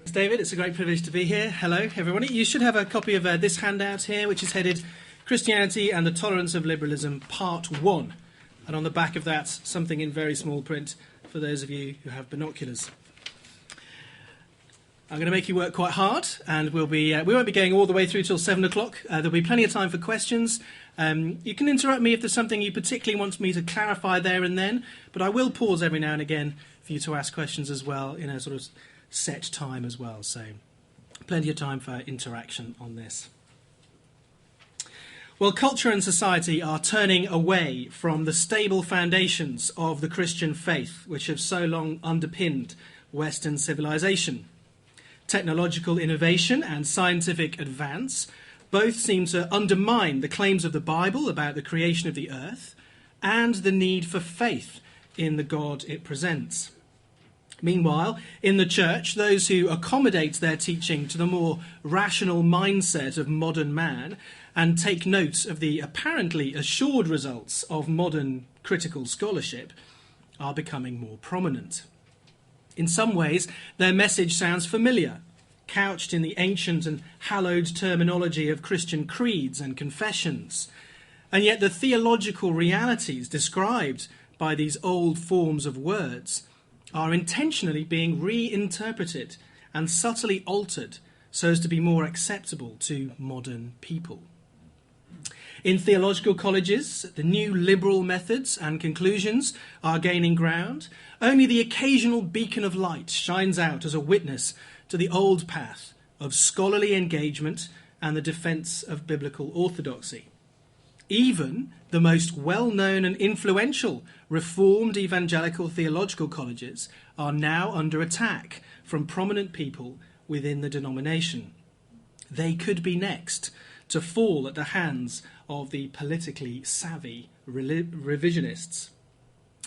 It's David. It's a great privilege to be here. Hello, everybody. You should have a copy of this handout here, which is headed Christianity and the Tolerance of Liberalism, Part 1. And on the back of that, something in very small print for those of you who have binoculars. I'm going to make you work quite hard, and we won't be going all the way through till 7 o'clock. There'll be plenty of time for questions. You can interrupt me if there's something you particularly want me to clarify there and then, but I will pause every now and again for you to ask questions as well in a sort of set time as well. So plenty of time for interaction on this. Well, culture and society are turning away from the stable foundations of the Christian faith, which have so long underpinned Western civilization. Technological innovation and scientific advance both seem to undermine the claims of the Bible about the creation of the earth and the need for faith in the God it presents. Meanwhile, in the church, those who accommodate their teaching to the more rational mindset of modern man and take note of the apparently assured results of modern critical scholarship are becoming more prominent. In some ways, their message sounds familiar, couched in the ancient and hallowed terminology of Christian creeds and confessions. And yet the theological realities described by these old forms of words are intentionally being reinterpreted and subtly altered so as to be more acceptable to modern people. In theological colleges, the new liberal methods and conclusions are gaining ground. Only the occasional beacon of light shines out as a witness to the old path of scholarly engagement and the defence of biblical orthodoxy. Even the most well-known and influential Reformed evangelical theological colleges are now under attack from prominent people within the denomination. They could be next to fall at the hands of the politically savvy revisionists.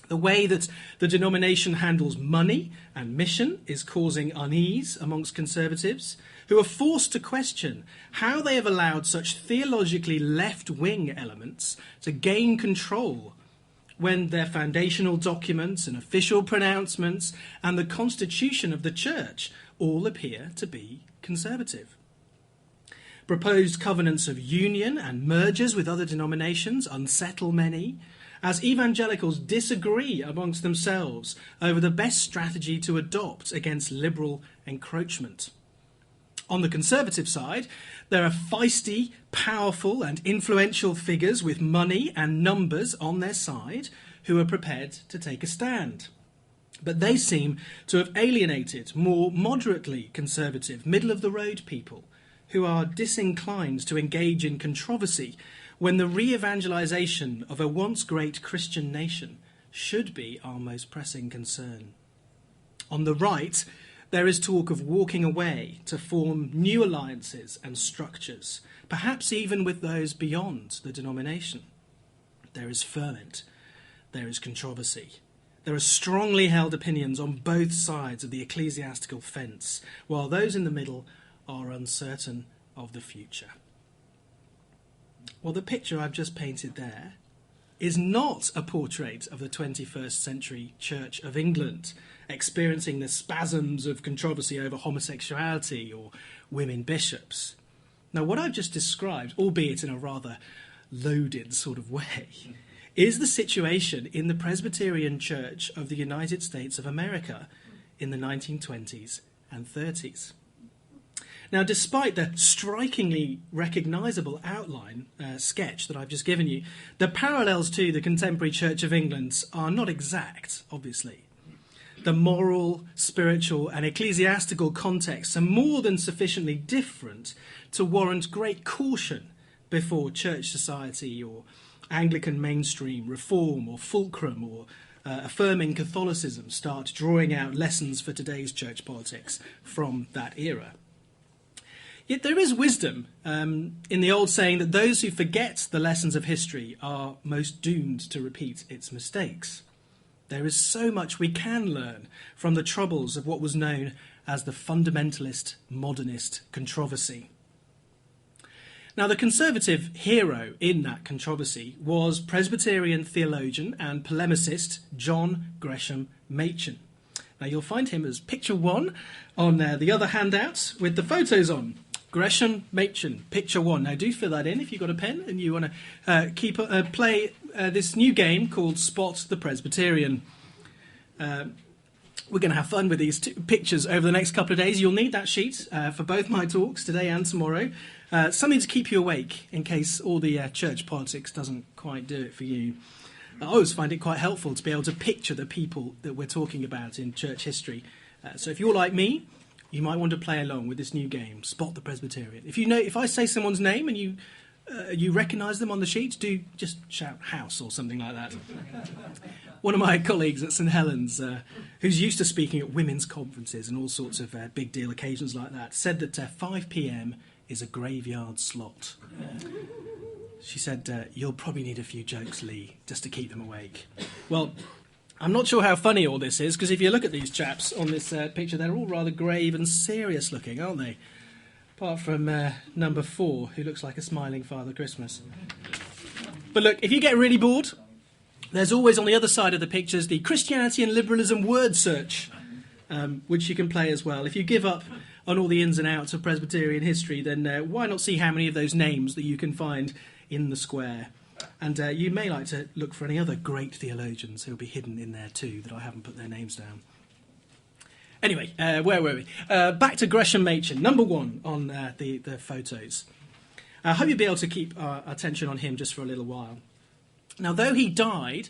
The way that the denomination handles money and mission is causing unease amongst conservatives, who are forced to question how they have allowed such theologically left-wing elements to gain control when their foundational documents and official pronouncements and the constitution of the church all appear to be conservative. Proposed covenants of union and mergers with other denominations unsettle many, as evangelicals disagree amongst themselves over the best strategy to adopt against liberal encroachment. On the conservative side, there are feisty, powerful and influential figures with money and numbers on their side who are prepared to take a stand. But they seem to have alienated more moderately conservative, middle-of-the-road people who are disinclined to engage in controversy when the re-evangelization of a once great Christian nation should be our most pressing concern. On the right, there is talk of walking away to form new alliances and structures, perhaps even with those beyond the denomination. There is ferment, there is controversy. There are strongly held opinions on both sides of the ecclesiastical fence, while those in the middle are uncertain of the future. Well, the picture I've just painted there is not a portrait of the 21st century Church of England, experiencing the spasms of controversy over homosexuality or women bishops. Now, what I've just described, albeit in a rather loaded sort of way, is the situation in the Presbyterian Church of the United States of America in the 1920s and 30s. Now, despite the strikingly recognisable outline sketch that I've just given you, the parallels to the contemporary Church of England are not exact, obviously. The moral, spiritual and ecclesiastical contexts are more than sufficiently different to warrant great caution before church society or Anglican mainstream, reform or fulcrum or affirming Catholicism start drawing out lessons for today's church politics from that era. Yet there is wisdom in the old saying that those who forget the lessons of history are most doomed to repeat its mistakes. There is so much we can learn from the troubles of what was known as the Fundamentalist Modernist controversy. Now, the conservative hero in that controversy was Presbyterian theologian and polemicist John Gresham Machen. Now you'll find him as picture 1 on the other handout with the photos on. Gresham Machen, picture 1. Now do fill that in if you've got a pen and you want to play this new game called Spot the Presbyterian. We're going to have fun with these pictures over the next couple of days. You'll need that sheet for both my talks today and tomorrow. Something to keep you awake in case all the church politics doesn't quite do it for you. I always find it quite helpful to be able to picture the people that we're talking about in church history. So if you're like me, you might want to play along with this new game, Spot the Presbyterian. If I say someone's name and you recognise them on the sheet, do just shout house or something like that. One of my colleagues at St Helens, who's used to speaking at women's conferences and all sorts of big deal occasions like that, said that 5 p.m. is a graveyard slot. She said, you'll probably need a few jokes, Lee, just to keep them awake. Well, I'm not sure how funny all this is, because if you look at these chaps on this picture, they're all rather grave and serious looking, aren't they? Apart from number 4, who looks like a smiling Father Christmas. But look, if you get really bored, there's always on the other side of the pictures the Christianity and Liberalism word search, which you can play as well. If you give up on all the ins and outs of Presbyterian history, then why not see how many of those names that you can find in the square? And you may like to look for any other great theologians who will be hidden in there too that I haven't put their names down. Anyway, where were we? Back to Gresham Machen, number 1 on the photos. I hope you'll be able to keep our attention on him just for a little while. Now, though he died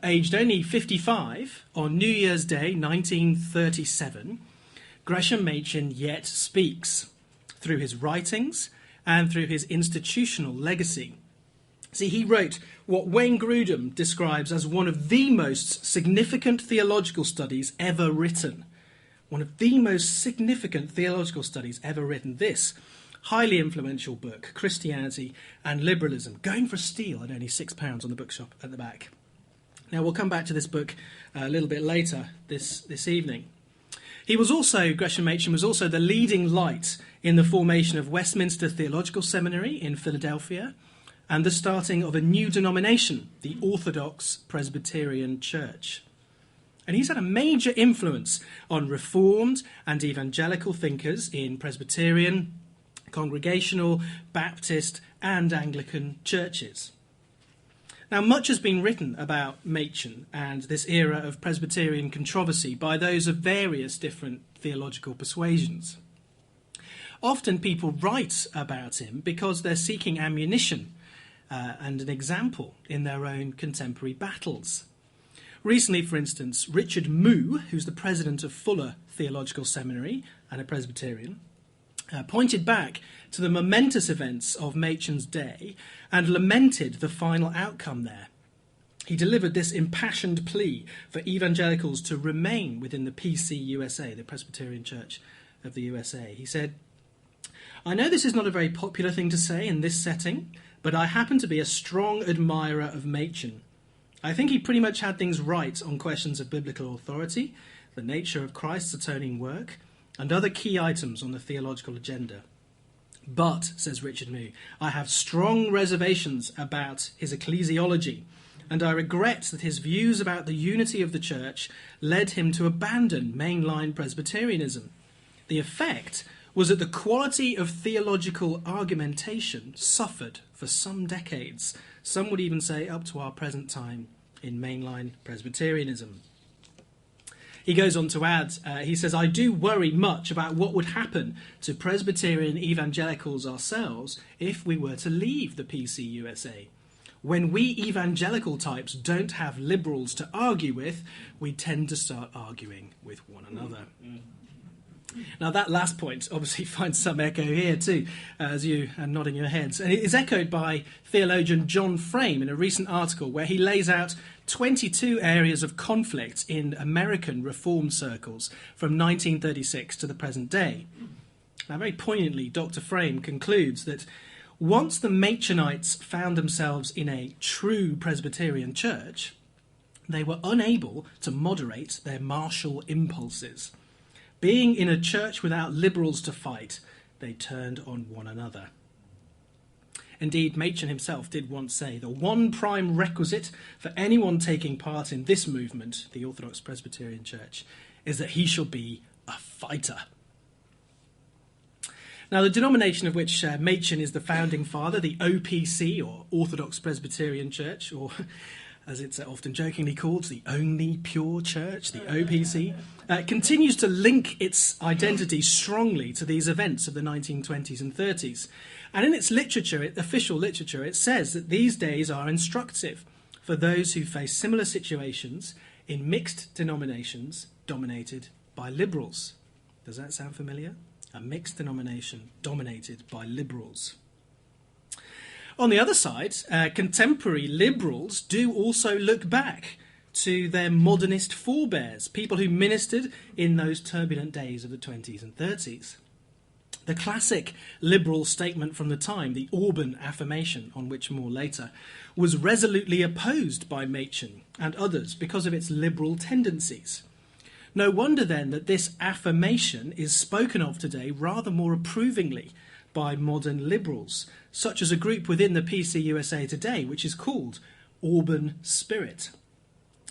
aged only 55 on New Year's Day 1937, Gresham Machen yet speaks through his writings and through his institutional legacy. See, he wrote what Wayne Grudem describes as one of the most significant theological studies ever written. One of the most significant theological studies ever written. This highly influential book, Christianity and Liberalism, going for a steal at only £6 on the bookshop at the back. Now, we'll come back to this book a little bit later this evening. Gresham Machen was also the leading light in the formation of Westminster Theological Seminary in Philadelphia and the starting of a new denomination, the Orthodox Presbyterian Church. And he's had a major influence on Reformed and evangelical thinkers in Presbyterian, Congregational, Baptist and Anglican churches. Now, much has been written about Machen and this era of Presbyterian controversy by those of various different theological persuasions. Often people write about him because they're seeking ammunition and an example in their own contemporary battles. Recently, for instance, Richard Moo, who's the president of Fuller Theological Seminary and a Presbyterian, pointed back to the momentous events of Machen's day and lamented the final outcome there. He delivered this impassioned plea for evangelicals to remain within the PCUSA, the Presbyterian Church of the USA. He said, "I know this is not a very popular thing to say in this setting, but I happen to be a strong admirer of Machen. I think he pretty much had things right on questions of biblical authority, the nature of Christ's atoning work, and other key items on the theological agenda. But," says Richard Moo, "I have strong reservations about his ecclesiology, and I regret that his views about the unity of the church led him to abandon mainline Presbyterianism. The effect was that the quality of theological argumentation suffered for some decades, some would even say up to our present time, in mainline Presbyterianism." He goes on to add, he says, "I do worry much about what would happen to Presbyterian evangelicals ourselves if we were to leave the PCUSA. When we evangelical types don't have liberals to argue with, we tend to start arguing with one another." Now, that last point obviously finds some echo here too, as you are nodding your heads. And it is echoed by theologian John Frame in a recent article where he lays out 22 areas of conflict in American Reformed circles from 1936 to the present day. Now, very poignantly, Dr. Frame concludes that once the Machenites found themselves in a true Presbyterian church, they were unable to moderate their martial impulses. Being in a church without liberals to fight, they turned on one another. Indeed, Machen himself did once say, "The one prime requisite for anyone taking part in this movement, the Orthodox Presbyterian Church, is that he shall be a fighter. Now, the denomination of which Machen is the founding father, the OPC, or Orthodox Presbyterian Church, or as it's often jokingly called, the only pure church, the OPC, continues to link its identity strongly to these events of the 1920s and 30s. And in its literature, official literature, it says that these days are instructive for those who face similar situations in mixed denominations dominated by liberals. Does that sound familiar? A mixed denomination dominated by liberals. On the other side, contemporary liberals do also look back to their modernist forebears, people who ministered in those turbulent days of the 20s and 30s. The classic liberal statement from the time, the Auburn Affirmation, on which more later, was resolutely opposed by Machen and others because of its liberal tendencies. No wonder then that this affirmation is spoken of today rather more approvingly by modern liberals, such as a group within the PCUSA today, which is called Auburn Spirit.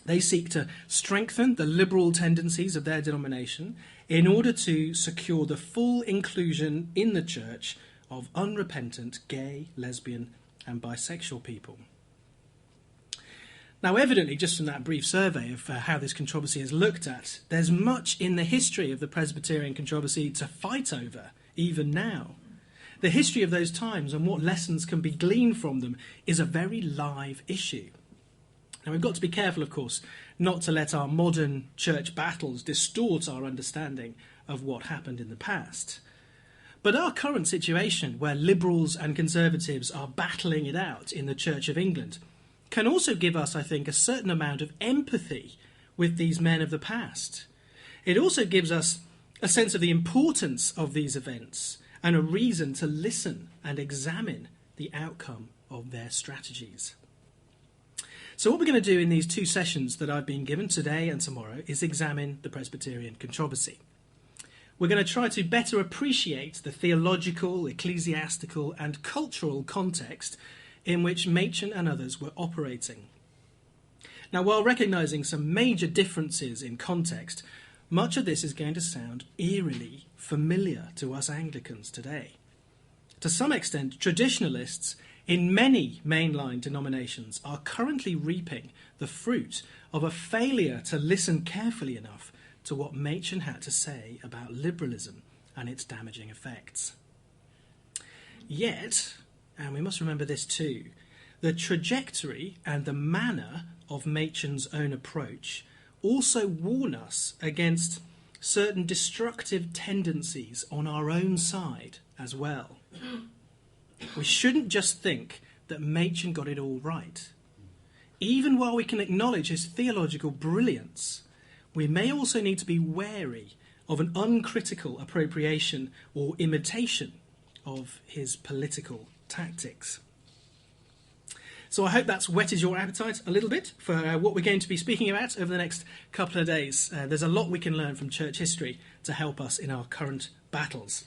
They seek to strengthen the liberal tendencies of their denomination in order to secure the full inclusion in the church of unrepentant gay, lesbian, and bisexual people. Now, evidently, just from that brief survey of how this controversy is looked at, there's much in the history of the Presbyterian controversy to fight over, even now. The history of those times and what lessons can be gleaned from them is a very live issue. Now, we've got to be careful, of course, not to let our modern church battles distort our understanding of what happened in the past. But our current situation, where liberals and conservatives are battling it out in the Church of England, can also give us, I think, a certain amount of empathy with these men of the past. It also gives us a sense of the importance of these events and a reason to listen and examine the outcome of their strategies. So what we're going to do in these two sessions that I've been given today and tomorrow is examine the Presbyterian controversy. We're going to try to better appreciate the theological, ecclesiastical and cultural context in which Machen and others were operating. Now, while recognising some major differences in context, much of this is going to sound eerily familiar to us Anglicans today. To some extent, traditionalists in many mainline denominations are currently reaping the fruit of a failure to listen carefully enough to what Machen had to say about liberalism and its damaging effects. Yet, and we must remember this too, the trajectory and the manner of Machen's own approach also warn us against certain destructive tendencies on our own side as well. We shouldn't just think that Machen got it all right. Even while we can acknowledge his theological brilliance, we may also need to be wary of an uncritical appropriation or imitation of his political tactics. So I hope that's whetted your appetite a little bit for what we're going to be speaking about over the next couple of days. There's a lot we can learn from church history to help us in our current battles.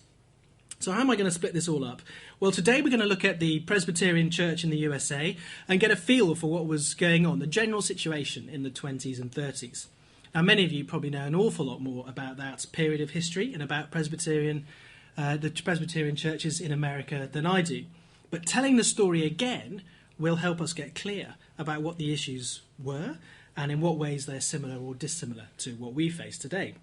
So how am I going to split this all up? Well, today we're going to look at the Presbyterian Church in the USA and get a feel for what was going on, the general situation in the 20s and 30s. Now, many of you probably know an awful lot more about that period of history and about the Presbyterian churches in America than I do. But telling the story again will help us get clear about what the issues were and in what ways they're similar or dissimilar to what we face today.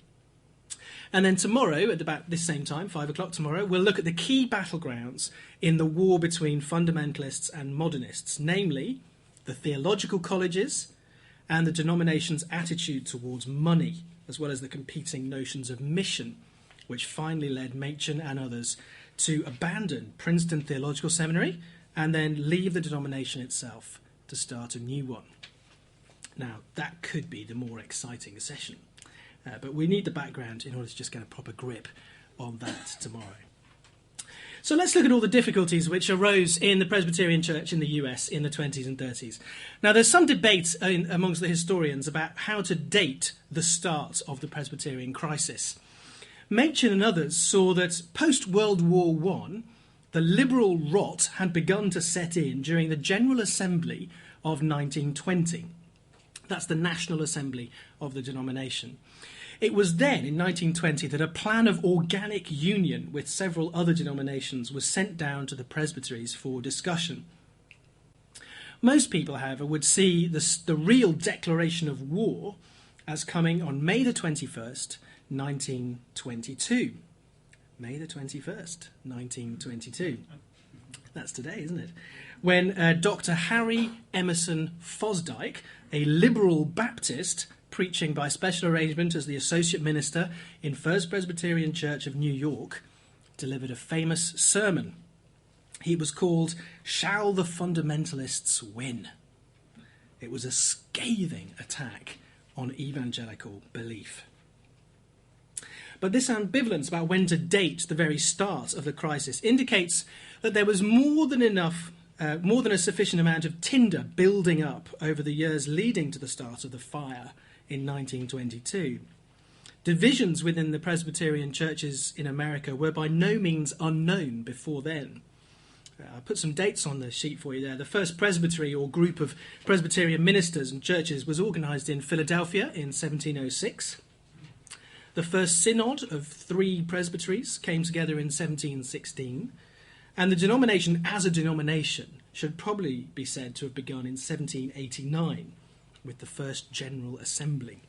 And then tomorrow, at about this same time, 5 o'clock tomorrow, we'll look at the key battlegrounds in the war between fundamentalists and modernists, namely the theological colleges and the denomination's attitude towards money, as well as the competing notions of mission, which finally led Machen and others to abandon Princeton Theological Seminary and then leave the denomination itself to start a new one. Now, that could be the more exciting session, but we need the background in order to just get a proper grip on that tomorrow. So let's look at all the difficulties which arose in the Presbyterian Church in the US in the 20s and 30s. Now, there's some debate amongst the historians about how to date the start of the Presbyterian crisis. Machen and others saw that post-World War I, the liberal rot had begun to set in during the General Assembly of 1920. That's the National Assembly of the denomination. It was then, in 1920, that a plan of organic union with several other denominations was sent down to the presbyteries for discussion. Most people, however, would see the real declaration of war as coming on May the 21st, 1922. May the 21st, 1922. That's today, isn't it? When Dr. Harry Emerson Fosdyke, a liberal Baptist, preaching by special arrangement as the associate minister in First Presbyterian Church of New York, delivered a famous sermon. He was called, "Shall the Fundamentalists Win?" It was a scathing attack on evangelical belief. But this ambivalence about when to date the very start of the crisis indicates that there was more than a sufficient amount of tinder building up over the years leading to the start of the fire in 1922. Divisions within the Presbyterian churches in America were by no means unknown before then. I'll put some dates on the sheet for you there. The first presbytery or group of Presbyterian ministers and churches was organised in Philadelphia in 1706. The first synod of 3 presbyteries came together in 1716. And the denomination as a denomination should probably be said to have begun in 1789 with the first General Assembly.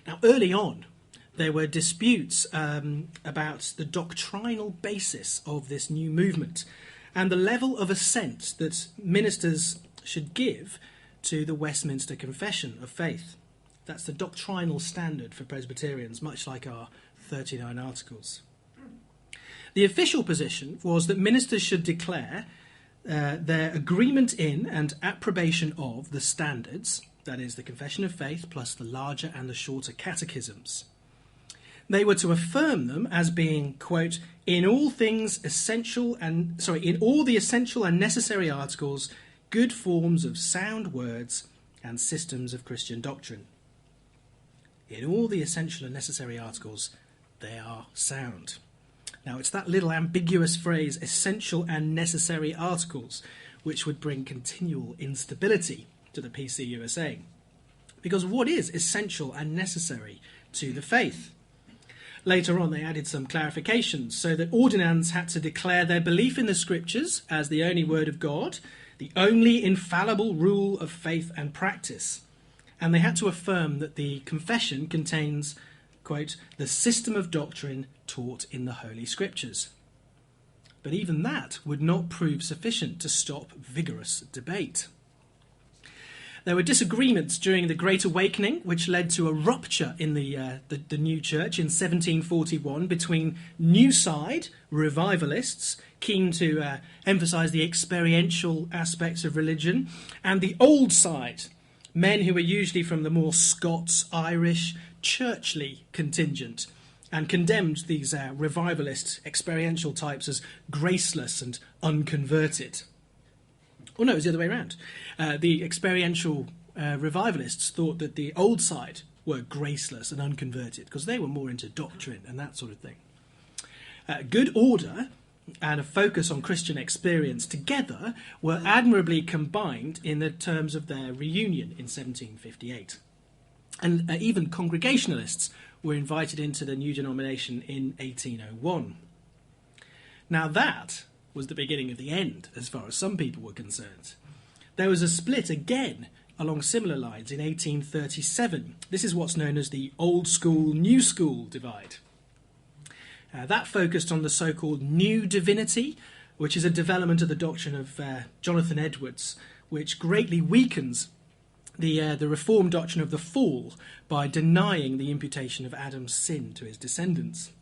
Now, early on, there were disputes about the doctrinal basis of this new movement and the level of assent that ministers should give to the Westminster Confession of Faith. That's the doctrinal standard for Presbyterians, much like our 39 Articles. The official position was that ministers should declare their agreement in and approbation of the standards, that is, the Confession of Faith plus the larger and the shorter catechisms. They were to affirm them as being, quote, in all the essential and necessary articles, good forms of sound words and systems of Christian doctrine. In all the essential and necessary articles, they are sound. Now, it's that little ambiguous phrase, essential and necessary articles, which would bring continual instability to the PCUSA. Because what is essential and necessary to the faith? Later on, they added some clarifications so that ordinands had to declare their belief in the Scriptures as the only word of God, the only infallible rule of faith and practice. And they had to affirm that the confession contains, quote, the system of doctrine taught in the Holy Scriptures. But even that would not prove sufficient to stop vigorous debate. There were disagreements during the Great Awakening, which led to a rupture in the new church in 1741 between New Side revivalists, keen to emphasise the experiential aspects of religion, and the Old Side, men who were usually from the more Scots, Irish, churchly contingent, and condemned these revivalist experiential types as graceless and unconverted. Oh no, it was the other way around. The experiential revivalists thought that the Old Side were graceless and unconverted because they were more into doctrine and that sort of thing. Good order and a focus on Christian experience together were admirably combined in the terms of their reunion in 1758. And even Congregationalists were invited into the new denomination in 1801. Now that was the beginning of the end, as far as some people were concerned. There was a split again along similar lines in 1837. This is what's known as the Old School, New School divide. That focused on the so-called New Divinity, which is a development of the doctrine of Jonathan Edwards, which greatly weakens the Reformed doctrine of the fall by denying the imputation of Adam's sin to his descendants.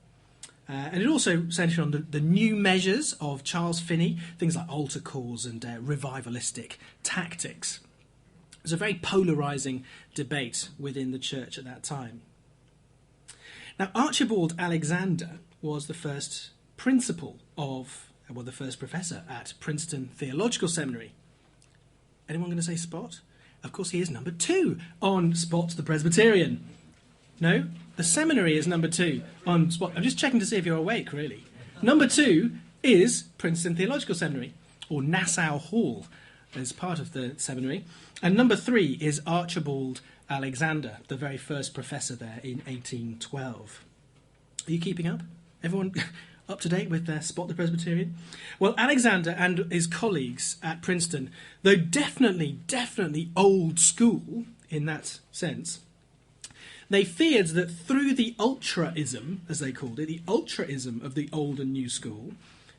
And it also centred on the new measures of Charles Finney, things like altar calls and revivalistic tactics. It was a very polarising debate within the church at that time. Now, Archibald Alexander was the first the first professor at Princeton Theological Seminary. Anyone going to say Spot? Of course, he is number 2 on Spot the Presbyterian. No? The seminary is number 2 on Spot. I'm just checking to see if you're awake, really. Number 2 is Princeton Theological Seminary, or Nassau Hall, as part of the seminary. And number 3 is Archibald Alexander, the very first professor there in 1812. Are you keeping up? Everyone up to date with Spot the Presbyterian? Well, Alexander and his colleagues at Princeton, though definitely old school in that sense, they feared that through the ultraism, as they called it, the ultraism of the old and new school,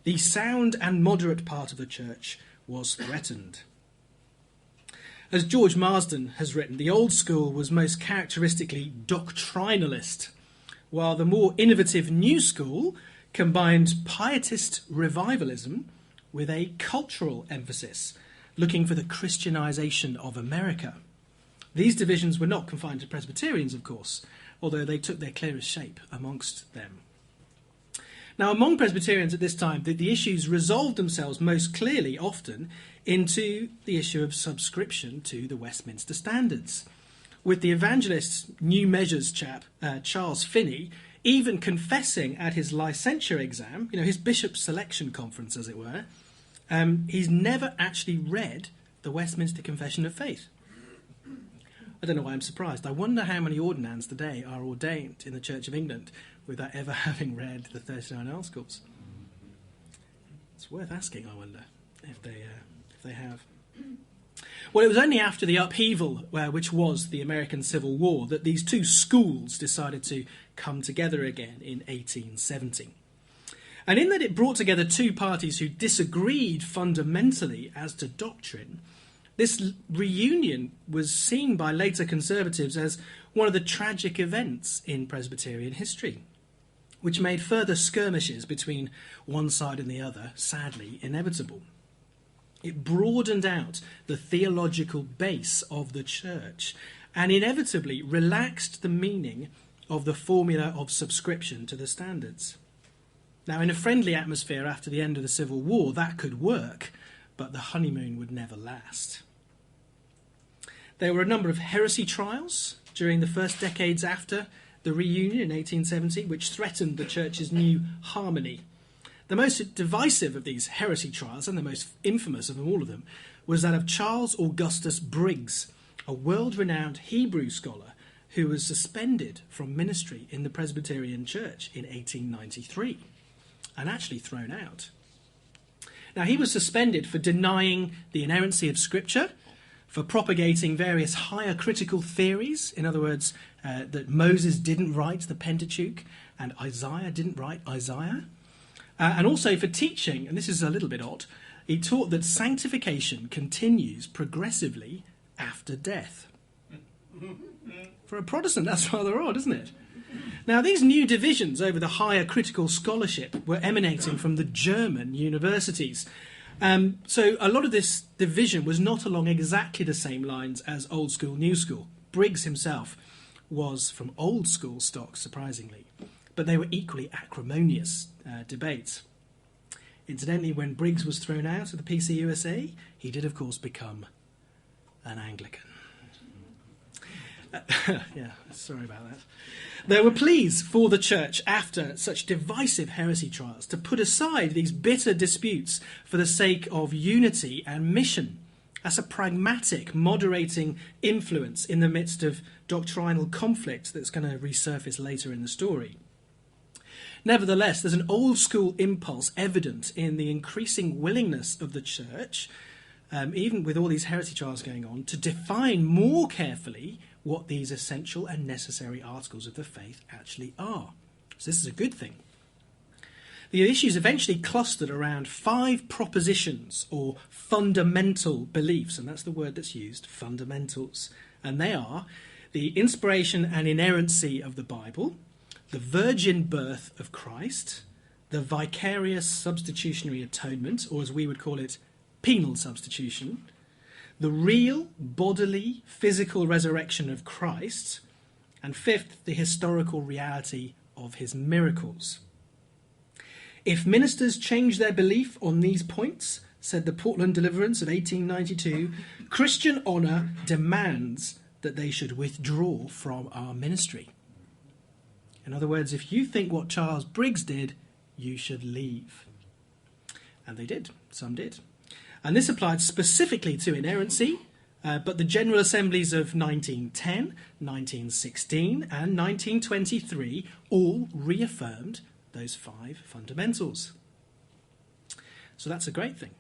the sound and moderate part of the church was threatened. As George Marsden has written, the old school was most characteristically doctrinalist, while the more innovative new school combined pietist revivalism with a cultural emphasis, looking for the Christianization of America. These divisions were not confined to Presbyterians, of course, although they took their clearest shape amongst them. Now, among Presbyterians at this time, the issues resolved themselves most clearly, often, into the issue of subscription to the Westminster Standards, with the evangelist New Measures chap, Charles Finney, even confessing at his licentiate exam, his bishop's selection conference, as it were, he's never actually read the Westminster Confession of Faith. I don't know why I'm surprised. I wonder how many ordinands today are ordained in the Church of England without ever having read the 39 Articles. It's worth asking, I wonder, if they have. Well, it was only after the upheaval, which was the American Civil War, that these two schools decided to come together again in 1870. And in that it brought together two parties who disagreed fundamentally as to doctrine, this reunion was seen by later conservatives as one of the tragic events in Presbyterian history, which made further skirmishes between one side and the other, sadly, inevitable. It broadened out the theological base of the church and inevitably relaxed the meaning of the formula of subscription to the standards. Now, in a friendly atmosphere after the end of the Civil War, that could work, but the honeymoon would never last. There were a number of heresy trials during the first decades after the reunion in 1870, which threatened the church's new harmony. The most divisive of these heresy trials, and the most infamous of all of them, was that of Charles Augustus Briggs, a world-renowned Hebrew scholar who was suspended from ministry in the Presbyterian Church in 1893 and actually thrown out. Now, he was suspended for denying the inerrancy of Scripture, for propagating various higher critical theories, in other words, that Moses didn't write the Pentateuch and Isaiah didn't write Isaiah, and also for teaching, and this is a little bit odd, he taught that sanctification continues progressively after death. For a Protestant, that's rather odd, isn't it? Now, these new divisions over the higher critical scholarship were emanating from the German universities. So a lot of this division was not along exactly the same lines as old school, new school. Briggs himself was from old school stock, surprisingly, but they were equally acrimonious debates. Incidentally, when Briggs was thrown out of the PCUSA, he did, of course, become an Anglican. Yeah, sorry about that. There were pleas for the church after such divisive heresy trials to put aside these bitter disputes for the sake of unity and mission as a pragmatic, moderating influence in the midst of doctrinal conflict that's going to resurface later in the story. Nevertheless, there's an old school impulse evident in the increasing willingness of the church, even with all these heresy trials going on, to define more carefully what these essential and necessary articles of the faith actually are. So this is a good thing. The issues eventually clustered around 5 propositions or fundamental beliefs, and that's the word that's used, fundamentals. And they are the inspiration and inerrancy of the Bible, the virgin birth of Christ, the vicarious substitutionary atonement, or as we would call it, penal substitution, the real bodily physical resurrection of Christ, and 5th, the historical reality of his miracles. If ministers change their belief on these points, said the Portland Deliverance of 1892, Christian honour demands that they should withdraw from our ministry. In other words, if you think what Charles Briggs did, you should leave. And they did. Some did. And this applied specifically to inerrancy, But the General Assemblies of 1910, 1916 and 1923 all reaffirmed those 5 fundamentals. So that's a great thing.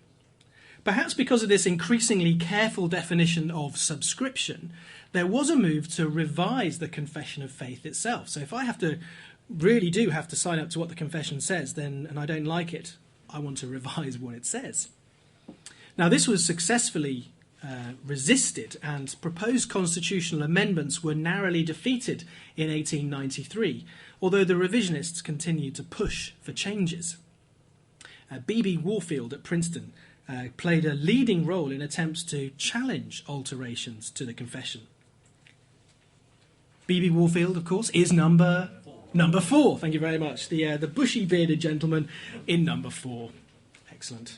Perhaps because of this increasingly careful definition of subscription, there was a move to revise the Confession of Faith itself. So if I really do have to sign up to what the Confession says, and I don't like it, I want to revise what it says. Now, this was successfully resisted, and proposed constitutional amendments were narrowly defeated in 1893, although the revisionists continued to push for changes. B.B. Warfield at Princeton played a leading role in attempts to challenge alterations to the Confession. B.B. Warfield, of course, is number 4. Thank you very much. The bushy bearded gentleman in number 4. Excellent.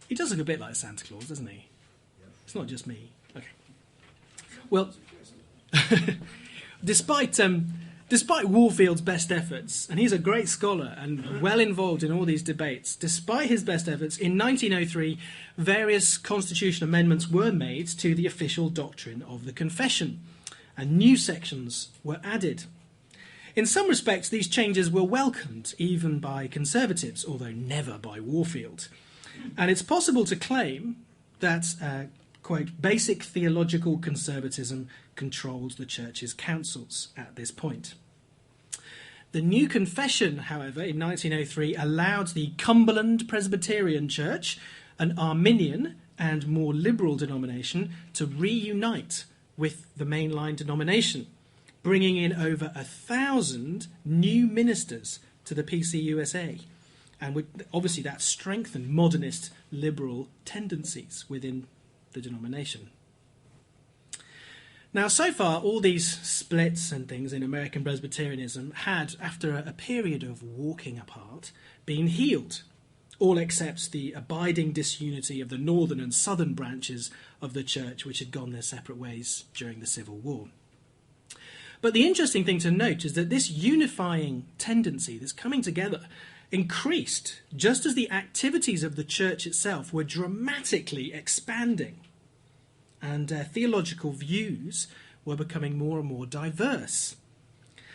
He does look a bit like Santa Claus, doesn't he? It's not just me. Okay. Well, despite Warfield's best efforts, and he's a great scholar and well involved in all these debates, despite his best efforts, in 1903, various constitutional amendments were made to the official doctrine of the Confession, and new sections were added. In some respects, these changes were welcomed, even by conservatives, although never by Warfield. And it's possible to claim that, quote, basic theological conservatism controlled the Church's councils at this point. The new confession, however, in 1903 allowed the Cumberland Presbyterian Church, an Arminian and more liberal denomination, to reunite with the mainline denomination, bringing in over 1,000 new ministers to the PCUSA. And obviously that strengthened modernist liberal tendencies within the denomination. Now, so far, all these splits and things in American Presbyterianism had, after a period of walking apart, been healed, all except the abiding disunity of the northern and southern branches of the church, which had gone their separate ways during the Civil War. But the interesting thing to note is that this unifying tendency, this coming together, increased just as the activities of the church itself were dramatically expanding, and theological views were becoming more and more diverse.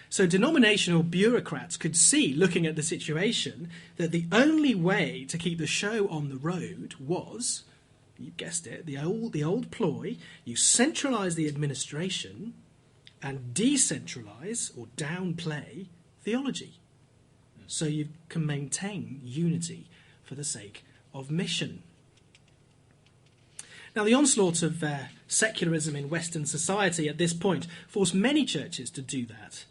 So denominational bureaucrats could see, looking at the situation, that the only way to keep the show on the road was, you guessed it, the old ploy: you centralise the administration and decentralise or downplay theology, so you can maintain unity for the sake of mission. Now, the onslaught of secularism in Western society at this point forced many churches to do that.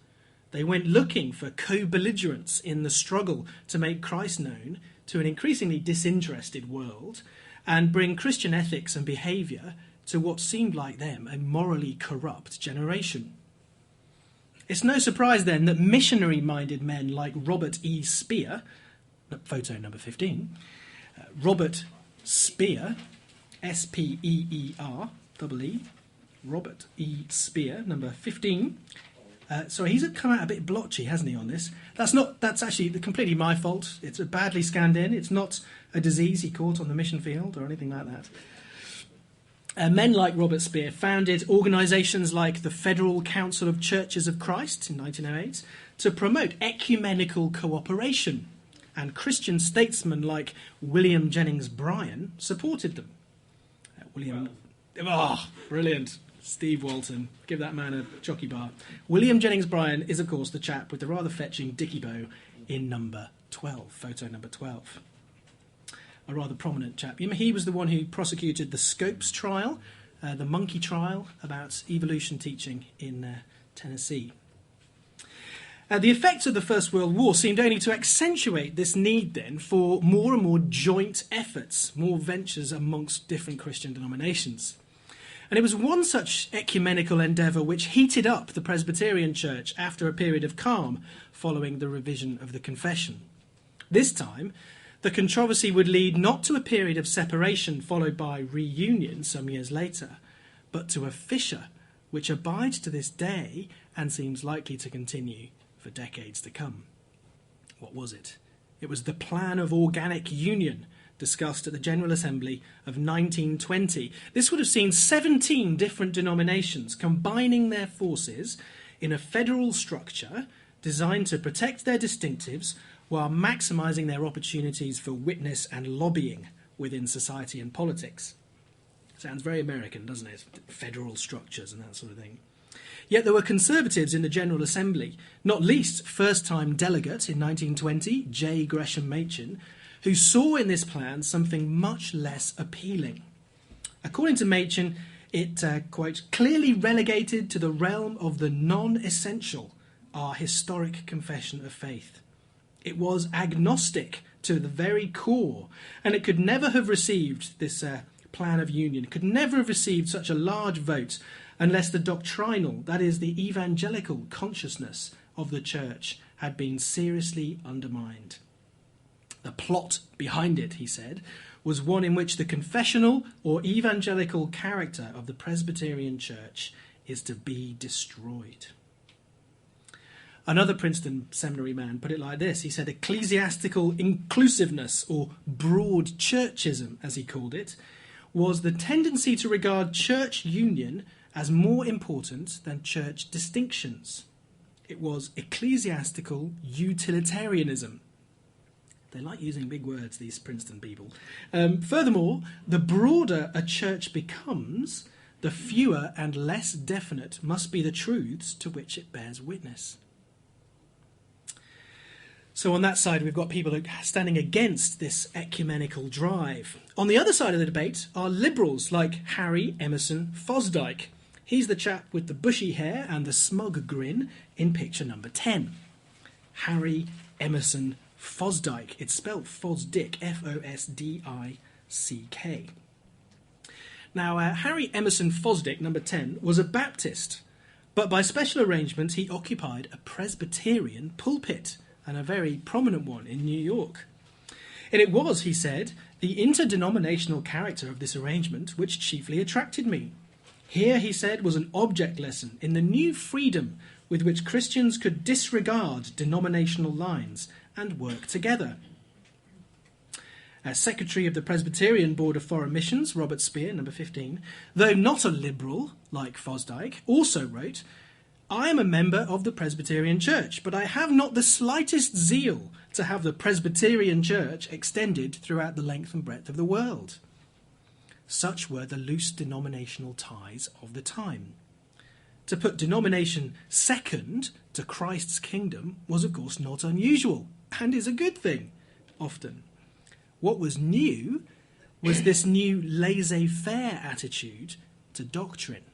They went looking for co-belligerents in the struggle to make Christ known to an increasingly disinterested world and bring Christian ethics and behaviour to what seemed like them a morally corrupt generation. It's no surprise then that missionary-minded men like Robert E. Speer, photo number 15, Robert Speer, S-P-E-E-R, Robert E. Speer, number 15. Sorry, he's come out a bit blotchy, hasn't he, on this? That's actually completely my fault. It's badly scanned in. It's not a disease he caught on the mission field or anything like that. Men like Robert Speer founded organisations like the Federal Council of Churches of Christ in 1908 to promote ecumenical cooperation, and Christian statesmen like William Jennings Bryan supported them. Brilliant. Steve Walton. Give that man a jockey bar. William Jennings Bryan is, of course, the chap with the rather fetching dicky bow in number 12, photo number 12. A rather prominent chap. He was the one who prosecuted the Scopes trial, the monkey trial about evolution teaching in Tennessee. The effects of the First World War seemed only to accentuate this need then for more and more joint efforts, more ventures amongst different Christian denominations. And it was one such ecumenical endeavour which heated up the Presbyterian Church after a period of calm following the revision of the Confession. This time, the controversy would lead not to a period of separation followed by reunion some years later, but to a fissure which abides to this day and seems likely to continue for decades to come. What was it? It was the plan of organic union discussed at the General Assembly of 1920. This would have seen 17 different denominations combining their forces in a federal structure designed to protect their distinctives while maximising their opportunities for witness and lobbying within society and politics. Sounds very American, doesn't it? Federal structures and that sort of thing. Yet there were conservatives in the General Assembly, not least first-time delegate in 1920, J. Gresham Machen, who saw in this plan something much less appealing. According to Machen, it, quote, clearly relegated to the realm of the non-essential our historic confession of faith. It was agnostic to the very core, and it could never have received this plan of union, could never have received such a large vote unless the doctrinal, that is, the evangelical consciousness of the church had been seriously undermined. The plot behind it, he said, was one in which the confessional or evangelical character of the Presbyterian Church is to be destroyed. Another Princeton seminary man put it like this. He said ecclesiastical inclusiveness, or broad churchism, as he called it, was the tendency to regard church union as more important than church distinctions. It was ecclesiastical utilitarianism. They like using big words, these Princeton people. Furthermore, the broader a church becomes, the fewer and less definite must be the truths to which it bears witness. So on that side, we've got people standing against this ecumenical drive. On the other side of the debate are liberals like Harry Emerson Fosdyke. He's the chap with the bushy hair and the smug grin in picture number 10. Harry Emerson Fosdyke. It's spelled Fosdick, F-O-S-D-I-C-K. Now, Harry Emerson Fosdick, number 10, was a Baptist, but by special arrangement he occupied a Presbyterian pulpit, and a very prominent one in New York. And it was, he said, the interdenominational character of this arrangement which chiefly attracted me. Here, he said, was an object lesson in the new freedom with which Christians could disregard denominational lines and work together. As Secretary of the Presbyterian Board of Foreign Missions, Robert Spear, number 15, though not a liberal like Fosdyke, also wrote, I am a member of the Presbyterian Church, but I have not the slightest zeal to have the Presbyterian Church extended throughout the length and breadth of the world. Such were the loose denominational ties of the time. To put denomination second to Christ's kingdom was, of course, not unusual, and is a good thing, often. What was new was this new laissez-faire attitude to doctrine.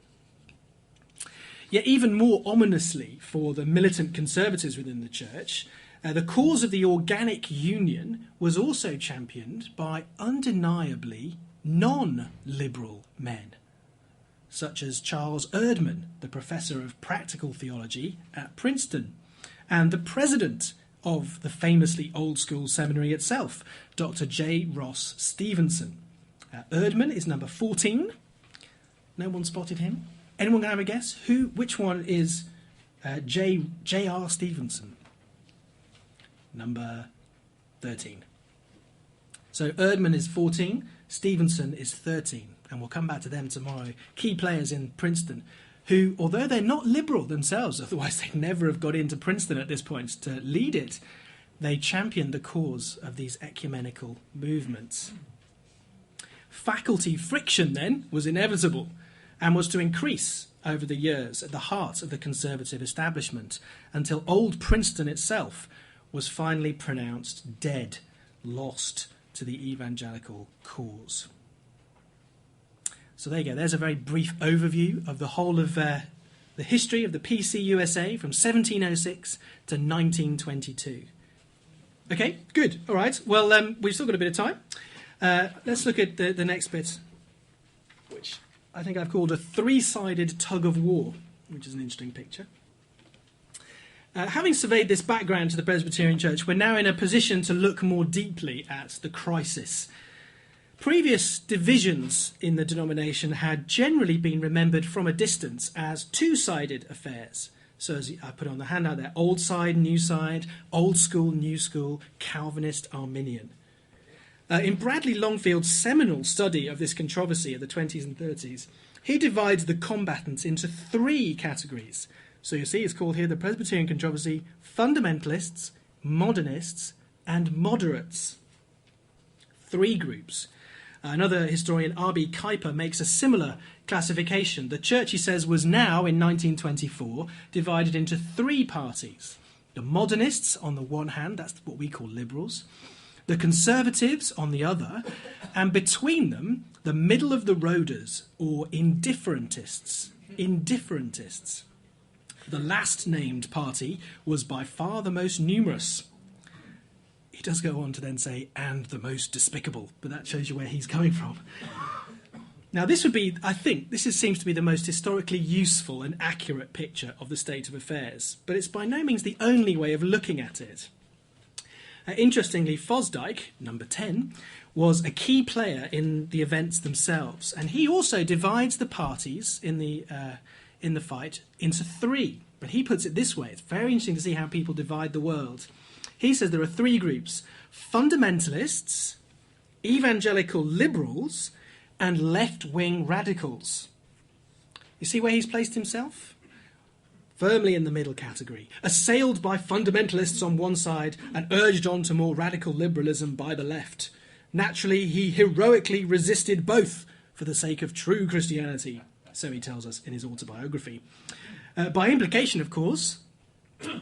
Yet even more ominously for the militant conservatives within the church, the cause of the organic union was also championed by undeniably non-liberal men, such as Charles Erdman, the professor of practical theology at Princeton, and the president of the famously old-school seminary itself, Dr. J. Ross Stevenson. Erdman is number 14. No one spotted him? Anyone can have a guess? Which one is J.R. Stevenson? Number 13. So Erdman is 14, Stevenson is 13, and we'll come back to them tomorrow. Key players in Princeton who, although they're not liberal themselves, otherwise they'd never have got into Princeton at this point to lead it, they championed the cause of these ecumenical movements. Faculty friction, then, was inevitable, and was to increase over the years at the heart of the conservative establishment until old Princeton itself was finally pronounced dead, lost to the evangelical cause. So there you go, there's a very brief overview of the whole of the history of the PCUSA from 1706 to 1922. Okay, good, all right, well, we've still got a bit of time. Let's look at the next bit, which I think I've called a three-sided tug of war, which is an interesting picture. Having surveyed this background to the Presbyterian Church, we're now in a position to look more deeply at the crisis. Previous divisions in the denomination had generally been remembered from a distance as two-sided affairs. So as I put on the handout there, old side, new side, old school, new school, Calvinist, Arminian. In Bradley Longfield's seminal study of this controversy of the 20s and 30s, he divides the combatants into three categories. So you see, it's called here the Presbyterian controversy: fundamentalists, modernists, and moderates. Three groups. Another historian, R.B. Kuyper, makes a similar classification. The church, he says, was now, in 1924, divided into three parties. The modernists, on the one hand, that's what we call liberals. The conservatives, on the other. And between them, the middle-of-the-roaders, or indifferentists. Indifferentists. The last named party was by far the most numerous. He does go on to then say, and the most despicable, but that shows you where he's coming from. Now this would be, I think, seems to be the most historically useful and accurate picture of the state of affairs, but it's by no means the only way of looking at it. Interestingly, Fosdike, number 10, was a key player in the events themselves, and he also divides the parties in the fight into three. But he puts it this way. It's very interesting to see how people divide the world. He says there are three groups: fundamentalists, evangelical liberals, and left-wing radicals. You see where he's placed himself? Firmly in the middle category, assailed by fundamentalists on one side and urged on to more radical liberalism by the left. Naturally, he heroically resisted both for the sake of true Christianity, so he tells us in his autobiography. By implication, of course,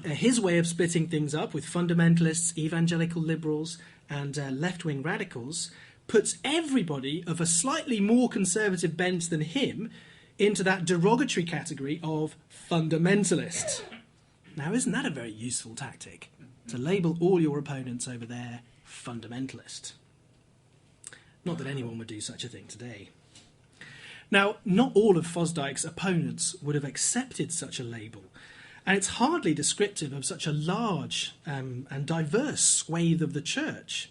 his way of splitting things up with fundamentalists, evangelical liberals, and left-wing radicals puts everybody of a slightly more conservative bent than him into that derogatory category of fundamentalist. Now, isn't that a very useful tactic? To label all your opponents over there fundamentalist. Not that anyone would do such a thing today. Now, not all of Fosdike's opponents would have accepted such a label, and it's hardly descriptive of such a large and diverse swathe of the church.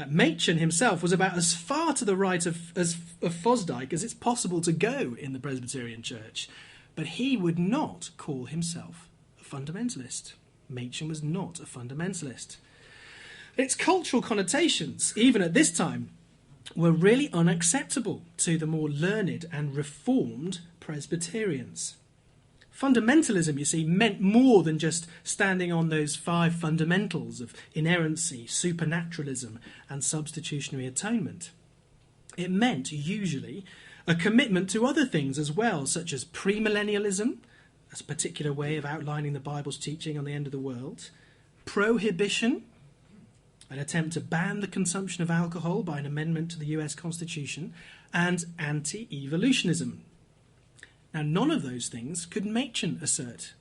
Machen himself was about as far to the right of Fosdike as it's possible to go in the Presbyterian Church, but he would not call himself a fundamentalist. Machen was not a fundamentalist. Its cultural connotations, even at this time, were really unacceptable to the more learned and reformed Presbyterians. Fundamentalism, you see, meant more than just standing on those five fundamentals of inerrancy, supernaturalism, and substitutionary atonement. It meant, usually, a commitment to other things as well, such as premillennialism, as a particular way of outlining the Bible's teaching on the end of the world, prohibition, an attempt to ban the consumption of alcohol by an amendment to the US Constitution, and anti-evolutionism. Now, none of those things could Machen assert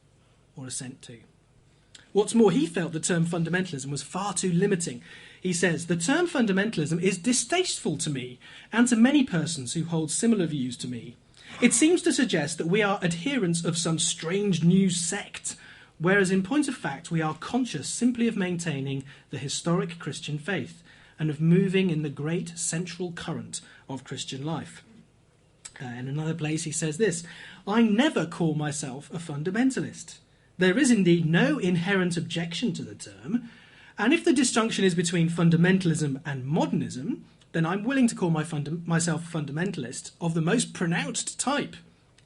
or assent to. What's more, he felt the term fundamentalism was far too limiting. He says, "The term fundamentalism is distasteful to me and to many persons who hold similar views to me. It seems to suggest that we are adherents of some strange new sect, whereas in point of fact we are conscious simply of maintaining the historic Christian faith and of moving in the great central current of Christian life." In another place he says this, "I never call myself a fundamentalist. There is indeed no inherent objection to the term, and if the disjunction is between fundamentalism and modernism, then I'm willing to call myself a fundamentalist of the most pronounced type.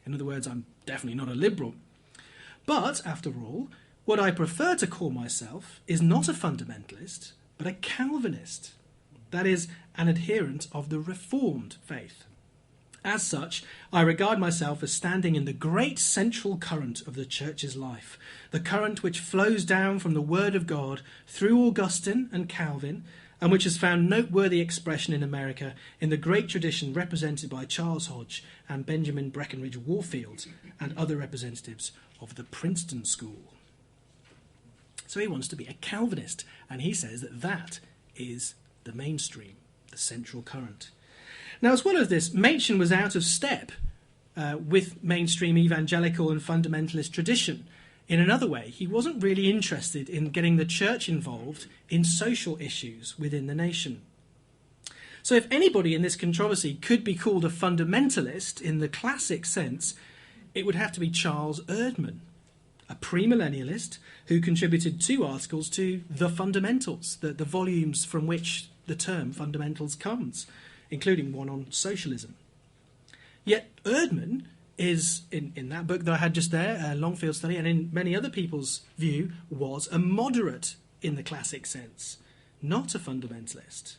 In other words, I'm definitely not a liberal. But, after all, what I prefer to call myself is not a fundamentalist, but a Calvinist. That is, an adherent of the Reformed faith. As such, I regard myself as standing in the great central current of the Church's life, the current which flows down from the Word of God through Augustine and Calvin, and which has found noteworthy expression in America in the great tradition represented by Charles Hodge and Benjamin Breckinridge Warfield and other representatives of the Princeton School." So he wants to be a Calvinist, and he says that that is the mainstream, the central current. Now, as well as this, Machen was out of step with mainstream evangelical and fundamentalist tradition. In another way, he wasn't really interested in getting the church involved in social issues within the nation. So if anybody in this controversy could be called a fundamentalist in the classic sense, it would have to be Charles Erdman, a premillennialist who contributed 2 articles to The Fundamentals, the volumes from which the term fundamentals comes, including one on socialism. Yet Erdmann is, in that book that I had just there, Longfield Study, and in many other people's view, was a moderate in the classic sense, not a fundamentalist.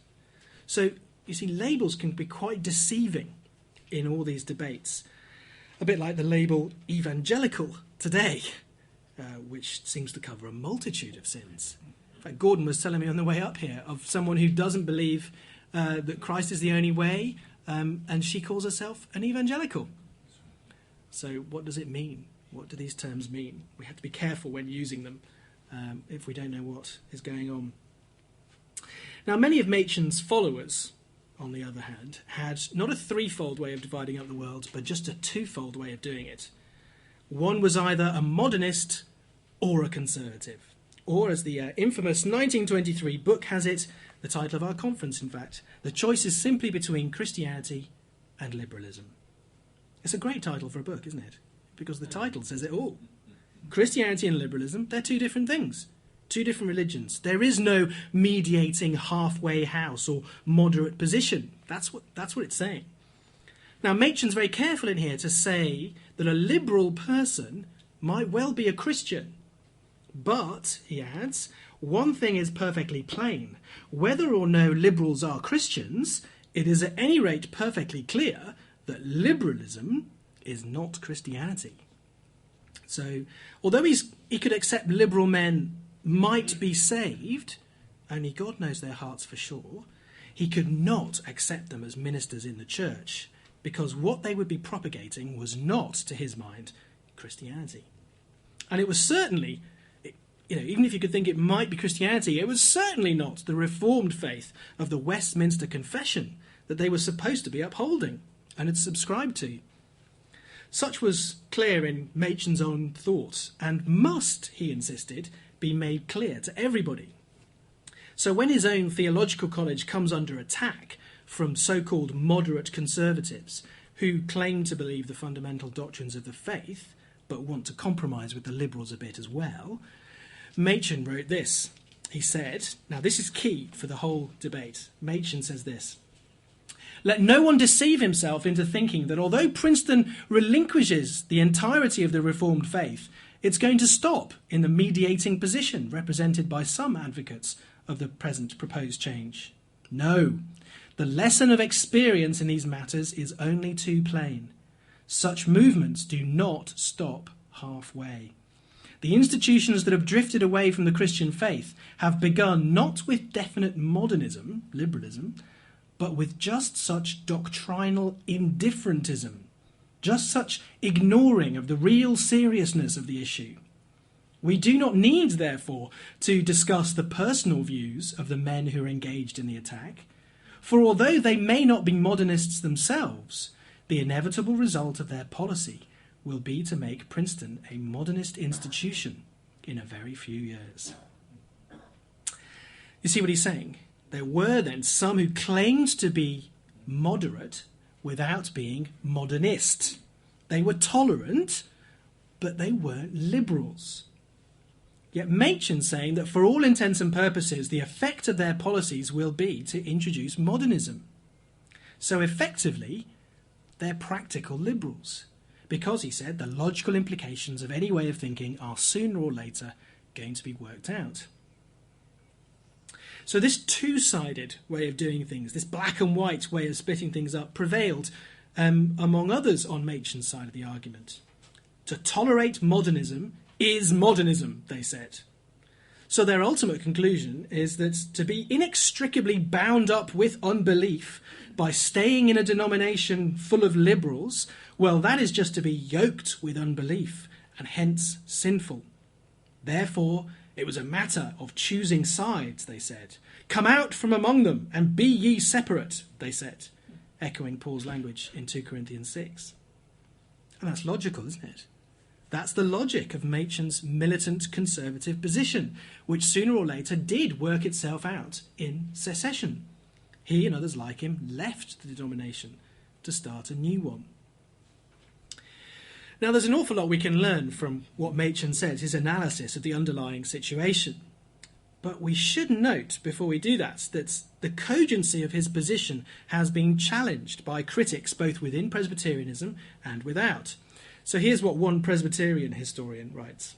So, you see, labels can be quite deceiving in all these debates. A bit like the label evangelical today, which seems to cover a multitude of sins. In fact, Gordon was telling me on the way up here of someone who doesn't believe that Christ is the only way, and she calls herself an evangelical. So what does it mean? What do these terms mean? We have to be careful when using them if we don't know what is going on. Now, many of Machen's followers, on the other hand, had not a threefold way of dividing up the world, but just a twofold way of doing it. One was either a modernist or a conservative, or as the infamous 1923 book has it, the title of our conference, in fact, the choice is simply between Christianity and liberalism. It's a great title for a book, isn't it? Because the title says it all. Christianity and liberalism, they're two different things, two different religions. There is no mediating halfway house or moderate position. That's what it's saying. Now, Machen's very careful in here to say that a liberal person might well be a Christian. But, he adds, one thing is perfectly plain. Whether or no liberals are Christians, it is at any rate perfectly clear that liberalism is not Christianity. So, although he could accept liberal men might be saved, only God knows their hearts for sure, he could not accept them as ministers in the church, because what they would be propagating was not, to his mind, Christianity. And it was certainly, even if you could think it might be Christianity, it was certainly not the Reformed faith of the Westminster Confession that they were supposed to be upholding and had subscribed to. Such was clear in Machen's own thoughts, and must, he insisted, be made clear to everybody. So when his own theological college comes under attack from so-called moderate conservatives who claim to believe the fundamental doctrines of the faith, but want to compromise with the liberals a bit as well, Machen wrote this. He said, now this is key for the whole debate. Machen says this: "Let no one deceive himself into thinking that although Princeton relinquishes the entirety of the Reformed faith, it's going to stop in the mediating position represented by some advocates of the present proposed change. No, the lesson of experience in these matters is only too plain. Such movements do not stop halfway. The institutions that have drifted away from the Christian faith have begun not with definite modernism, liberalism, but with just such doctrinal indifferentism, just such ignoring of the real seriousness of the issue. We do not need, therefore, to discuss the personal views of the men who are engaged in the attack, for although they may not be modernists themselves, the inevitable result of their policy will be to make Princeton a modernist institution in a very few years." You see what he's saying? There were then some who claimed to be moderate without being modernist. They were tolerant, but they weren't liberals. Yet Machen's saying that for all intents and purposes, the effect of their policies will be to introduce modernism. So effectively, they're practical liberals, because, he said, the logical implications of any way of thinking are sooner or later going to be worked out. So this two-sided way of doing things, this black and white way of splitting things up, prevailed among others on Machen's side of the argument. To tolerate modernism is modernism, they said. So their ultimate conclusion is that to be inextricably bound up with unbelief by staying in a denomination full of liberals, well, that is just to be yoked with unbelief, and hence sinful. Therefore, it was a matter of choosing sides, they said. Come out from among them, and be ye separate, they said, echoing Paul's language in 2 Corinthians 6. And that's logical, isn't it? That's the logic of Machen's militant conservative position, which sooner or later did work itself out in secession. He and others like him left the denomination to start a new one. Now, there's an awful lot we can learn from what Machen said, his analysis of the underlying situation. But we should note, before we do that the cogency of his position has been challenged by critics both within Presbyterianism and without. So here's what one Presbyterian historian writes.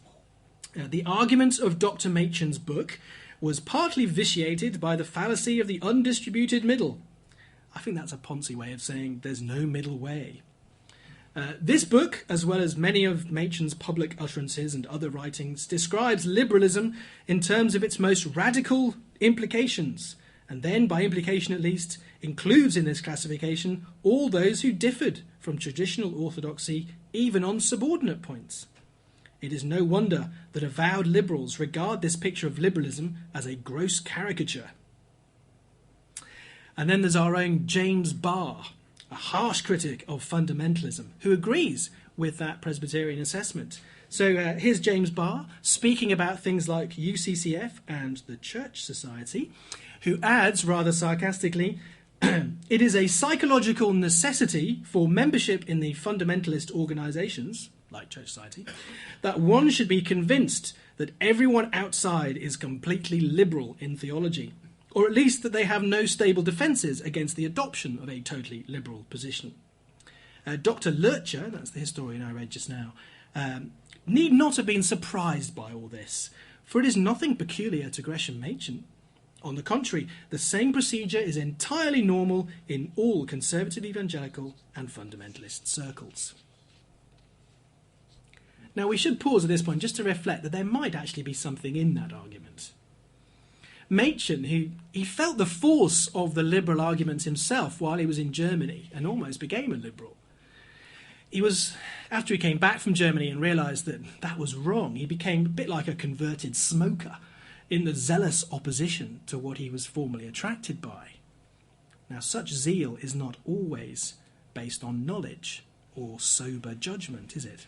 The argument of Dr. Machen's book was partly vitiated by the fallacy of the undistributed middle. I think that's a Ponzi way of saying there's no middle way. This book, as well as many of Machen's public utterances and other writings, describes liberalism in terms of its most radical implications, and then, by implication at least, includes in this classification all those who differed from traditional orthodoxy, even on subordinate points. It is no wonder that avowed liberals regard this picture of liberalism as a gross caricature. And then there's our own James Barr, a harsh critic of fundamentalism, who agrees with that Presbyterian assessment. So here's James Barr speaking about things like UCCF and the Church Society, who adds rather sarcastically, it is a psychological necessity for membership in the fundamentalist organisations, like Church Society, that one should be convinced that everyone outside is completely liberal in theology, or at least that they have no stable defences against the adoption of a totally liberal position. Dr. Lurcher, that's the historian I read just now, need not have been surprised by all this, for it is nothing peculiar to Gresham Machen. On the contrary, the same procedure is entirely normal in all conservative evangelical and fundamentalist circles. Now, we should pause at this point just to reflect that there might actually be something in that argument. Machen, he felt the force of the liberal arguments himself while he was in Germany and almost became a liberal. After he came back from Germany and realised that that was wrong, he became a bit like a converted smoker in the zealous opposition to what he was formerly attracted by. Now, such zeal is not always based on knowledge or sober judgment, is it?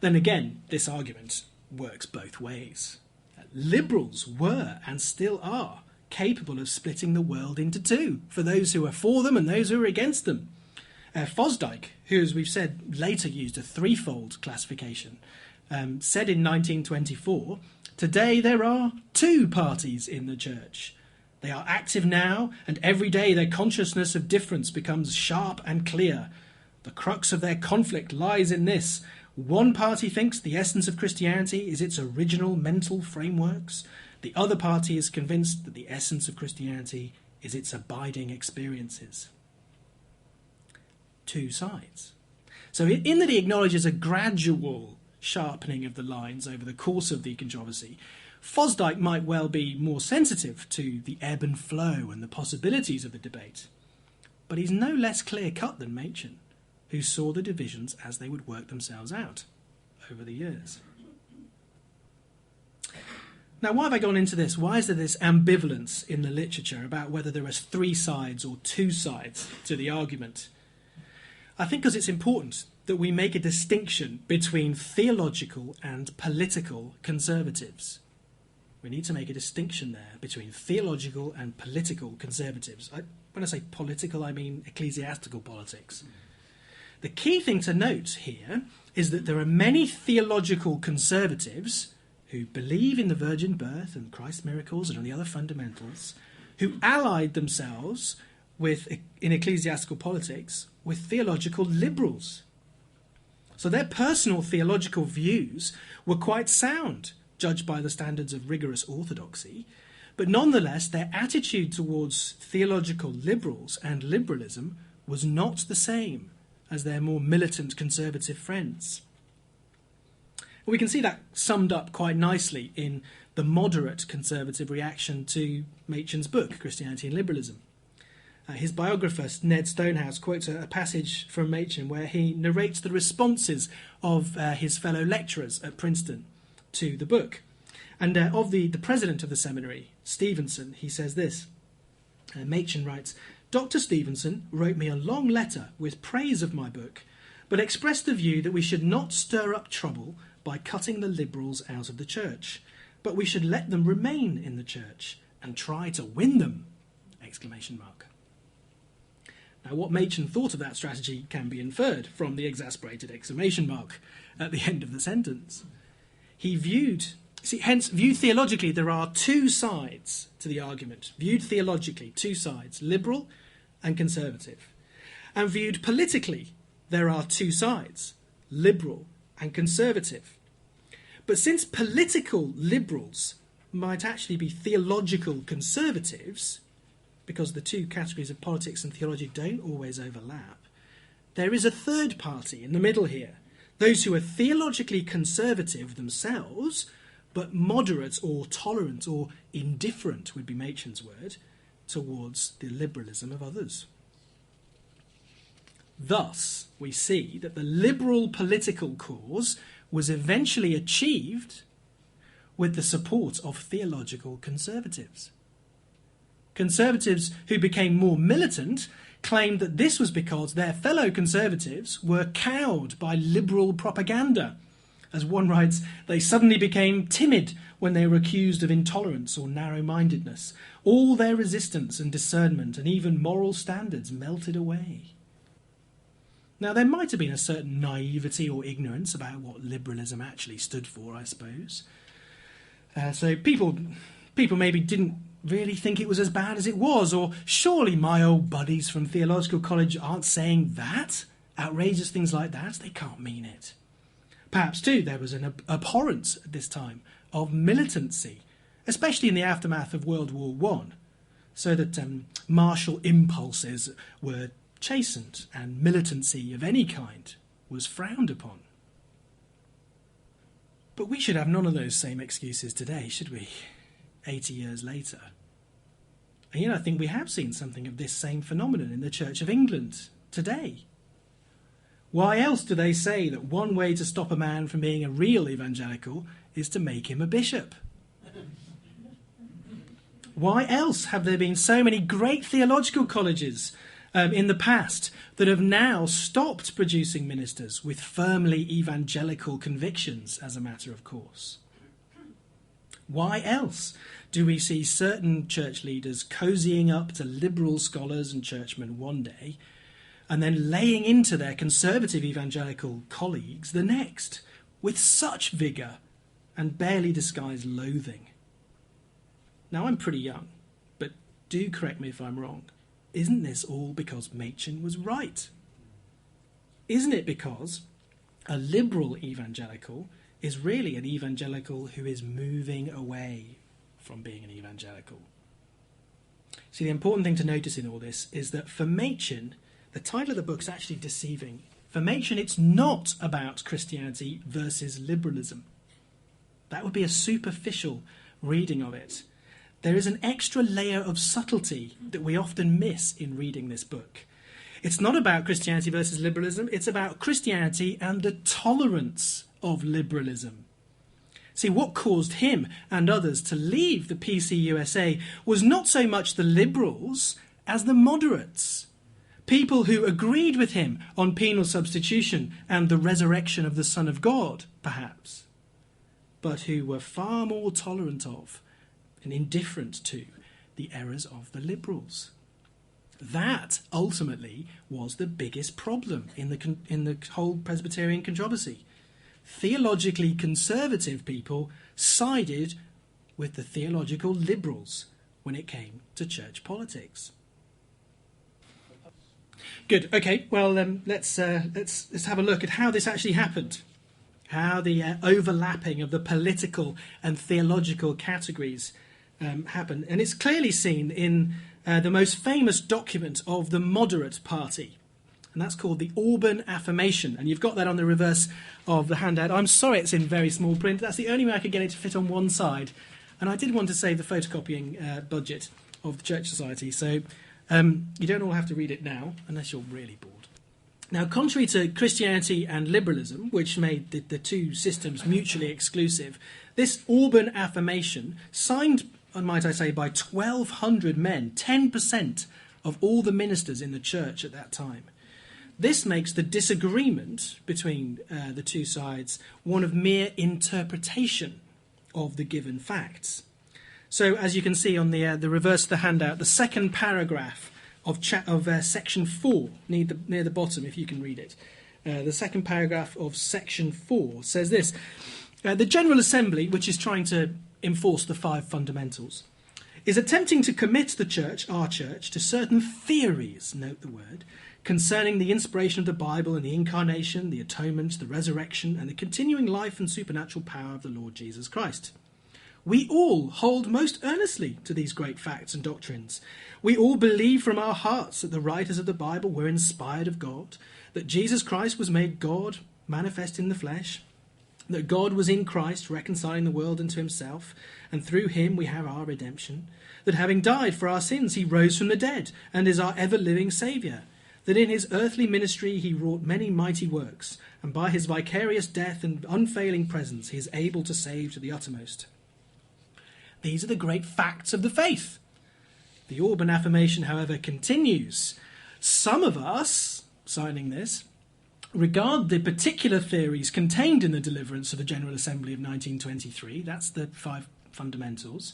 Then again, this argument works both ways. Liberals were, and still are, capable of splitting the world into two, for those who are for them and those who are against them. Fosdike, who, as we've said, later used a threefold classification, said in 1924, today there are two parties in the church. They are active now, and every day their consciousness of difference becomes sharp and clear. The crux of their conflict lies in this. One party thinks the essence of Christianity is its original mental frameworks. The other party is convinced that the essence of Christianity is its abiding experiences. Two sides. So in that he acknowledges a gradual sharpening of the lines over the course of the controversy, Fosdike might well be more sensitive to the ebb and flow and the possibilities of the debate. But he's no less clear-cut than Machen, who saw the divisions as they would work themselves out over the years. Now, why have I gone into this? Why is there this ambivalence in the literature about whether there are three sides or two sides to the argument? I think because it's important that we make a distinction between theological and political conservatives. We need to make a distinction there between theological and political conservatives. When I say political, I mean ecclesiastical politics. The key thing to note here is that there are many theological conservatives who believe in the virgin birth and Christ's miracles and all the other fundamentals, who allied themselves in ecclesiastical politics with theological liberals. So their personal theological views were quite sound, judged by the standards of rigorous orthodoxy, but nonetheless their attitude towards theological liberals and liberalism was not the same as their more militant conservative friends. We can see that summed up quite nicely in the moderate conservative reaction to Machen's book, Christianity and Liberalism. His biographer, Ned Stonehouse, quotes a passage from Machen where he narrates the responses of his fellow lecturers at Princeton to the book. And of the president of the seminary, Stevenson, he says this. Machen writes, Dr. Stevenson wrote me a long letter with praise of my book, but expressed the view that we should not stir up trouble by cutting the liberals out of the church, but we should let them remain in the church and try to win them! Exclamation mark. Now, what Machen thought of that strategy can be inferred from the exasperated exclamation mark at the end of the sentence. He viewed See, hence, viewed theologically, there are two sides to the argument. Viewed theologically, two sides, liberal and conservative. And viewed politically, there are two sides, liberal and conservative. But since political liberals might actually be theological conservatives, because the two categories of politics and theology don't always overlap, there is a third party in the middle here, those who are theologically conservative themselves, but moderate or tolerant or indifferent, would be Machen's word, towards the liberalism of others. Thus, we see that the liberal political cause was eventually achieved with the support of theological conservatives. Conservatives who became more militant claimed that this was because their fellow conservatives were cowed by liberal propaganda. As one writes, they suddenly became timid when they were accused of intolerance or narrow-mindedness. All their resistance and discernment and even moral standards melted away. Now, there might have been a certain naivety or ignorance about what liberalism actually stood for, I suppose. So people maybe didn't really think it was as bad as it was, or surely my old buddies from theological college aren't saying that? Outrageous things like that? They can't mean it. Perhaps, too, there was an abhorrence at this time of militancy, especially in the aftermath of World War I, so that martial impulses were chastened and militancy of any kind was frowned upon. But we should have none of those same excuses today, should we? 80 years later. And yet I think we have seen something of this same phenomenon in the Church of England today. Why else do they say that one way to stop a man from being a real evangelical is to make him a bishop? Why else have there been so many great theological colleges in the past that have now stopped producing ministers with firmly evangelical convictions as a matter of course? Why else do we see certain church leaders cozying up to liberal scholars and churchmen one day and then laying into their conservative evangelical colleagues the next with such vigour and barely disguised loathing? Now, I'm pretty young, but do correct me if I'm wrong. Isn't this all because Machen was right? Isn't it because a liberal evangelical is really an evangelical who is moving away from being an evangelical? See, the important thing to notice in all this is that for Machen, the title of the book is actually deceiving. For Machen, it's not about Christianity versus liberalism. That would be a superficial reading of it. There is an extra layer of subtlety that we often miss in reading this book. It's not about Christianity versus liberalism, it's about Christianity and the tolerance of liberalism. See, what caused him and others to leave the PCUSA was not so much the liberals as the moderates. People who agreed with him on penal substitution and the resurrection of the Son of God, perhaps, but who were far more tolerant of and indifferent to the errors of the liberals. That, ultimately, was the biggest problem in the whole Presbyterian controversy. Theologically conservative people sided with the theological liberals when it came to church politics. Good. Okay. Well, let's have a look at how this actually happened. How the overlapping of the political and theological categories happened, and it's clearly seen in the most famous document of the moderate party, and that's called the Auburn Affirmation, and you've got that on the reverse of the handout. I'm sorry it's in very small print. That's the only way I could get it to fit on one side, and I did want to save the photocopying budget of the Church Society, so you don't all have to read it now unless you're really bored. Now, contrary to Christianity and liberalism, which made the two systems mutually exclusive, this Auburn Affirmation, signed, might I say, by 1,200 men, 10% of all the ministers in the church at that time. This makes the disagreement between the two sides one of mere interpretation of the given facts. So, as you can see on the reverse of the handout, the second paragraph of section 4, near the bottom, if you can read it. The second paragraph of section 4 says this: The General Assembly, which is trying to enforce the 5 fundamentals, is attempting to commit the church, our church, to certain theories, note the word, concerning the inspiration of the Bible and the incarnation, the atonement, the resurrection, and the continuing life and supernatural power of the Lord Jesus Christ. We all hold most earnestly to these great facts and doctrines. We all believe from our hearts that the writers of the Bible were inspired of God, that Jesus Christ was made God manifest in the flesh, that God was in Christ reconciling the world unto himself, and through him we have our redemption, that having died for our sins he rose from the dead and is our ever-living Saviour, that in his earthly ministry he wrought many mighty works, and by his vicarious death and unfailing presence he is able to save to the uttermost. These are the great facts of the faith. The Auburn affirmation, however, continues. Some of us, signing this, regard the particular theories contained in the deliverance of the General Assembly of 1923, that's the 5 fundamentals,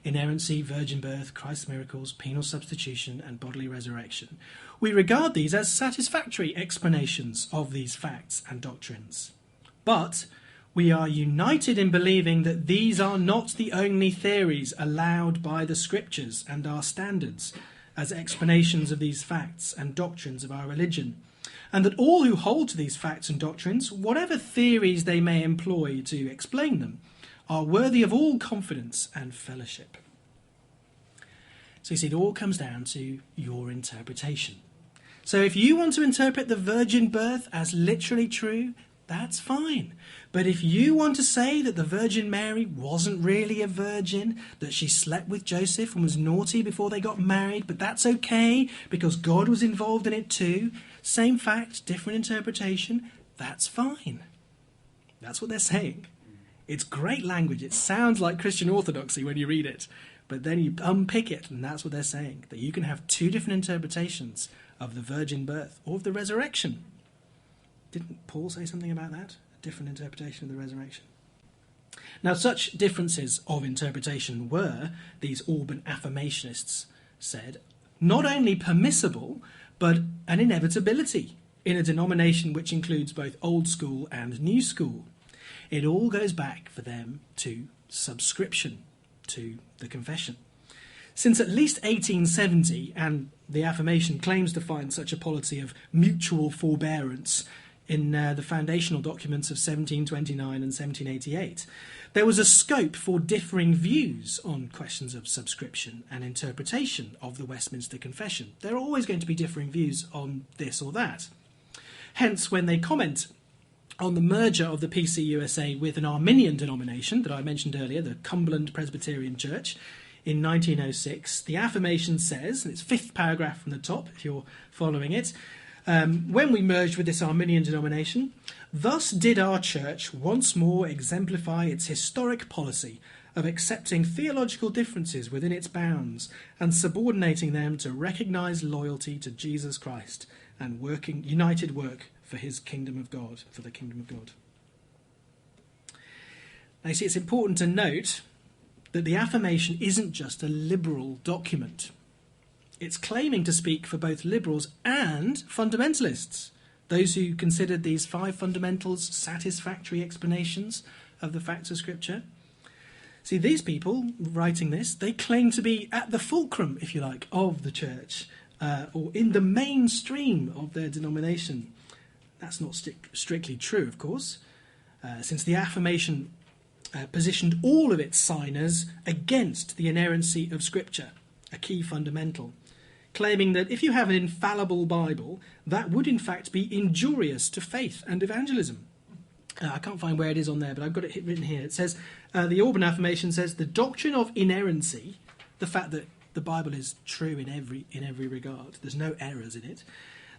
inerrancy, virgin birth, Christ's miracles, penal substitution, and bodily resurrection. We regard these as satisfactory explanations of these facts and doctrines. But we are united in believing that these are not the only theories allowed by the Scriptures and our standards as explanations of these facts and doctrines of our religion, and that all who hold to these facts and doctrines, whatever theories they may employ to explain them, are worthy of all confidence and fellowship. So you see, it all comes down to your interpretation. So if you want to interpret the virgin birth as literally true, that's fine. But if you want to say that the Virgin Mary wasn't really a virgin, that she slept with Joseph and was naughty before they got married, but that's okay because God was involved in it too, same fact, different interpretation, that's fine. That's what they're saying. It's great language. It sounds like Christian orthodoxy when you read it. But then you unpick it, and that's what they're saying, that you can have 2 different interpretations of the virgin birth or of the resurrection. Didn't Paul say something about that? A different interpretation of the resurrection. Now, such differences of interpretation were, these Auburn affirmationists said, not only permissible, but an inevitability in a denomination which includes both old school and new school. It all goes back for them to subscription, to the confession. Since at least 1870, and the affirmation claims to find such a policy of mutual forbearance in the foundational documents of 1729 and 1788, there was a scope for differing views on questions of subscription and interpretation of the Westminster Confession. There are always going to be differing views on this or that. Hence, when they comment on the merger of the PCUSA with an Arminian denomination that I mentioned earlier, the Cumberland Presbyterian Church, in 1906, the affirmation says, and it's 5th paragraph from the top if you're following it, when we merged with this Arminian denomination, thus did our church once more exemplify its historic policy of accepting theological differences within its bounds and subordinating them to recognized loyalty to Jesus Christ and working united work for his kingdom of God, for the kingdom of God. Now you see, it's important to note that the affirmation isn't just a liberal document. It's claiming to speak for both liberals and fundamentalists, those who considered these 5 fundamentals satisfactory explanations of the facts of Scripture. See, these people writing this, they claim to be at the fulcrum, if you like, of the church, or in the mainstream of their denomination. That's not strictly true, of course, since the affirmation positioned all of its signers against the inerrancy of Scripture, a key fundamental, claiming that if you have an infallible Bible, that would in fact be injurious to faith and evangelism. I can't find where it is on there, but I've got it written here. It says, the Auburn affirmation says, the doctrine of inerrancy, the fact that the Bible is true in every regard, there's no errors in it,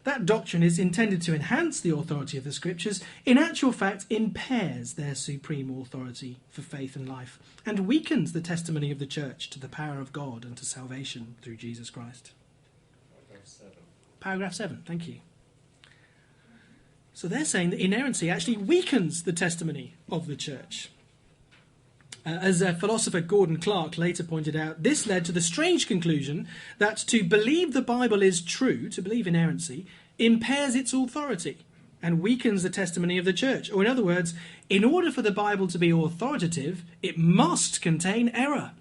that doctrine is intended to enhance the authority of the Scriptures, in actual fact impairs their supreme authority for faith and life, and weakens the testimony of the Church to the power of God and to salvation through Jesus Christ. Paragraph 7, thank you. So they're saying that inerrancy actually weakens the testimony of the Church. As philosopher Gordon Clark later pointed out, this led to the strange conclusion that to believe the Bible is true, to believe inerrancy, impairs its authority, and weakens the testimony of the church. Or in other words, in order for the Bible to be authoritative, it must contain error.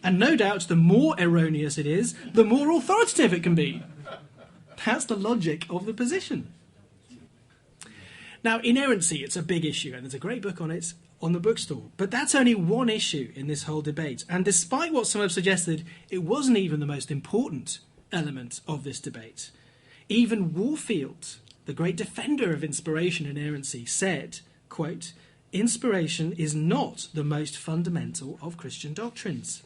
And no doubt the more erroneous it is, the more authoritative it can be. That's the logic of the position. Now, inerrancy, it's a big issue, and there's a great book on it on the bookstall. But that's only one issue in this whole debate. And despite what some have suggested, it wasn't even the most important element of this debate. Even Warfield, the great defender of inspiration and inerrancy, said, quote, "Inspiration is not the most fundamental of Christian doctrines."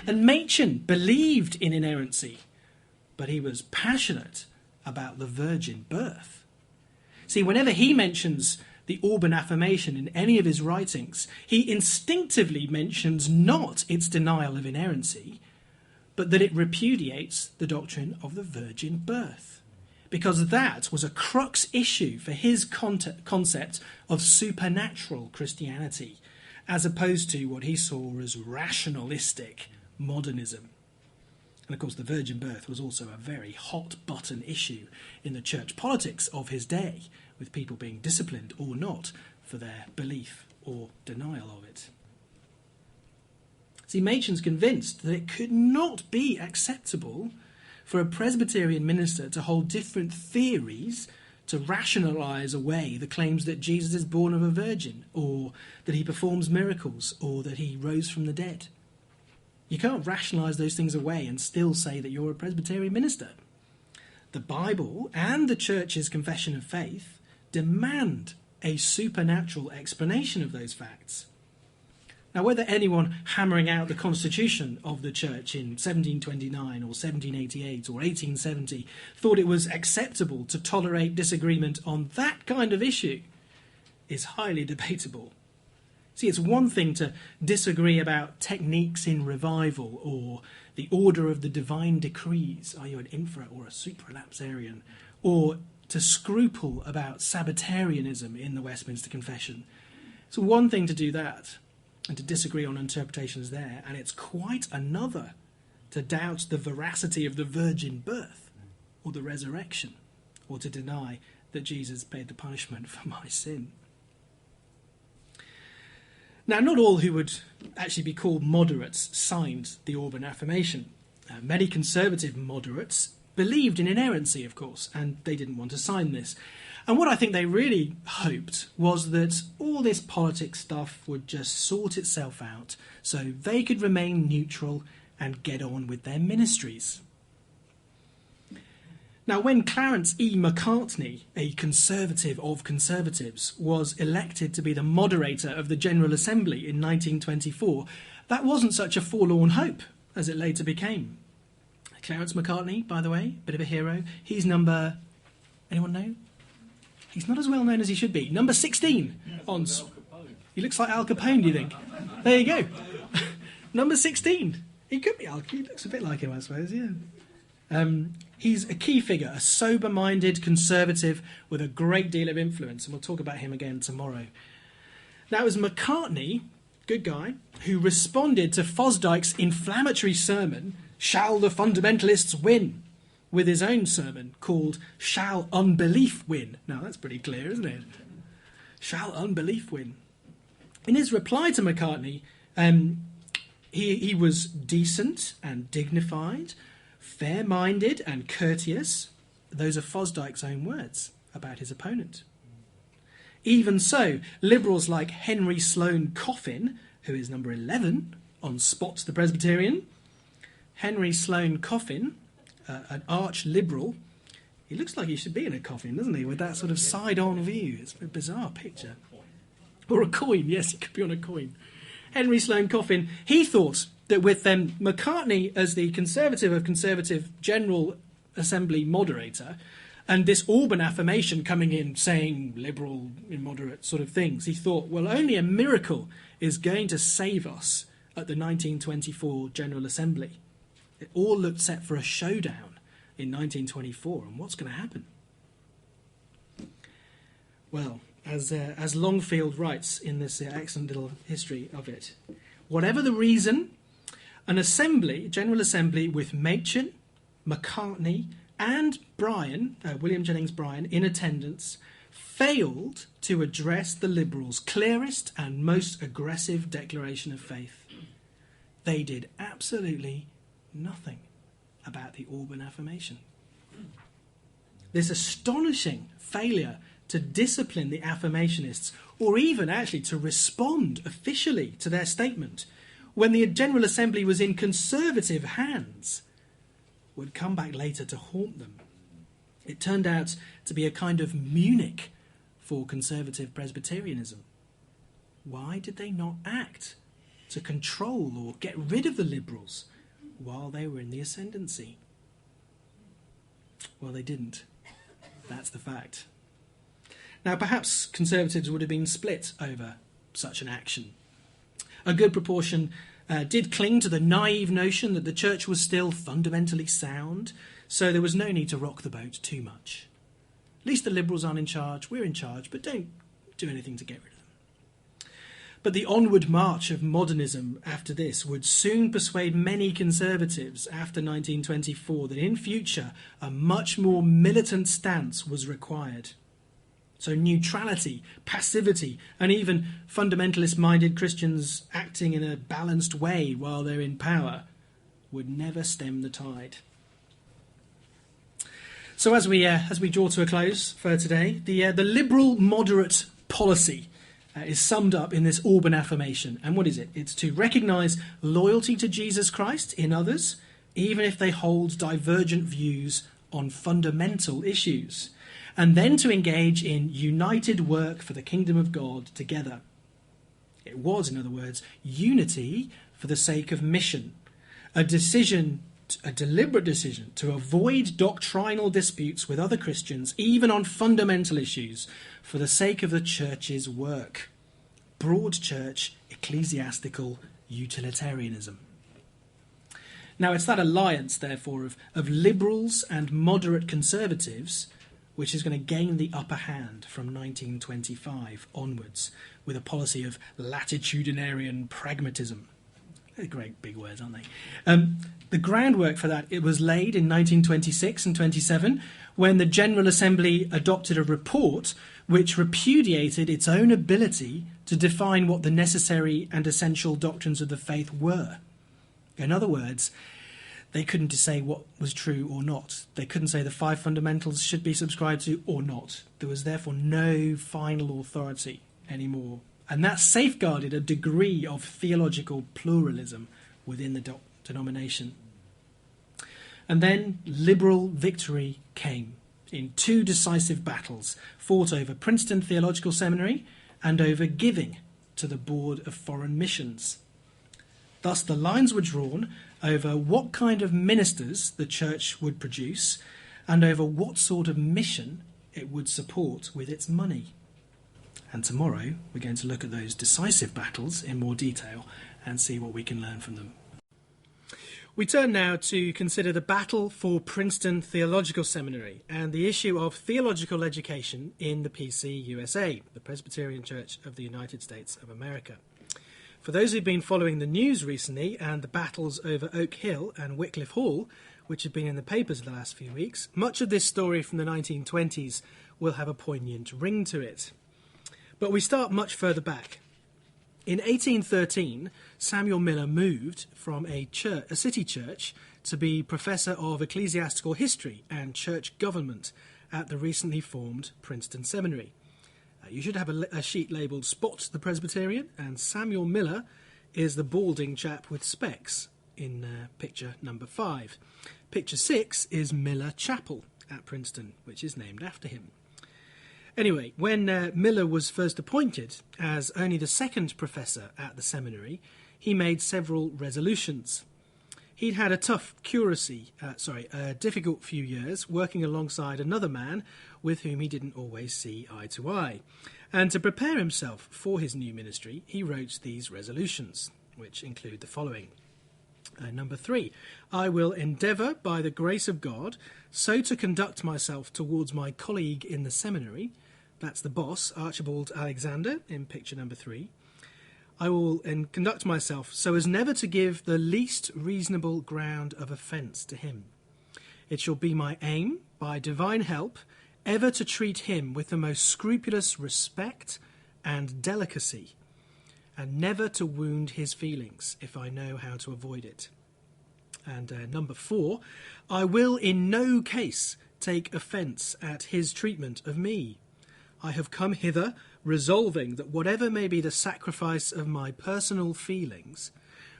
And Machen believed in inerrancy, but he was passionate about the virgin birth. See, whenever he mentions the Auburn affirmation in any of his writings, he instinctively mentions not its denial of inerrancy, but that it repudiates the doctrine of the virgin birth, because that was a crux issue for his concept of supernatural Christianity, as opposed to what he saw as rationalistic modernism. And of course, the virgin birth was also a very hot-button issue in the church politics of his day, with people being disciplined or not for their belief or denial of it. See, Machen's convinced that it could not be acceptable for a Presbyterian minister to hold different theories to rationalise away the claims that Jesus is born of a virgin, or that he performs miracles, or that he rose from the dead. You can't rationalise those things away and still say that you're a Presbyterian minister. The Bible and the Church's confession of faith demand a supernatural explanation of those facts. Now, whether anyone hammering out the constitution of the Church in 1729 or 1788 or 1870 thought it was acceptable to tolerate disagreement on that kind of issue is highly debatable. See, it's one thing to disagree about techniques in revival or the order of the divine decrees. Are you an infra or a supralapsarian? Or to scruple about Sabbatarianism in the Westminster Confession. It's one thing to do that and to disagree on interpretations there, and it's quite another to doubt the veracity of the virgin birth or the resurrection, or to deny that Jesus paid the punishment for my sin. Now, not all who would actually be called moderates signed the Auburn affirmation. Many conservative moderates believed in inerrancy, of course, and they didn't want to sign this. And what I think they really hoped was that all this politics stuff would just sort itself out so they could remain neutral and get on with their ministries. Now, when Clarence E. Macartney, a conservative of conservatives, was elected to be the moderator of the General Assembly in 1924, that wasn't such a forlorn hope as it later became. Clarence Macartney, by the way, bit of a hero. He's number... anyone know? He's not as well known as he should be. Number 16 on... He looks like Al Capone, do you think? There you go. Number 16. He could be Al Capone. He looks a bit like him, I suppose, yeah. He's a key figure, a sober-minded conservative with a great deal of influence, and we'll talk about him again tomorrow. Now, it was Macartney, good guy, who responded to Fosdyke's inflammatory sermon, "Shall the Fundamentalists Win?" with his own sermon called "Shall Unbelief Win?" Now, that's pretty clear, isn't it? Shall unbelief win? In his reply to Macartney, he was decent and dignified, fair-minded and courteous. Those are Fosdyke's own words about his opponent. Even so, liberals like Henry Sloane Coffin, who is number 11 on Spot the Presbyterian, Henry Sloane Coffin, an arch-liberal, he looks like he should be in a coffin, doesn't he, with that sort of side-on view. It's a bizarre picture. Or a coin, yes, he could be on a coin. Henry Sloane Coffin, he thought that with Macartney as the conservative of conservative General Assembly moderator, and this Auburn affirmation coming in saying liberal, immoderate sort of things, he thought, well, only a miracle is going to save us at the 1924 General Assembly. It all looked set for a showdown in 1924, and what's going to happen? Well, as Longfield writes in this excellent little history of it, whatever the reason, an assembly, General Assembly with Machen, Macartney and Bryan, William Jennings Bryan, in attendance, failed to address the Liberals' clearest and most aggressive declaration of faith. They did absolutely nothing about the Auburn affirmation. This astonishing failure to discipline the affirmationists, or even actually to respond officially to their statement when the General Assembly was in conservative hands, would come back later to haunt them. It turned out to be a kind of Munich for conservative Presbyterianism. Why did they not act to control or get rid of the Liberals while they were in the ascendancy? Well, they didn't. That's the fact. Now, perhaps conservatives would have been split over such an action. A good proportion did cling to the naive notion that the church was still fundamentally sound, so there was no need to rock the boat too much. At least the Liberals aren't in charge, we're in charge, but don't do anything to get rid of them. But the onward march of modernism after this would soon persuade many conservatives after 1924 that in future a much more militant stance was required. So neutrality, passivity, and even fundamentalist-minded Christians acting in a balanced way while they're in power would never stem the tide. So as we draw to a close for today, the liberal moderate policy is summed up in this Auburn affirmation. And what is it? It's to recognise loyalty to Jesus Christ in others, even if they hold divergent views on fundamental issues, and then to engage in united work for the kingdom of God together. It was, in other words, unity for the sake of mission, a deliberate decision to avoid doctrinal disputes with other Christians, even on fundamental issues, for the sake of the church's work. Broad church, ecclesiastical utilitarianism. Now, it's that alliance, therefore, of liberals and moderate conservatives which is going to gain the upper hand from 1925 onwards, with a policy of latitudinarian pragmatism. They're great big words, aren't they? The groundwork for that, it was laid in 1926 and 27, when the General Assembly adopted a report which repudiated its own ability to define what the necessary and essential doctrines of the faith were. In other words, they couldn't say what was true or not. They couldn't say the 5 fundamentals should be subscribed to or not. There was therefore no final authority anymore. And that safeguarded a degree of theological pluralism within the denomination. And then liberal victory came in 2 decisive battles fought over Princeton Theological Seminary and over giving to the Board of Foreign Missions. Thus the lines were drawn over what kind of ministers the church would produce and over what sort of mission it would support with its money. And tomorrow we're going to look at those decisive battles in more detail and see what we can learn from them. We turn now to consider the battle for Princeton Theological Seminary and the issue of theological education in the PCUSA, the Presbyterian Church of the United States of America. For those who've been following the news recently and the battles over Oak Hill and Wycliffe Hall, which have been in the papers the last few weeks, much of this story from the 1920s will have a poignant ring to it. But we start much further back. In 1813, Samuel Miller moved from a city church to be Professor of Ecclesiastical History and Church Government at the recently formed Princeton Seminary. You should have a sheet labelled Spot the Presbyterian, and Samuel Miller is the balding chap with specs in picture number 5. Picture 6 is Miller Chapel at Princeton, which is named after him. Anyway, when Miller was first appointed as only the 2nd professor at the seminary, he made several resolutions. He'd had a difficult few years working alongside another man with whom he didn't always see eye to eye. And to prepare himself for his new ministry, he wrote these resolutions, which include the following. Number 3, I will endeavour, by the grace of God, so to conduct myself towards my colleague in the seminary, that's the boss, Archibald Alexander, in picture number 3, I will conduct myself so as never to give the least reasonable ground of offence to him. It shall be my aim, by divine help, ever to treat him with the most scrupulous respect and delicacy, and never to wound his feelings, if I know how to avoid it. And number 4, I will in no case take offence at his treatment of me. I have come hither resolving that whatever may be the sacrifice of my personal feelings,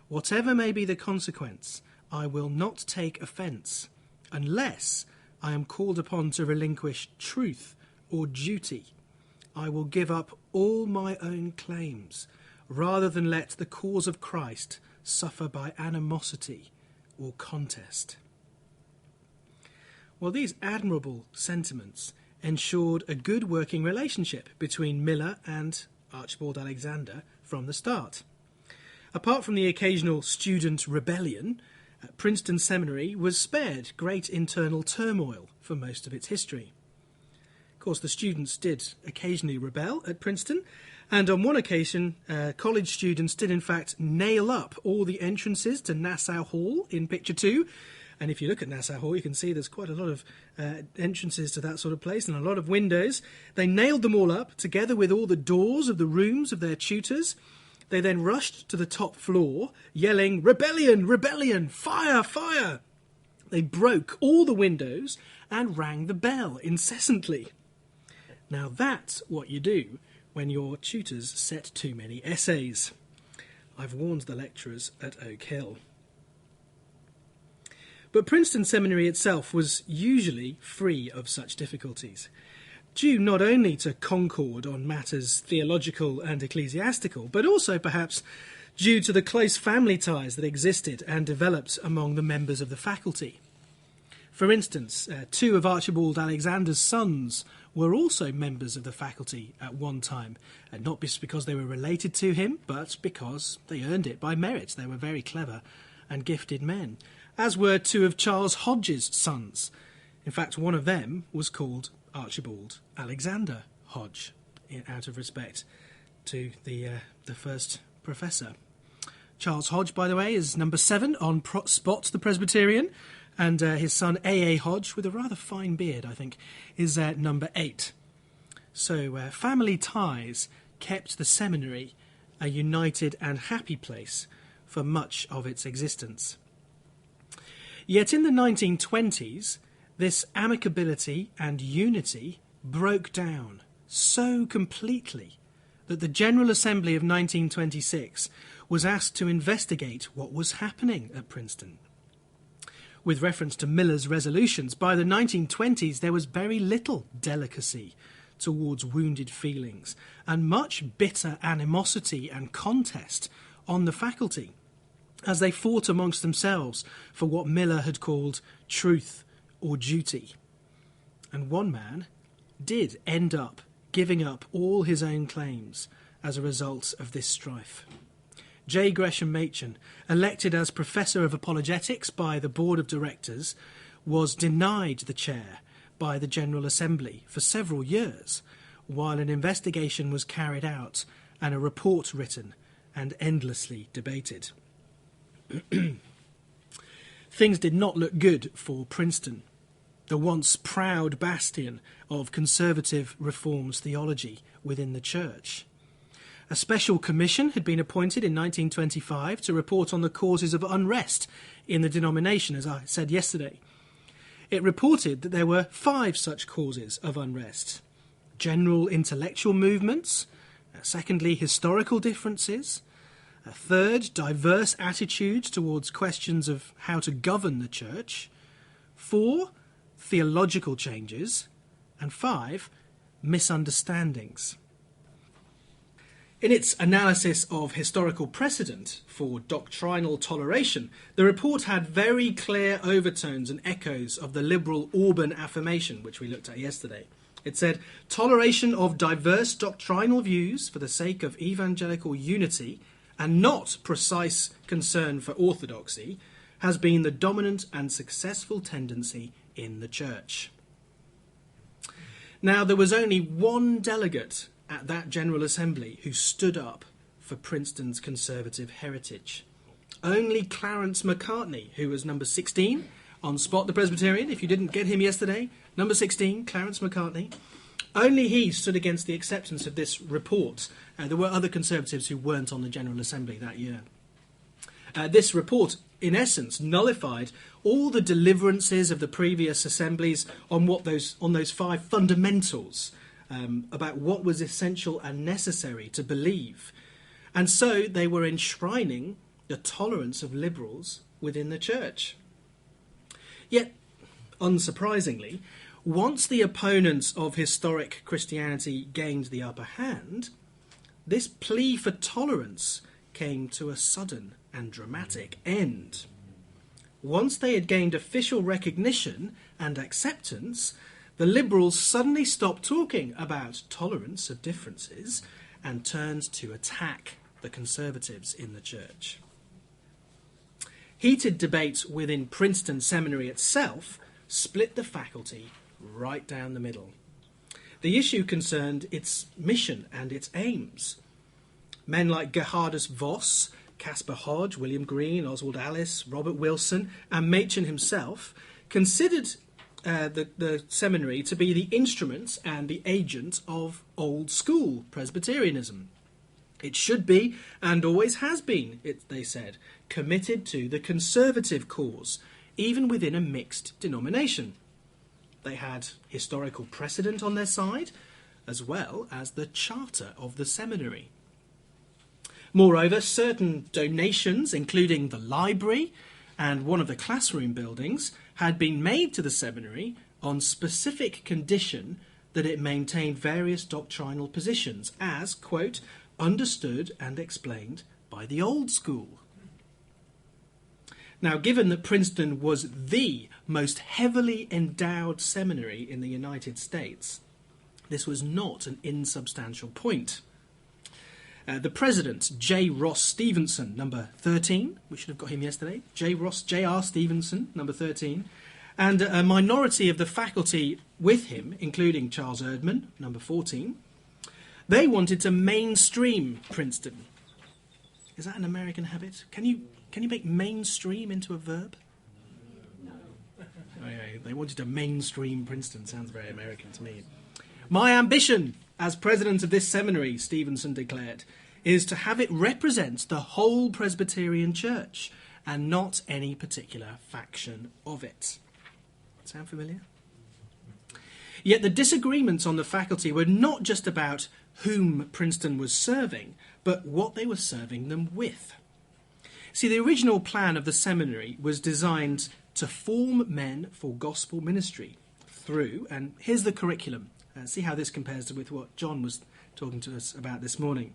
whatever may be the consequence, I will not take offence, unless I am called upon to relinquish truth or duty. I will give up all my own claims, rather than let the cause of Christ suffer by animosity or contest. Well, these admirable sentiments ensured a good working relationship between Miller and Archibald Alexander from the start. Apart from the occasional student rebellion, Princeton Seminary was spared great internal turmoil for most of its history. Of course, the students did occasionally rebel at Princeton, and on one occasion, college students did in fact nail up all the entrances to Nassau Hall in picture 2. And if you look at Nassau Hall, you can see there's quite a lot of entrances to that sort of place and a lot of windows. They nailed them all up, together with all the doors of the rooms of their tutors. They then rushed to the top floor, yelling, "Rebellion! Rebellion! Fire! Fire!" They broke all the windows and rang the bell incessantly. Now that's what you do when your tutors set too many essays. I've warned the lecturers at Oak Hill. But Princeton Seminary itself was usually free of such difficulties, due not only to concord on matters theological and ecclesiastical, but also perhaps due to the close family ties that existed and developed among the members of the faculty. For instance, 2 of Archibald Alexander's sons were also members of the faculty at one time, and not just because they were related to him, but because they earned it by merit. They were very clever and gifted men, as were 2 of Charles Hodge's sons. In fact, one of them was called Archibald Alexander Hodge, out of respect to the first professor. Charles Hodge, by the way, is number 7 on Spot the Presbyterian, and his son A.A. Hodge, with a rather fine beard, I think, is number 8. So family ties kept the seminary a united and happy place for much of its existence. Yet in the 1920s, this amicability and unity broke down so completely that the General Assembly of 1926 was asked to investigate what was happening at Princeton. With reference to Miller's resolutions, by the 1920s there was very little delicacy towards wounded feelings and much bitter animosity and contest on the faculty, as they fought amongst themselves for what Miller had called truth or duty. And one man did end up giving up all his own claims as a result of this strife. J. Gresham Machen, elected as Professor of Apologetics by the Board of Directors, was denied the chair by the General Assembly for several years, while an investigation was carried out and a report written and endlessly debated. Things did not look good for Princeton, the once proud bastion of conservative reforms theology within the church. A special commission had been appointed in 1925 to report on the causes of unrest in the denomination, as I said yesterday. It reported that there were 5 such causes of unrest: general intellectual movements, secondly, historical differences, third, diverse attitudes towards questions of how to govern the church, 4, theological changes, and 5, misunderstandings. In its analysis of historical precedent for doctrinal toleration, the report had very clear overtones and echoes of the liberal Auburn affirmation, which we looked at yesterday. It said, "Toleration of diverse doctrinal views for the sake of evangelical unity and not precise concern for orthodoxy has been the dominant and successful tendency in the church." Now, there was only one delegate at that General Assembly who stood up for Princeton's conservative heritage. Only Clarence Macartney, who was number 16 on Spot the Presbyterian, if you didn't get him yesterday, number 16, Clarence McCartney. Only he stood against the acceptance of this report. There were other Conservatives who weren't on the General Assembly that year. This report, in essence, nullified all the deliverances of the previous assemblies on those 5 fundamentals about what was essential and necessary to believe. And so they were enshrining the tolerance of liberals within the church. Yet, unsurprisingly, once the opponents of historic Christianity gained the upper hand, this plea for tolerance came to a sudden and dramatic end. Once they had gained official recognition and acceptance, the liberals suddenly stopped talking about tolerance of differences and turned to attack the conservatives in the church. Heated debates within Princeton Seminary itself split the faculty right down the middle. The issue concerned its mission and its aims. Men like Gerhardus Voss, Caspar Hodge, William Green, Oswald Alice, Robert Wilson, and Machen himself considered the seminary to be the instrument and the agent of old school Presbyterianism. It should be, and always has been, they said, committed to the conservative cause, even within a mixed denomination. They had historical precedent on their side, as well as the charter of the seminary. Moreover, certain donations, including the library and one of the classroom buildings, had been made to the seminary on specific condition that it maintained various doctrinal positions as, quote, understood and explained by the old school. Now, given that Princeton was the most heavily endowed seminary in the United States, this was not an insubstantial point. The president, J. Ross Stevenson, number 13, we should have got him yesterday, J.R. Stevenson, number 13, and a minority of the faculty with him, including Charles Erdman, number 14, they wanted to mainstream Princeton. Is that an American habit? Can you make mainstream into a verb? No. Oh, yeah, they wanted to mainstream Princeton. Sounds very American to me. My ambition as president of this seminary, Stevenson declared, is to have it represent the whole Presbyterian Church and not any particular faction of it. Sound familiar? Yet the disagreements on the faculty were not just about whom Princeton was serving, but what they were serving them with. See, the original plan of the seminary was designed to form men for gospel ministry through, and here's the curriculum. See how this compares with what John was talking to us about this morning.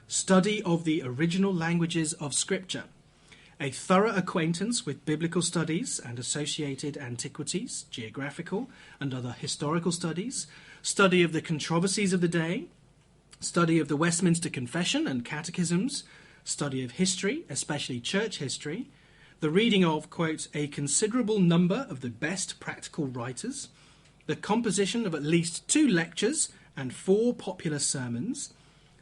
Study of the original languages of Scripture, a thorough acquaintance with biblical studies and associated antiquities, geographical and other historical studies, study of the controversies of the day, study of the Westminster Confession and catechisms, study of history, especially church history, the reading of, quote, a considerable number of the best practical writers, the composition of at least 2 lectures and 4 popular sermons,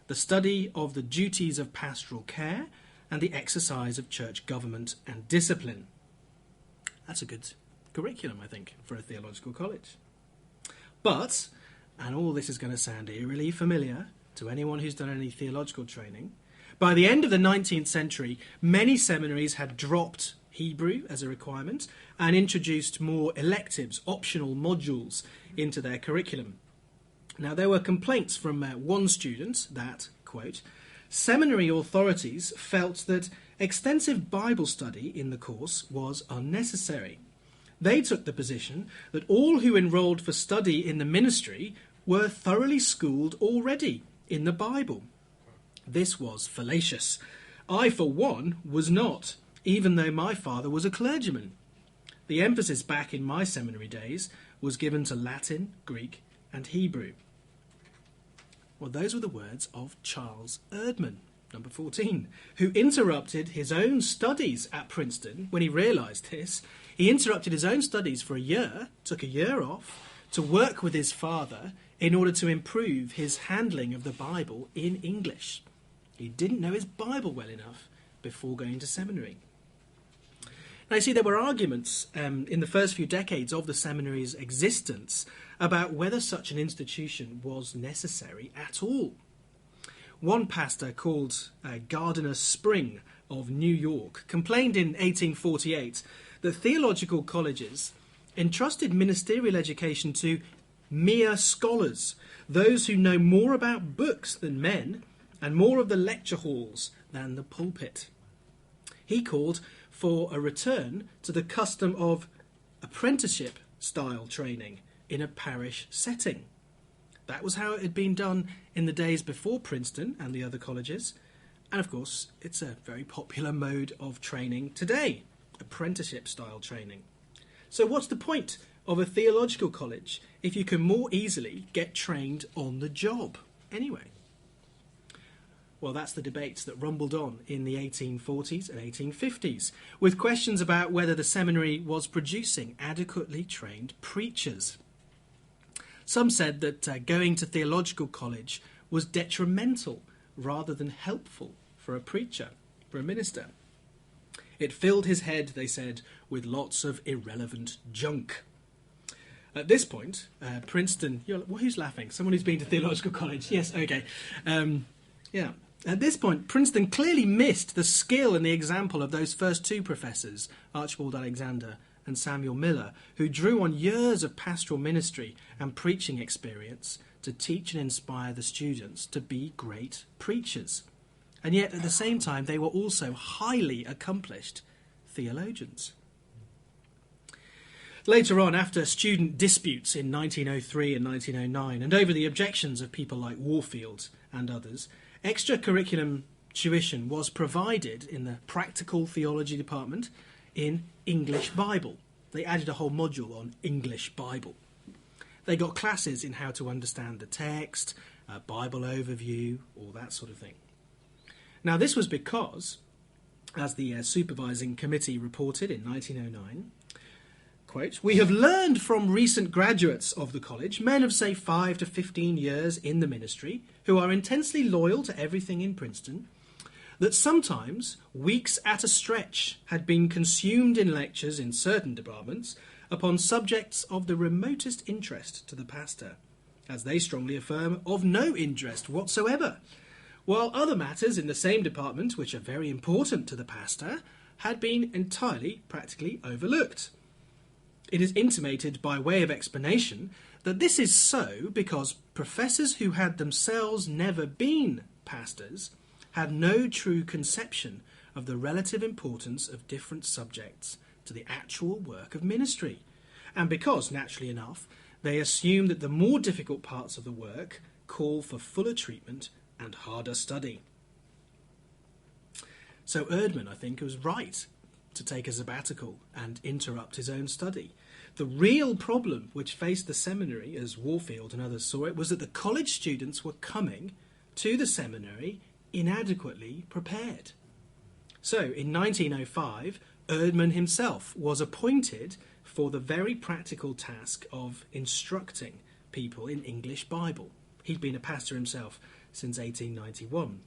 the study of the duties of pastoral care, and the exercise of church government and discipline. That's a good curriculum, I think, for a theological college. But, and all this is going to sound eerily familiar to anyone who's done any theological training, by the end of the 19th century, many seminaries had dropped Hebrew as a requirement and introduced more electives, optional modules into their curriculum. Now, there were complaints from one student that, quote, seminary authorities felt that extensive Bible study in the course was unnecessary. They took the position that all who enrolled for study in the ministry were thoroughly schooled already in the Bible. This was fallacious. I, for one, was not, even though my father was a clergyman. The emphasis back in my seminary days was given to Latin, Greek, and Hebrew. Well, those were the words of Charles Erdman, number 14, who interrupted his own studies at Princeton when he realised this. He interrupted his own studies for a year, took a year off, to work with his father in order to improve his handling of the Bible in English. He didn't know his Bible well enough before going to seminary. Now, you see, there were arguments in the first few decades of the seminary's existence about whether such an institution was necessary at all. One pastor called Gardiner Spring of New York complained in 1848 that theological colleges entrusted ministerial education to mere scholars, those who know more about books than men and more of the lecture halls than the pulpit. He called for a return to the custom of apprenticeship-style training in a parish setting. That was how it had been done in the days before Princeton and the other colleges. And of course, it's a very popular mode of training today, apprenticeship-style training. So what's the point of a theological college if you can more easily get trained on the job anyway? Well, that's the debates that rumbled on in the 1840s and 1850s, with questions about whether the seminary was producing adequately trained preachers. Some said that going to theological college was detrimental rather than helpful for a preacher, for a minister. It filled his head, they said, with lots of irrelevant junk. At this point, Princeton... who's laughing? Someone who's been to theological college? Yes, okay. Yeah. At this point, Princeton clearly missed the skill and the example of those first two professors, Archibald Alexander and Samuel Miller, who drew on years of pastoral ministry and preaching experience to teach and inspire the students to be great preachers. And yet, at the same time, they were also highly accomplished theologians. Later on, after student disputes in 1903 and 1909, and over the objections of people like Warfield and others, extra-curriculum tuition was provided in the practical theology department in English Bible. They added a whole module on English Bible. They got classes in how to understand the text, Bible overview, all that sort of thing. Now, this was because, as the supervising committee reported in 1909, quote, "We have learned from recent graduates of the college, men of, say, 5 to 15 years in the ministry, who are intensely loyal to everything in Princeton, that sometimes weeks at a stretch had been consumed in lectures in certain departments upon subjects of the remotest interest to the pastor, as they strongly affirm, of no interest whatsoever, while other matters in the same department, which are very important to the pastor, had been entirely practically overlooked. It is intimated by way of explanation that this is so because professors who had themselves never been pastors had no true conception of the relative importance of different subjects to the actual work of ministry, and because, naturally enough, they assume that the more difficult parts of the work call for fuller treatment and harder study." So Erdmann, I think, was right to take a sabbatical and interrupt his own study. The real problem which faced the seminary, as Warfield and others saw it, was that the college students were coming to the seminary inadequately prepared. So in 1905, Erdmann himself was appointed for the very practical task of instructing people in English Bible. He'd been a pastor himself since 1891.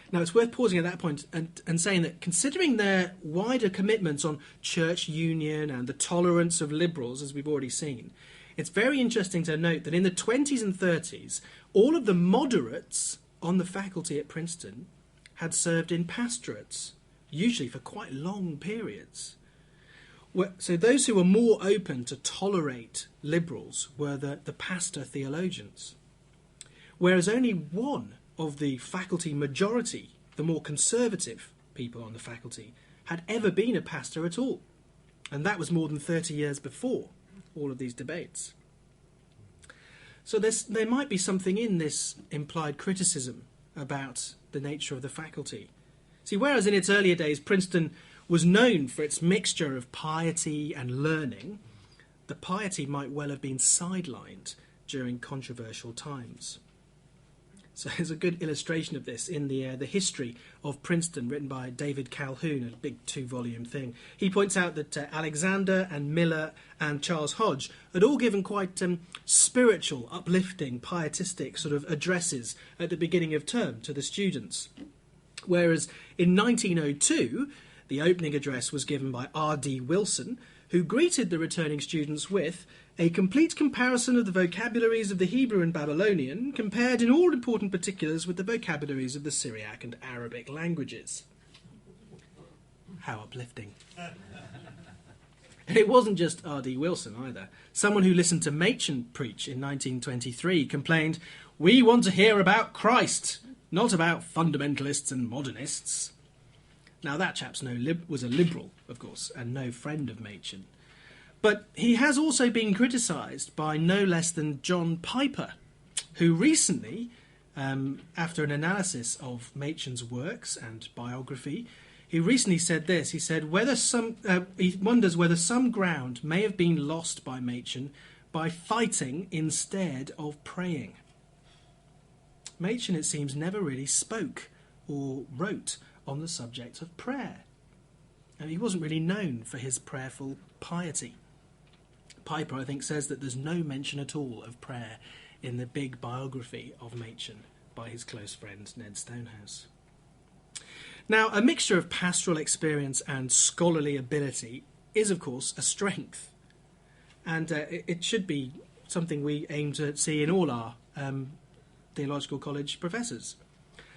Now, it's worth pausing at that point and saying that considering their wider commitments on church union and the tolerance of liberals, as we've already seen, it's very interesting to note that in the 20s and 30s, all of the moderates on the faculty at Princeton had served in pastorates, usually for quite long periods. So those who were more open to tolerate liberals were the pastor theologians, whereas only one of the faculty majority, the more conservative people on the faculty, had ever been a pastor at all. And that was more than 30 years before all of these debates. So there might be something in this implied criticism about the nature of the faculty. See, whereas in its earlier days Princeton was known for its mixture of piety and learning, the piety might well have been sidelined during controversial times. So there's a good illustration of this in the history of Princeton, written by David Calhoun, a big 2-volume thing. He points out that Alexander and Miller and Charles Hodge had all given quite spiritual, uplifting, pietistic sort of addresses at the beginning of term to the students. Whereas in 1902, The opening address was given by R.D. Wilson, who greeted the returning students with a complete comparison of the vocabularies of the Hebrew and Babylonian, compared in all important particulars with the vocabularies of the Syriac and Arabic languages. How uplifting. And it wasn't just R.D. Wilson either. Someone who listened to Machen preach in 1923 complained, "We want to hear about Christ, not about fundamentalists and modernists." Now that chap's was a liberal, of course, and no friend of Machen. But he has also been criticised by no less than John Piper, who recently, after an analysis of Machen's works and biography, he recently said this. He said, he wonders whether some ground may have been lost by Machen by fighting instead of praying. Machen, it seems, never really spoke or wrote on the subject of prayer. And he wasn't really known for his prayerful piety. Piper, I think, says that there's no mention at all of prayer in the big biography of Machen by his close friend Ned Stonehouse. Now, a mixture of pastoral experience and scholarly ability is, of course, a strength. And it should be something we aim to see in all our theological college professors.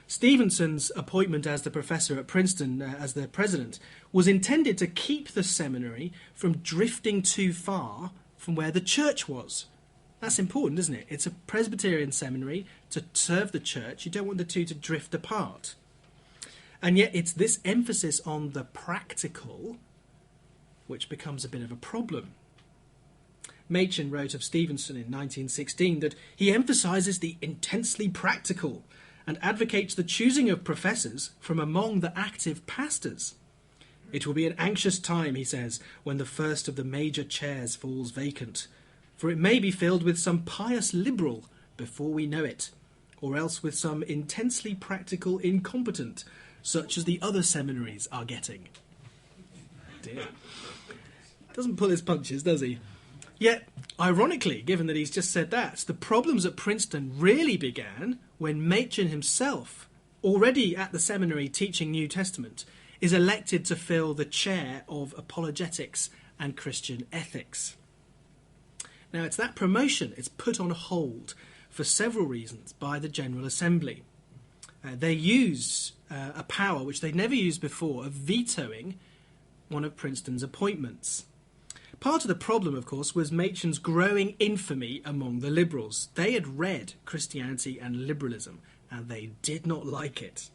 Stevenson's appointment as the professor at Princeton, as the president, was intended to keep the seminary from drifting too far from where the church was. That's important, isn't it? It's a Presbyterian seminary to serve the church. You don't want the two to drift apart. And yet it's this emphasis on the practical which becomes a bit of a problem. Machen wrote of Stevenson in 1916 that he emphasises the intensely practical and advocates the choosing of professors from among the active pastors. It will be an anxious time, he says, when the first of the major chairs falls vacant, for it may be filled with some pious liberal before we know it, or else with some intensely practical incompetent, such as the other seminaries are getting. Dear. Doesn't pull his punches, does he? Yet, ironically, given that he's just said that, the problems at Princeton really began when Machen himself, already at the seminary teaching New Testament, is elected to fill the chair of apologetics and Christian ethics. Now, it's that promotion it's put on hold for several reasons by the General Assembly. They used a power which they'd never used before of vetoing one of Princeton's appointments. Part of the problem, of course, was Machen's growing infamy among the liberals. They had read Christianity and Liberalism, and they did not like it.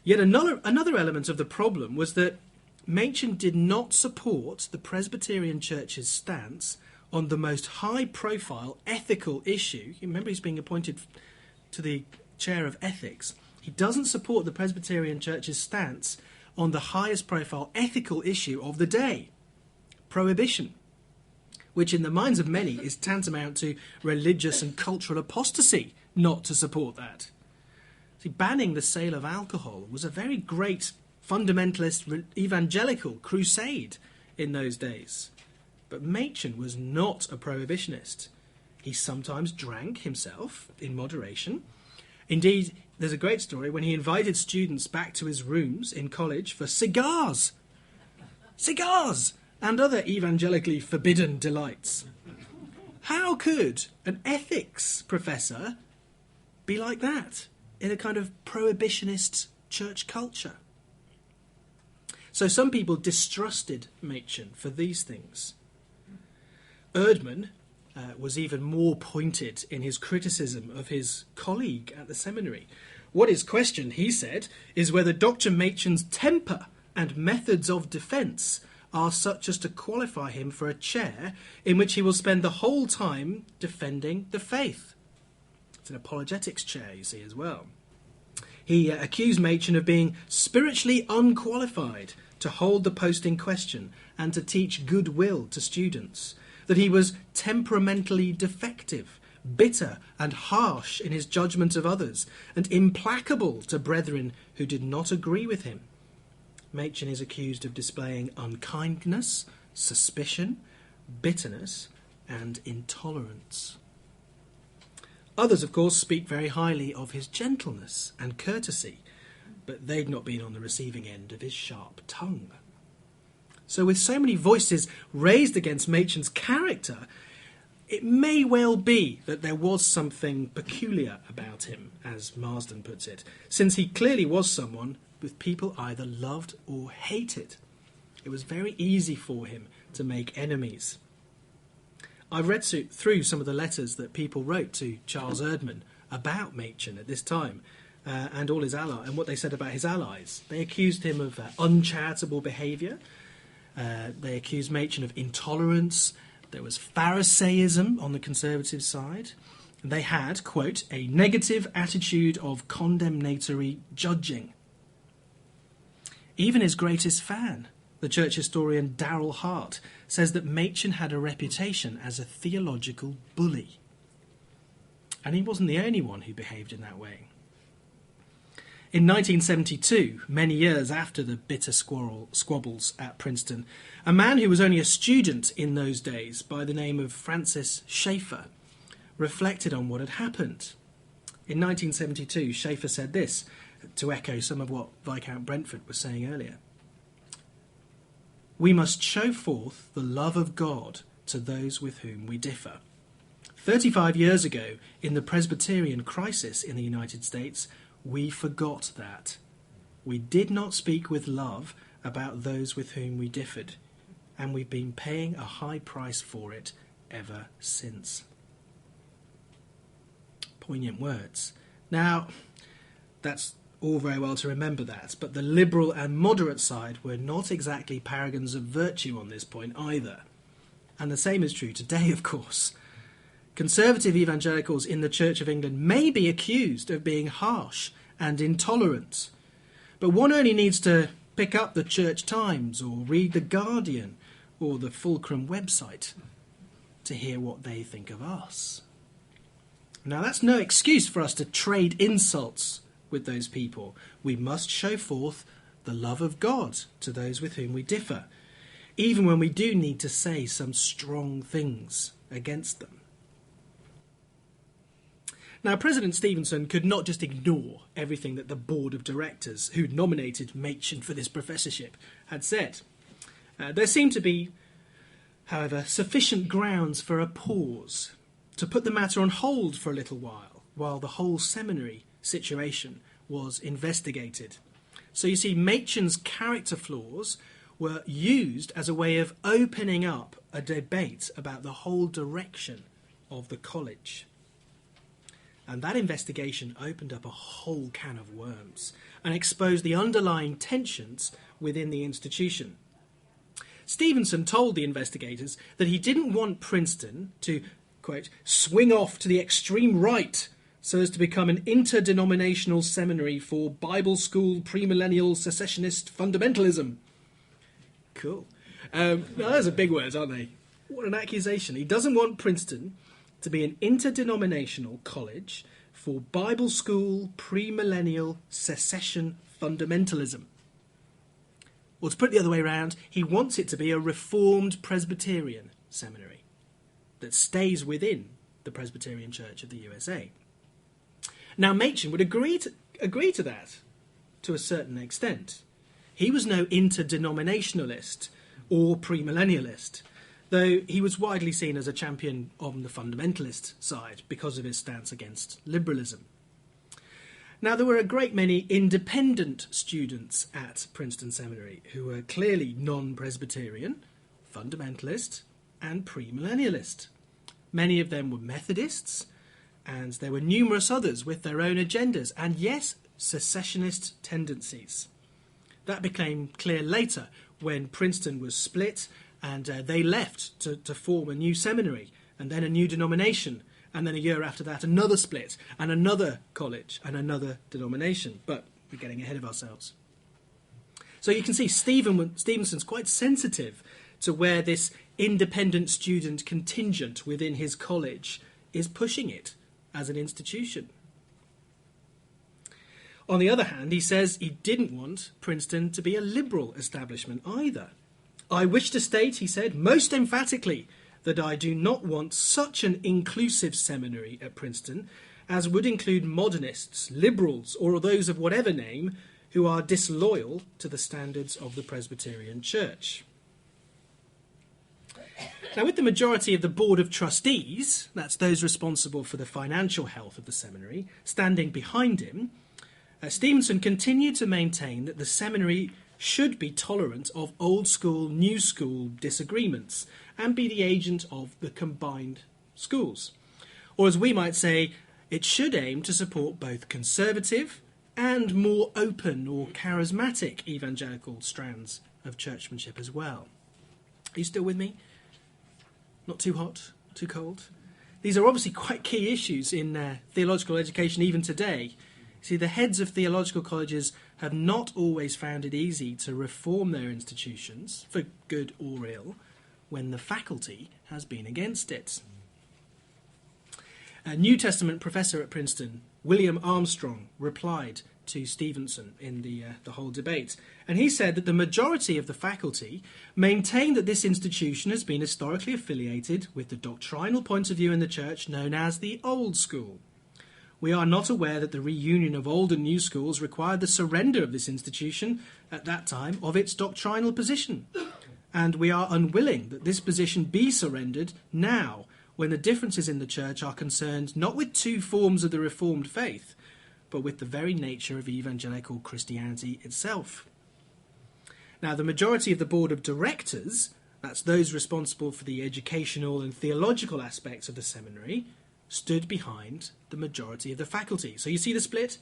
Yet another element of the problem was that Machen did not support the Presbyterian Church's stance on the most high-profile ethical issue. You remember he's being appointed to the chair of ethics. He doesn't support the Presbyterian Church's stance on the highest-profile ethical issue of the day, prohibition, which in the minds of many is tantamount to religious and cultural apostasy not to support that. See, banning the sale of alcohol was a very great fundamentalist evangelical crusade in those days. But Machen was not a prohibitionist. He sometimes drank himself in moderation. Indeed, there's a great story when he invited students back to his rooms in college for cigars and other evangelically forbidden delights. How could an ethics professor be like that in a kind of prohibitionist church culture? So some people distrusted Machen for these things. Erdmann was even more pointed in his criticism of his colleague at the seminary. What is questioned, he said, is whether Dr. Machen's temper and methods of defence are such as to qualify him for a chair in which he will spend the whole time defending the faith. It's an apologetics chair, you see, as well. He accused Machen of being spiritually unqualified to hold the post in question and to teach goodwill to students, that he was temperamentally defective, bitter and harsh in his judgment of others, and implacable to brethren who did not agree with him. Machen is accused of displaying unkindness, suspicion, bitterness, and intolerance. Others, of course, speak very highly of his gentleness and courtesy. but they'd not been on the receiving end of his sharp tongue. So with so many voices raised against Machen's character, it may well be that there was something peculiar about him, as Marsden puts it, since he clearly was someone with people either loved or hated. It was very easy for him to make enemies. I've read through some of the letters that people wrote to Charles Erdman about Machen at this time, and all his allies, and what they said about his allies. They accused him of uncharitable behaviour. They accused Machen of intolerance. There was Pharisaism on the Conservative side. They had, quote, a negative attitude of condemnatory judging. Even his greatest fan, the church historian Darrell Hart, says that Machen had a reputation as a theological bully. And he wasn't the only one who behaved in that way. In 1972, many years after the bitter squabbles at Princeton, a man who was only a student in those days by the name of Francis Schaeffer reflected on what had happened. In 1972, Schaeffer said this, to echo some of what Viscount Brentford was saying earlier. We must show forth the love of God to those with whom we differ. 35 years ago, in the Presbyterian crisis in the United States, we forgot that. We did not speak with love about those with whom we differed, and we've been paying a high price for it ever since. Poignant words. Now, that's all very well to remember that, but the liberal and moderate side were not exactly paragons of virtue on this point either. And the same is true today, of course. Conservative evangelicals in the Church of England may be accused of being harsh and intolerant, but one only needs to pick up the Church Times or read The Guardian or the Fulcrum website to hear what they think of us. Now, that's no excuse for us to trade insults with those people. We must show forth the love of God to those with whom we differ, even when we do need to say some strong things against them. Now, President Stevenson could not just ignore everything that the board of directors who nominated Machen for this professorship had said. There seemed to be, however, sufficient grounds for a pause, to put the matter on hold for a little while the whole seminary situation was investigated. So you see, Machen's character flaws were used as a way of opening up a debate about the whole direction of the college. And that investigation opened up a whole can of worms and exposed the underlying tensions within the institution. Stevenson told the investigators that he didn't want Princeton to, quote, swing off to the extreme right so as to become an interdenominational seminary for Bible school premillennial secessionist fundamentalism. Cool. Now, those are big words, aren't they? What an accusation. He doesn't want Princeton to be an interdenominational college for Bible school premillennial secession fundamentalism. Or to put it the other way around, he wants it to be a Reformed Presbyterian seminary that stays within the Presbyterian Church of the USA. Now, Machen would agree to that to a certain extent. He was no interdenominationalist or premillennialist, though he was widely seen as a champion on the fundamentalist side because of his stance against liberalism. Now, there were a great many independent students at Princeton Seminary who were clearly non-Presbyterian, fundamentalist, and premillennialist. Many of them were Methodists, and there were numerous others with their own agendas, and yes, secessionist tendencies. That became clear later when Princeton was split and they left to form a new seminary and then a new denomination, and then a year after that another split and another college and another denomination. But we're getting ahead of ourselves. So you can see Stevenson's quite sensitive to where this independent student contingent within his college is pushing it as an institution. On the other hand, he says he didn't want Princeton to be a liberal establishment either. I wish to state, he said, most emphatically, that I do not want such an inclusive seminary at Princeton as would include modernists, liberals, or those of whatever name, who are disloyal to the standards of the Presbyterian Church. Now, with the majority of the Board of Trustees, that's those responsible for the financial health of the seminary, standing behind him, Stevenson continued to maintain that the seminary should be tolerant of old school, new school disagreements and be the agent of the combined schools. Or as we might say, it should aim to support both conservative and more open or charismatic evangelical strands of churchmanship as well. Are you still with me? Not too hot, too cold? These are obviously quite key issues in theological education even today. See, the heads of theological colleges have not always found it easy to reform their institutions, for good or ill, when the faculty has been against it. A New Testament professor at Princeton, William Armstrong, replied to Stevenson in the whole debate, and he said that the majority of the faculty maintain that this institution has been historically affiliated with the doctrinal point of view in the church known as the old school. We are not aware that the reunion of old and new schools required the surrender of this institution at that time of its doctrinal position, and we are unwilling that this position be surrendered now when the differences in the church are concerned not with two forms of the Reformed faith, but with the very nature of evangelical Christianity itself. Now, the majority of the board of directors, that's those responsible for the educational and theological aspects of the seminary, stood behind the majority of the faculty. So you see the split?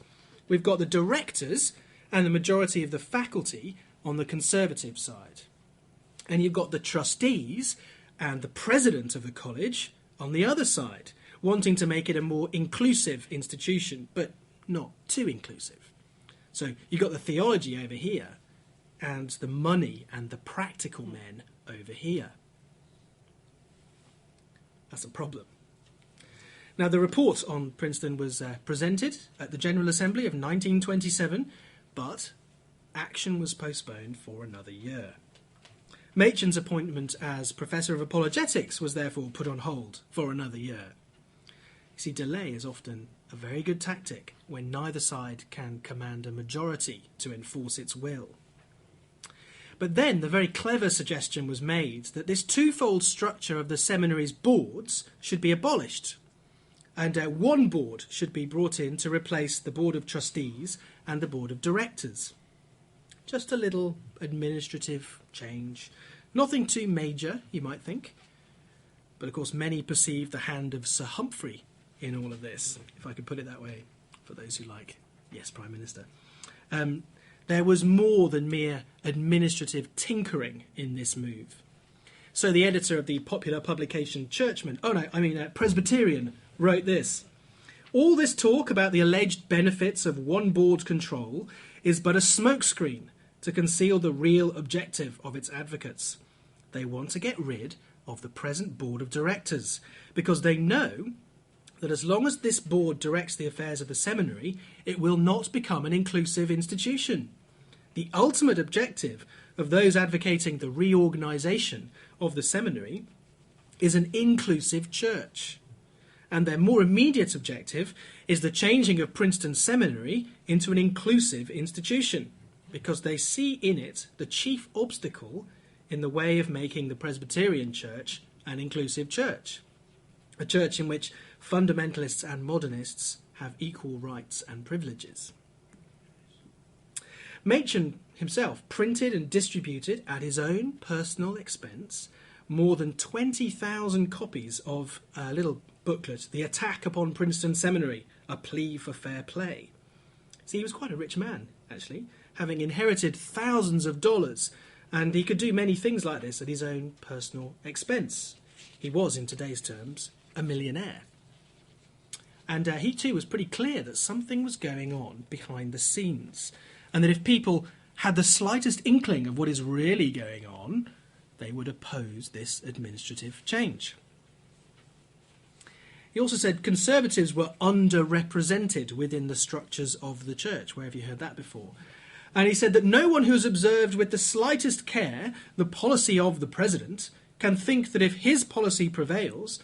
We've got the directors and the majority of the faculty on the conservative side. And you've got the trustees and the president of the college on the other side, wanting to make it a more inclusive institution, but not too inclusive. So you've got the theology over here and the money and the practical men over here. That's a problem. Now, the report on Princeton was presented at the General Assembly of 1927, but action was postponed for another year. Machen's appointment as Professor of Apologetics was therefore put on hold for another year. You see, delay is often a very good tactic when neither side can command a majority to enforce its will. But then the very clever suggestion was made that this twofold structure of the seminary's boards should be abolished, and one board should be brought in to replace the Board of Trustees and the Board of Directors. Just a little administrative change. Nothing too major, you might think. But of course many perceive the hand of Sir Humphrey in all of this, if I could put it that way, for those who like, yes, Prime Minister. There was more than mere administrative tinkering in this move. So the editor of the popular publication Presbyterian, wrote this: "All this talk about the alleged benefits of one board control is but a smokescreen to conceal the real objective of its advocates. They want to get rid of the present board of directors because they know that as long as this board directs the affairs of the seminary, it will not become an inclusive institution. The ultimate objective of those advocating the reorganisation of the seminary is an inclusive church. And their more immediate objective is the changing of Princeton Seminary into an inclusive institution, because they see in it the chief obstacle in the way of making the Presbyterian Church an inclusive church, a church in which fundamentalists and modernists have equal rights and privileges." Machen himself printed and distributed at his own personal expense more than 20,000 copies of a little booklet, The Attack upon Princeton Seminary, A Plea for Fair Play. See, he was quite a rich man, actually, having inherited thousands of dollars, and he could do many things like this at his own personal expense. He was, in today's terms, a millionaire. And he too was pretty clear that something was going on behind the scenes, and that if people had the slightest inkling of what is really going on, they would oppose this administrative change. He also said conservatives were underrepresented within the structures of the church. Where have you heard that before? And he said that no one who has observed with the slightest care the policy of the president can think that if his policy prevails,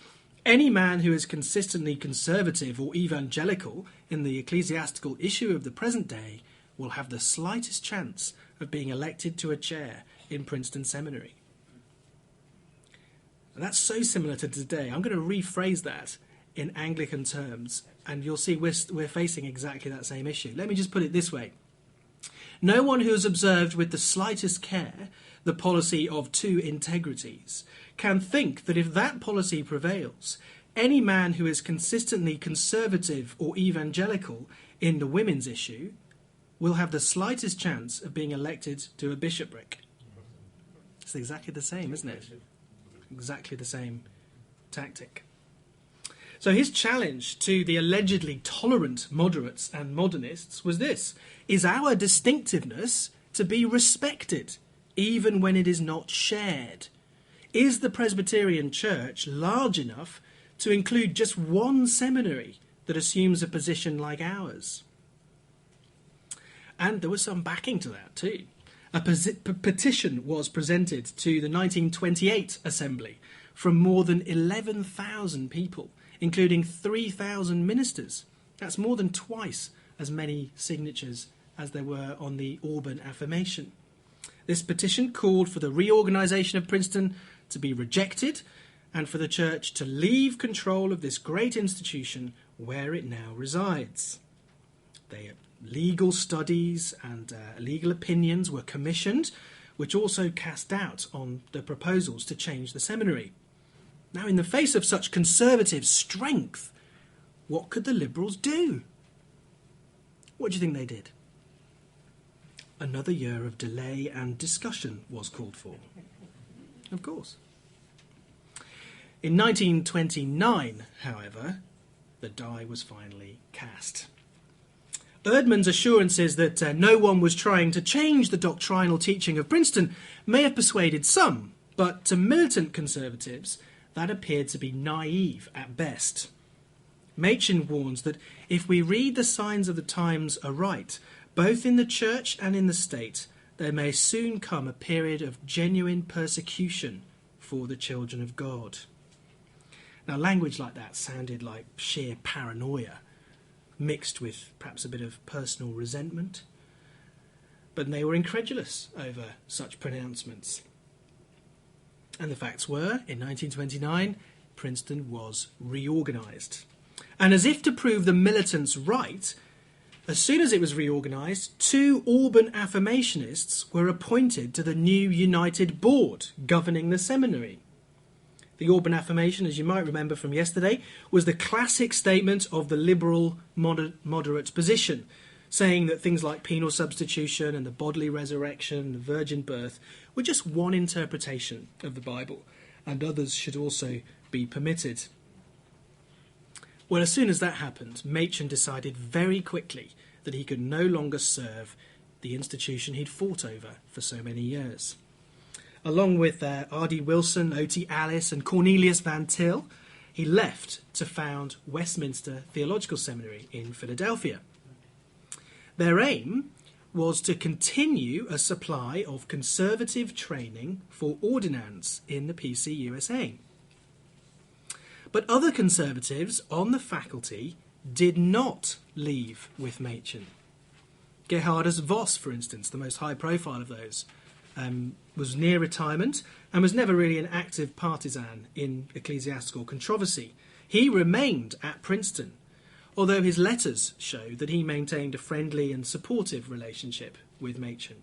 any man who is consistently conservative or evangelical in the ecclesiastical issue of the present day will have the slightest chance of being elected to a chair in Princeton Seminary. And that's so similar to today. I'm going to rephrase that in Anglican terms, and you'll see we're facing exactly that same issue. Let me just put it this way. No one who has observed with the slightest care the policy of two integrities can think that if that policy prevails, any man who is consistently conservative or evangelical in the women's issue will have the slightest chance of being elected to a bishopric. It's exactly the same, isn't it? Exactly the same tactic. So his challenge to the allegedly tolerant moderates and modernists was this: is our distinctiveness to be respected, even when it is not shared? Is the Presbyterian Church large enough to include just one seminary that assumes a position like ours? And there was some backing to that too. A petition was presented to the 1928 Assembly from more than 11,000 people, including 3,000 ministers. That's more than twice as many signatures as there were on the Auburn Affirmation. This petition called for the reorganisation of Princeton to be rejected and for the church to leave control of this great institution where it now resides. Legal studies and legal opinions were commissioned, which also cast doubt on the proposals to change the seminary. Now, in the face of such conservative strength, what could the Liberals do? What do you think they did? Another year of delay and discussion was called for. Of course. In 1929, however, the die was finally cast. Erdmann's assurances that no one was trying to change the doctrinal teaching of Princeton may have persuaded some, but to militant conservatives, that appeared to be naive at best. Machen warns that if we read the signs of the times aright, both in the church and in the state, there may soon come a period of genuine persecution for the children of God. Now, language like that sounded like sheer paranoia, mixed with perhaps a bit of personal resentment. But they were incredulous over such pronouncements. And the facts were, in 1929, Princeton was reorganised. And as if to prove the militants right, as soon as it was reorganised, 2 Auburn affirmationists were appointed to the new United Board governing the seminary. The Auburn Affirmation, as you might remember from yesterday, was the classic statement of the liberal moderate position, saying that things like penal substitution and the bodily resurrection, the virgin birth, were just one interpretation of the Bible, and others should also be permitted. Well, as soon as that happened, Machen decided very quickly that he could no longer serve the institution he'd fought over for so many years. Along with R.D. Wilson, O.T. Alice and Cornelius Van Til, he left to found Westminster Theological Seminary in Philadelphia. Their aim was to continue a supply of conservative training for ordinands in the PCUSA. But other conservatives on the faculty did not leave with Machen. Gerhardus Voss, for instance, the most high profile of those, was near retirement and was never really an active partisan in ecclesiastical controversy. He remained at Princeton, although his letters show that he maintained a friendly and supportive relationship with Machen.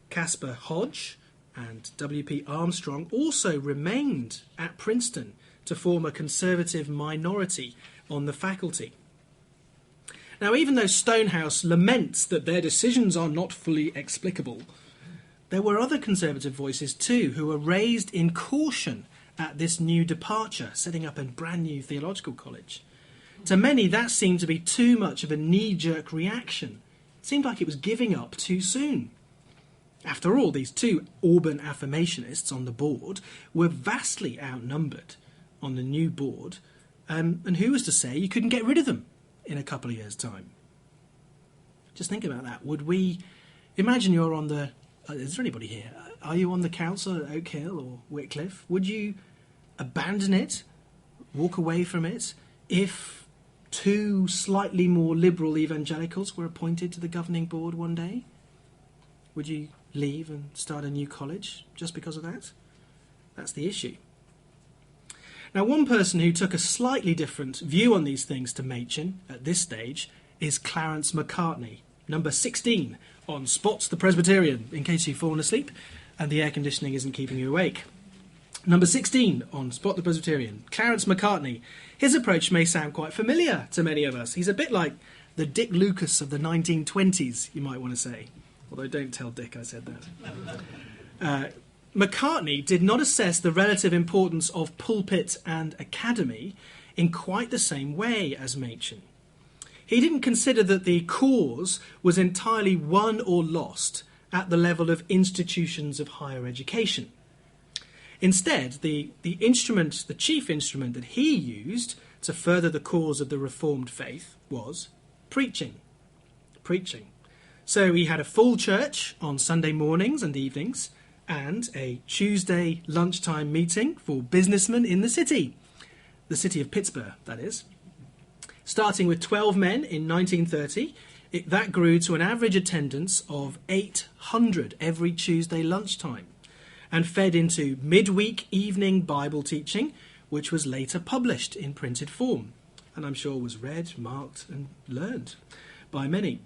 Caspar Hodge and W.P. Armstrong also remained at Princeton to form a conservative minority on the faculty. Now, even though Stonehouse laments that their decisions are not fully explicable, there were other conservative voices too who were raised in caution at this new departure, setting up a brand new theological college. To many, that seemed to be too much of a knee-jerk reaction. It seemed like it was giving up too soon. After all, these 2 Auburn affirmationists on the board were vastly outnumbered on the new board, and who was to say you couldn't get rid of them in a couple of years' time? Just think about that. Would we... Imagine you're on the... Is there anybody here? Are you on the council at Oak Hill or Wycliffe? Would you abandon it, walk away from it, if 2 slightly more liberal evangelicals were appointed to the governing board one day? Would you leave and start a new college just because of that? That's the issue. Now, one person who took a slightly different view on these things to Machen at this stage is Clarence Macartney, number 16 on Spot the Presbyterian, in case you've fallen asleep and the air conditioning isn't keeping you awake. Number 16 on Spot the Presbyterian, Clarence Macartney. His approach may sound quite familiar to many of us. He's a bit like the Dick Lucas of the 1920s, you might want to say. Although don't tell Dick I said that. Macartney did not assess the relative importance of pulpit and academy in quite the same way as Machen. He didn't consider that the cause was entirely won or lost at the level of institutions of higher education. Instead, the chief instrument that he used to further the cause of the Reformed faith was preaching. Preaching. So he had a full church on Sunday mornings and evenings, and a Tuesday lunchtime meeting for businessmen in the city of Pittsburgh, that is. Starting with 12 men in 1930, that grew to an average attendance of 800 every Tuesday lunchtime, and fed into midweek evening Bible teaching, which was later published in printed form, and I'm sure was read, marked, and learned by many.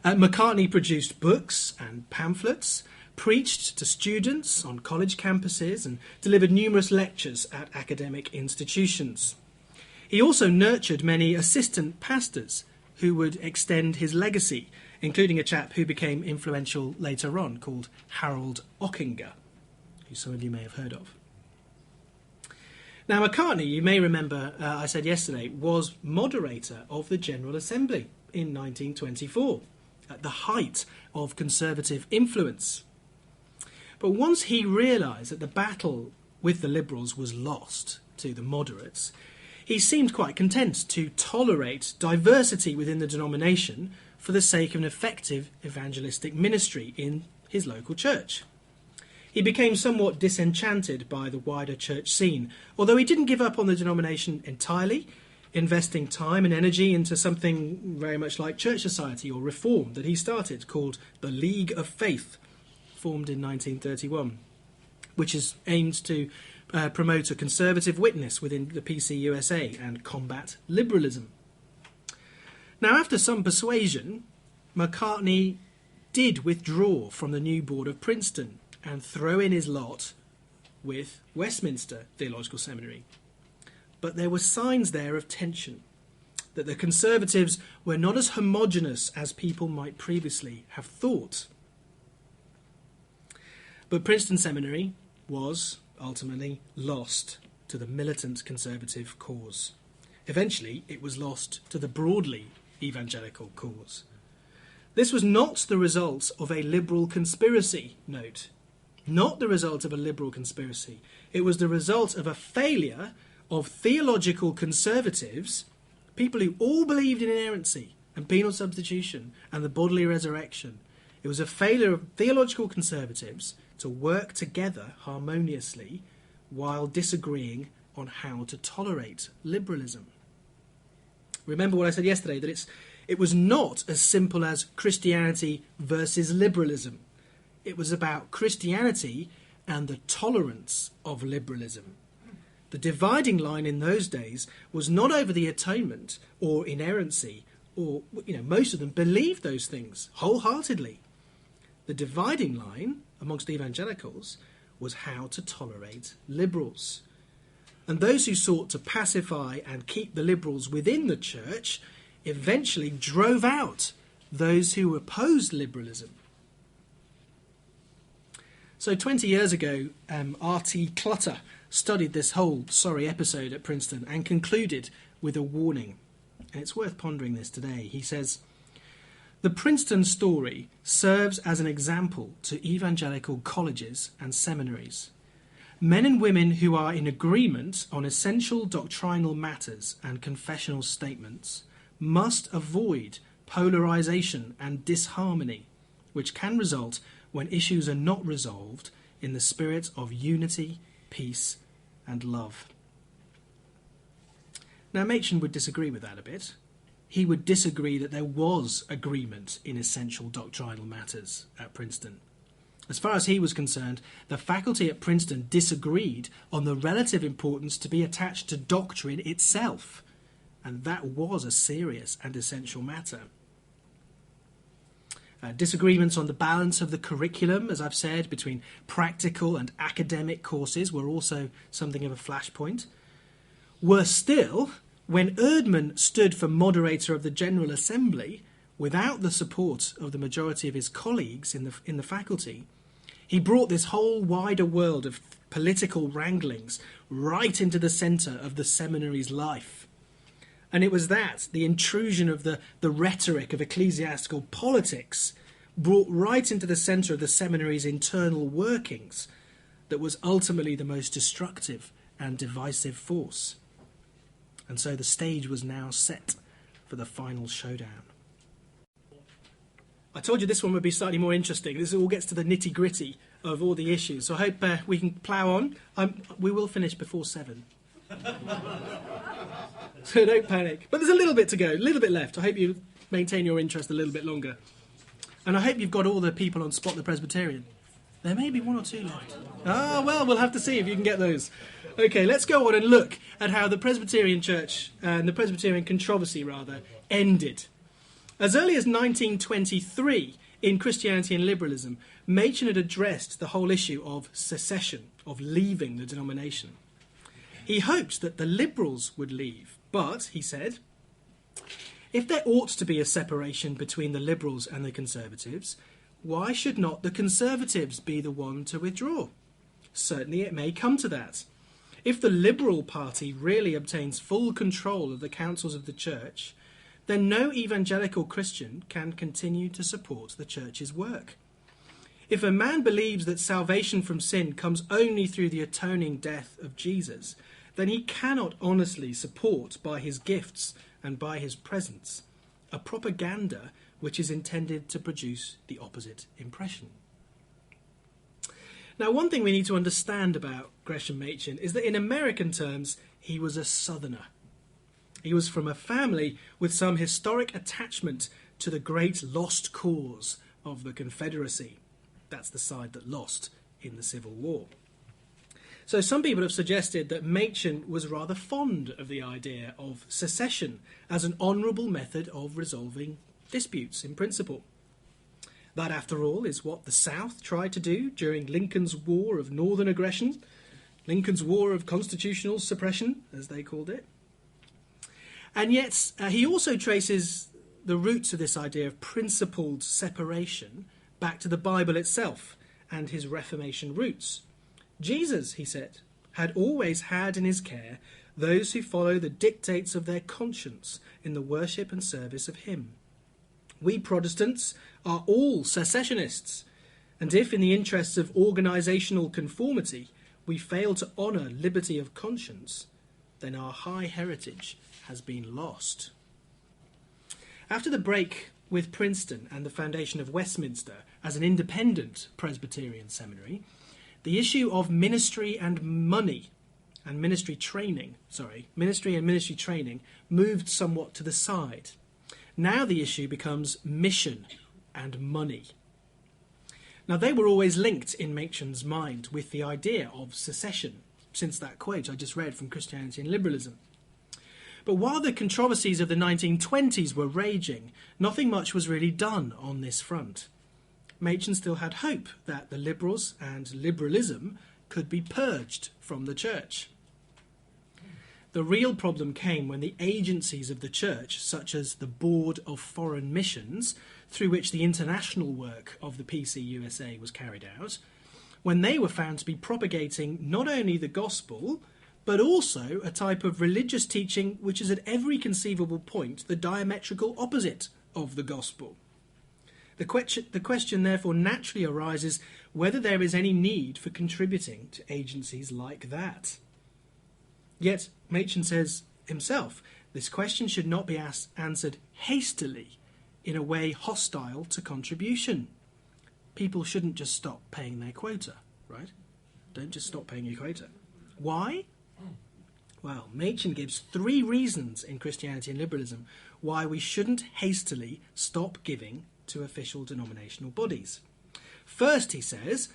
Macartney produced books and pamphlets, preached to students on college campuses, and delivered numerous lectures at academic institutions. He also nurtured many assistant pastors who would extend his legacy, including a chap who became influential later on called Harold Ockinger, who some of you may have heard of. Now, Macartney, you may remember, I said yesterday, was moderator of the General Assembly in 1924, at the height of conservative influence. But once he realised that the battle with the Liberals was lost to the moderates, he seemed quite content to tolerate diversity within the denomination for the sake of an effective evangelistic ministry in his local church. He became somewhat disenchanted by the wider church scene, although he didn't give up on the denomination entirely, investing time and energy into something very much like church society or reform that he started, called the League of Faith, formed in 1931, which is aimed to promote a conservative witness within the PCUSA and combat liberalism. Now, after some persuasion, Macartney did withdraw from the new board of Princeton and throw in his lot with Westminster Theological Seminary. But there were signs there of tension, that the Conservatives were not as homogenous as people might previously have thought. But Princeton Seminary was ultimately lost to the militant conservative cause. Eventually, it was lost to the broadly evangelical cause. This was not the result of a liberal conspiracy, note. Not the result of a liberal conspiracy. It was the result of a failure of theological conservatives, people who all believed in inerrancy and penal substitution and the bodily resurrection. It was a failure of theological conservatives to work together harmoniously while disagreeing on how to tolerate liberalism. Remember what I said yesterday, that it was not as simple as Christianity versus liberalism. It was about Christianity and the tolerance of liberalism. The dividing line in those days was not over the atonement or inerrancy, or, most of them believed those things wholeheartedly. The dividing line amongst evangelicals was how to tolerate liberals. And those who sought to pacify and keep the liberals within the church eventually drove out those who opposed liberalism. So 20 years ago, R.T. Clutter studied this whole sorry episode at Princeton and concluded with a warning. And it's worth pondering this today. He says, "The Princeton story serves as an example to evangelical colleges and seminaries. Men and women who are in agreement on essential doctrinal matters and confessional statements must avoid polarization and disharmony, which can result when issues are not resolved in the spirit of unity, peace, and love." Now, Machen would disagree with that a bit. He would disagree that there was agreement in essential doctrinal matters at Princeton. As far as he was concerned, the faculty at Princeton disagreed on the relative importance to be attached to doctrine itself, and that was a serious and essential matter. Disagreements on the balance of the curriculum, as I've said, between practical and academic courses were also something of a flashpoint. Worse still, when Erdmann stood for moderator of the General Assembly, without the support of the majority of his colleagues in the faculty, he brought this whole wider world of political wranglings right into the centre of the seminary's life. And it was that, the intrusion of the rhetoric of ecclesiastical politics, brought right into the centre of the seminary's internal workings, that was ultimately the most destructive and divisive force. And so the stage was now set for the final showdown. I told you this one would be slightly more interesting. This all gets to the nitty-gritty of all the issues. So I hope we can plough on. We will finish before 7. So don't panic. But there's a little bit to go, a little bit left. I hope you maintain your interest a little bit longer. And I hope you've got all the people on Spot the Presbyterian. There may be 1 or 2 left. Ah, well, we'll have to see if you can get those. Okay, let's go on and look at how the Presbyterian Church, and the Presbyterian controversy, rather, ended. As early as 1923, in Christianity and Liberalism, Machen had addressed the whole issue of secession, of leaving the denomination. He hoped that the liberals would leave, but, he said, if there ought to be a separation between the liberals and the conservatives, why should not the conservatives be the one to withdraw? Certainly it may come to that. If the Liberal Party really obtains full control of the councils of the Church, then no evangelical Christian can continue to support the Church's work. If a man believes that salvation from sin comes only through the atoning death of Jesus, then he cannot honestly support by his gifts and by his presence a propaganda which is intended to produce the opposite impression. Now, one thing we need to understand about Gresham Machen is that in American terms, he was a Southerner. He was from a family with some historic attachment to the great lost cause of the Confederacy. That's the side that lost in the Civil War. So some people have suggested that Machen was rather fond of the idea of secession as an honourable method of resolving disputes in principle. That, after all, is what the South tried to do during Lincoln's War of Northern Aggression, Lincoln's War of Constitutional Suppression, as they called it. And yet, he also traces the roots of this idea of principled separation back to the Bible itself and his Reformation roots. Jesus, he said, had always had in his care those who follow the dictates of their conscience in the worship and service of him. We Protestants are all secessionists, and if in the interests of organisational conformity we fail to honour liberty of conscience, then our high heritage has been lost. After the break with Princeton and the foundation of Westminster as an independent Presbyterian seminary, the issue of ministry and money and ministry training moved somewhat to the side. Now the issue becomes mission and money. Now they were always linked in Machen's mind with the idea of secession, since that quote I just read from Christianity and Liberalism. But while the controversies of the 1920s were raging, nothing much was really done on this front. Machen still had hope that the liberals and liberalism could be purged from the church. The real problem came when the agencies of the church, such as the Board of Foreign Missions, through which the international work of the PCUSA was carried out, when they were found to be propagating not only the gospel, but also a type of religious teaching which is at every conceivable point the diametrical opposite of the gospel. The question therefore naturally arises whether there is any need for contributing to agencies like that. Yet, Machen says himself, this question should not be answered hastily in a way hostile to contribution. People shouldn't just stop paying their quota, right? Don't just stop paying your quota. Why? Well, Machen gives 3 reasons in Christianity and Liberalism why we shouldn't hastily stop giving to official denominational bodies. First, he says,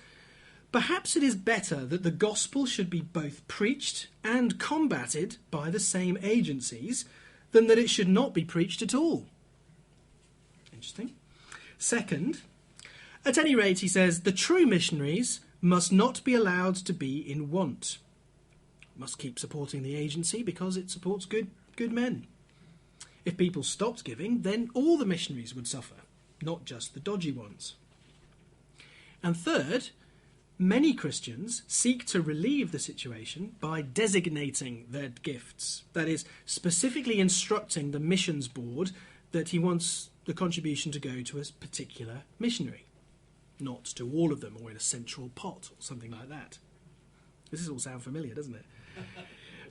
perhaps it is better that the gospel should be both preached and combated by the same agencies than that it should not be preached at all. Interesting. Second, at any rate, he says, the true missionaries must not be allowed to be in want. Must keep supporting the agency because it supports good men. If people stopped giving, then all the missionaries would suffer, not just the dodgy ones. And third, many Christians seek to relieve the situation by designating their gifts. That is, specifically instructing the missions board that he wants the contribution to go to a particular missionary, not to all of them or in a central pot or something like that. This all sound familiar, doesn't it?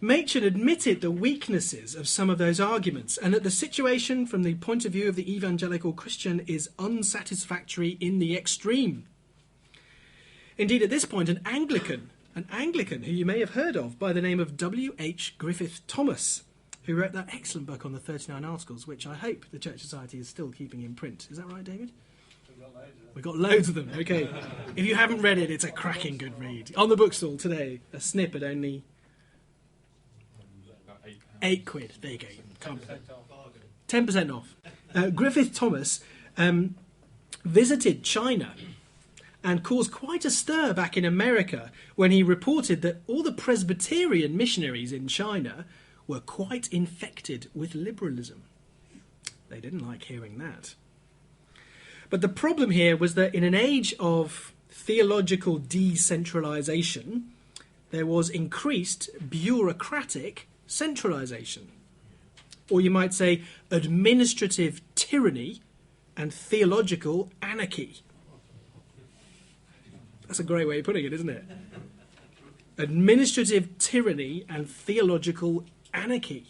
Machen admitted the weaknesses of some of those arguments and that the situation from the point of view of the evangelical Christian is unsatisfactory in the extreme. Indeed, at this point, an Anglican who you may have heard of by the name of W.H. Griffith Thomas, who wrote that excellent book on the 39 Articles, which I hope the Church Society is still keeping in print. Is that right, David? We've got loads of them. Okay. If you haven't read it, it's a cracking good read. On the bookstall today, a snip at only £8. There you go. 10% off. Griffith Thomas visited China and caused quite a stir back in America when he reported that all the Presbyterian missionaries in China were quite infected with liberalism. They didn't like hearing that. But the problem here was that in an age of theological decentralisation, there was increased bureaucratic centralisation. Or you might say administrative tyranny and theological anarchy. That's a great way of putting it, isn't it? Administrative tyranny and theological anarchy.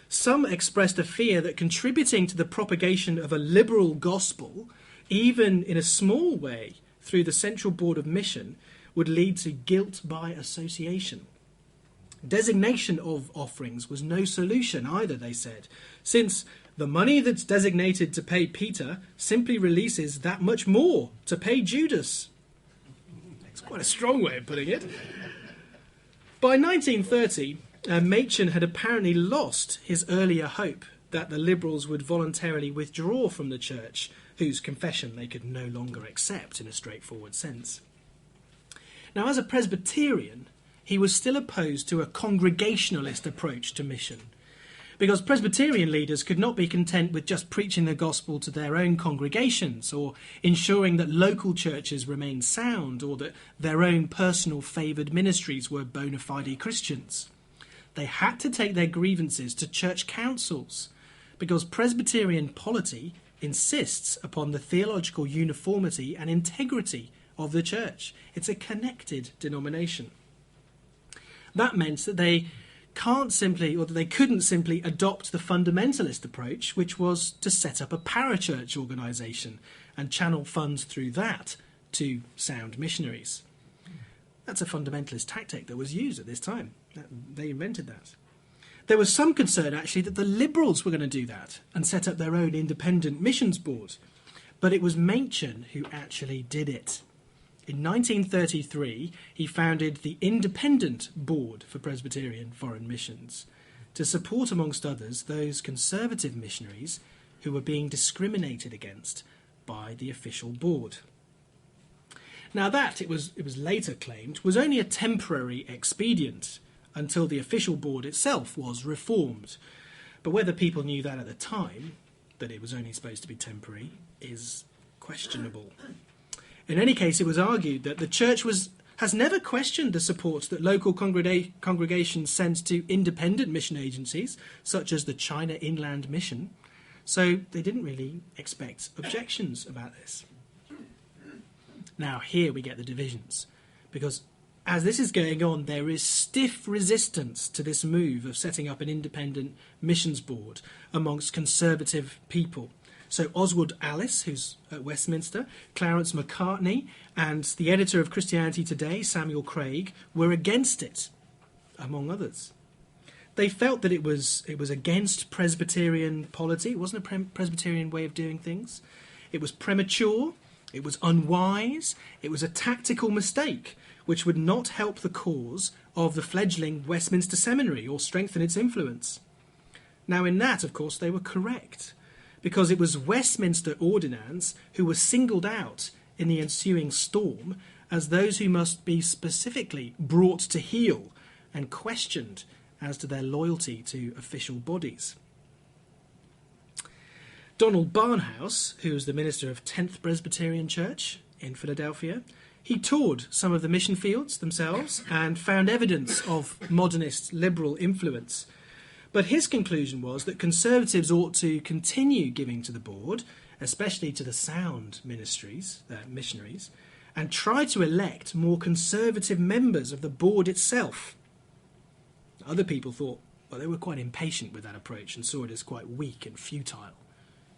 Some expressed a fear that contributing to the propagation of a liberal gospel, even in a small way through the Central Board of Mission, would lead to guilt by association. Designation of offerings was no solution either, they said, since the money that's designated to pay Peter simply releases that much more to pay Judas. It's quite a strong way of putting it. By 1930, Machen had apparently lost his earlier hope that the liberals would voluntarily withdraw from the church, whose confession they could no longer accept in a straightforward sense. Now, as a Presbyterian, he was still opposed to a congregationalist approach to mission, because Presbyterian leaders could not be content with just preaching the gospel to their own congregations or ensuring that local churches remained sound or that their own personal favoured ministries were bona fide Christians. They had to take their grievances to church councils because Presbyterian polity insists upon the theological uniformity and integrity of the church. It's a connected denomination. That meant that they couldn't simply adopt the fundamentalist approach, which was to set up a parachurch organisation and channel funds through that to sound missionaries. That's a fundamentalist tactic that was used at this time. They invented that. There was some concern, actually, that the liberals were going to do that and set up their own independent missions board. But it was Machen who actually did it. In 1933, he founded the Independent Board for Presbyterian Foreign Missions to support, amongst others, those conservative missionaries who were being discriminated against by the official board. Now that, it was later claimed, was only a temporary expedient until the official board itself was reformed. But whether people knew that at the time, that it was only supposed to be temporary, is questionable. In any case, it was argued that the church has never questioned the support that local congregations sent to independent mission agencies, such as the China Inland Mission, so they didn't really expect objections about this. Now, here we get the divisions, because as this is going on, there is stiff resistance to this move of setting up an independent missions board amongst conservative people. So Oswald Alice, who's at Westminster, Clarence Macartney, and the editor of Christianity Today, Samuel Craig, were against it, among others. They felt that it was against Presbyterian polity. It wasn't a Presbyterian way of doing things. It was premature. It was unwise. It was a tactical mistake which would not help the cause of the fledgling Westminster Seminary or strengthen its influence. Now, in that, of course, they were correct, because it was Westminster ordinands who were singled out in the ensuing storm as those who must be specifically brought to heel and questioned as to their loyalty to official bodies. Donald Barnhouse, who was the minister of 10th Presbyterian Church in Philadelphia, he toured some of the mission fields themselves and found evidence of modernist liberal influence. But his conclusion was that conservatives ought to continue giving to the board, especially to the sound missionaries, and try to elect more conservative members of the board itself. Other people thought, well, they were quite impatient with that approach and saw it as quite weak and futile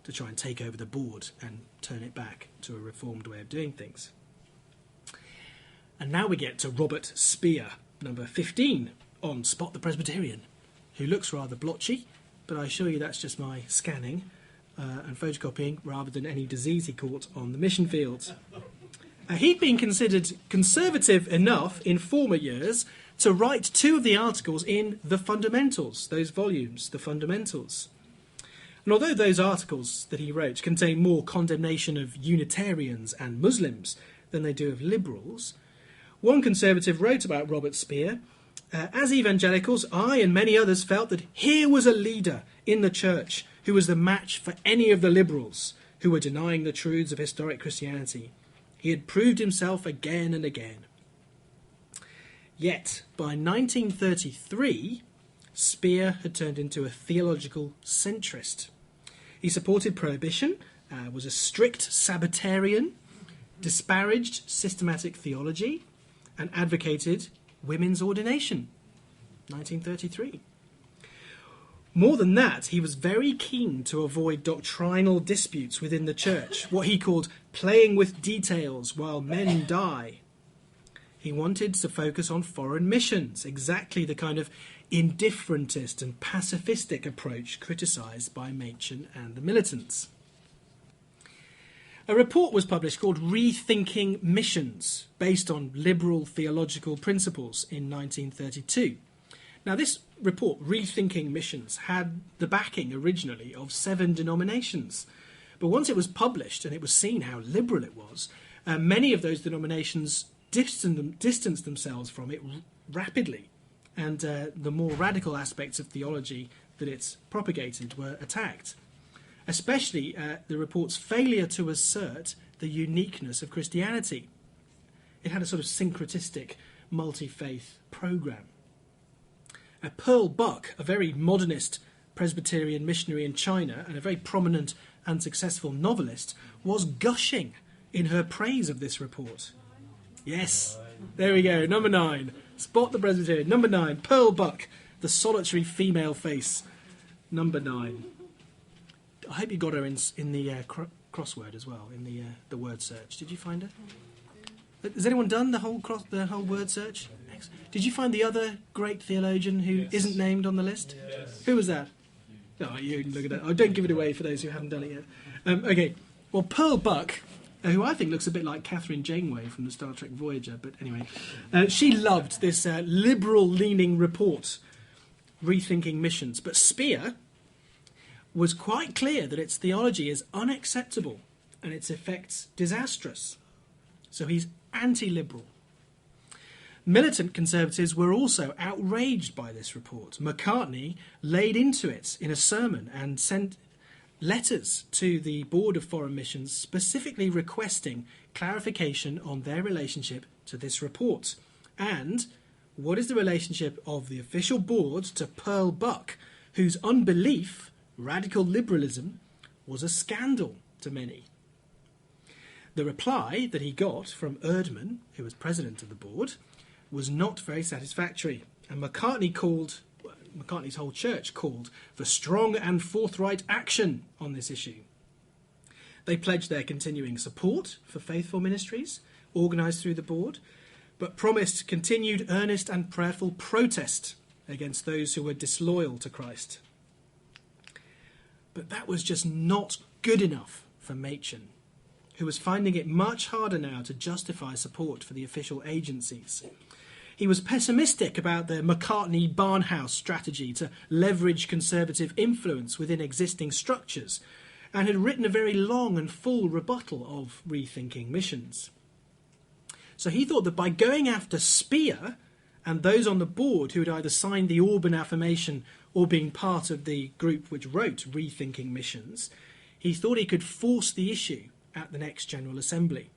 to try and take over the board and turn it back to a reformed way of doing things. And now we get to Robert Speer, number 15, on Spot the Presbyterian, who looks rather blotchy, but I assure you that's just my scanning and photocopying rather than any disease he caught on the mission fields. He'd been considered conservative enough in former years to write 2 of the articles in the Fundamentals, those volumes, the Fundamentals. And although those articles that he wrote contain more condemnation of Unitarians and Muslims than they do of liberals, one conservative wrote about Robert Speer, as evangelicals, I and many others felt that here was a leader in the church who was the match for any of the liberals who were denying the truths of historic Christianity. He had proved himself again and again. Yet, by 1933, Speer had turned into a theological centrist. He supported prohibition, was a strict Sabbatarian, disparaged systematic theology, and advocated women's ordination. 1933. More than that, he was very keen to avoid doctrinal disputes within the church, what he called playing with details while men die. He wanted to focus on foreign missions, exactly the kind of indifferentist and pacifistic approach criticised by Machen and the militants. A report was published called Rethinking Missions, based on liberal theological principles in 1932. Now, this report, Rethinking Missions, had the backing originally of 7 denominations. But once it was published and it was seen how liberal it was, many of those denominations distanced themselves from it rapidly, and the more radical aspects of theology that it's propagated were attacked. Especially the report's failure to assert the uniqueness of Christianity. It had a sort of syncretistic, multi-faith programme. Pearl Buck, a very modernist Presbyterian missionary in China and a very prominent and successful novelist, was gushing in her praise of this report. Yes, there we go, number 9. Spot the Presbyterian. Number 9, Pearl Buck, the solitary female face. Number 9. I hope you got her in the crossword as well, in the word search. Did you find her? Has anyone done the whole word search? Did you find the other great theologian who isn't named on the list? Yes. Who was that? Oh, you can look at that. Oh, don't give it away for those who haven't done it yet. Okay, well, Pearl Buck, who I think looks a bit like Catherine Janeway from the Star Trek Voyager, but anyway, she loved this liberal-leaning report, Rethinking Missions. But Speer was quite clear that its theology is unacceptable and its effects disastrous. So he's anti-liberal. Militant conservatives were also outraged by this report. Macartney laid into it in a sermon and sent letters to the Board of Foreign Missions specifically requesting clarification on their relationship to this report. And what is the relationship of the official board to Pearl Buck, whose unbelief, radical liberalism, was a scandal to many? The reply that he got from Erdman, who was president of the board, was not very satisfactory, and Macartney's whole church called for strong and forthright action on this issue. They pledged their continuing support for faithful ministries organised through the board, but promised continued earnest and prayerful protest against those who were disloyal to Christ. But that was just not good enough for Machen, who was finding it much harder now to justify support for the official agencies. He was pessimistic about the Macartney-Barnhouse strategy to leverage conservative influence within existing structures, and had written a very long and full rebuttal of rethinking missions. So he thought that by going after Speer and those on the board who had either signed the Auburn Affirmation or being part of the group which wrote Rethinking Missions, he thought he could force the issue at the next General Assembly.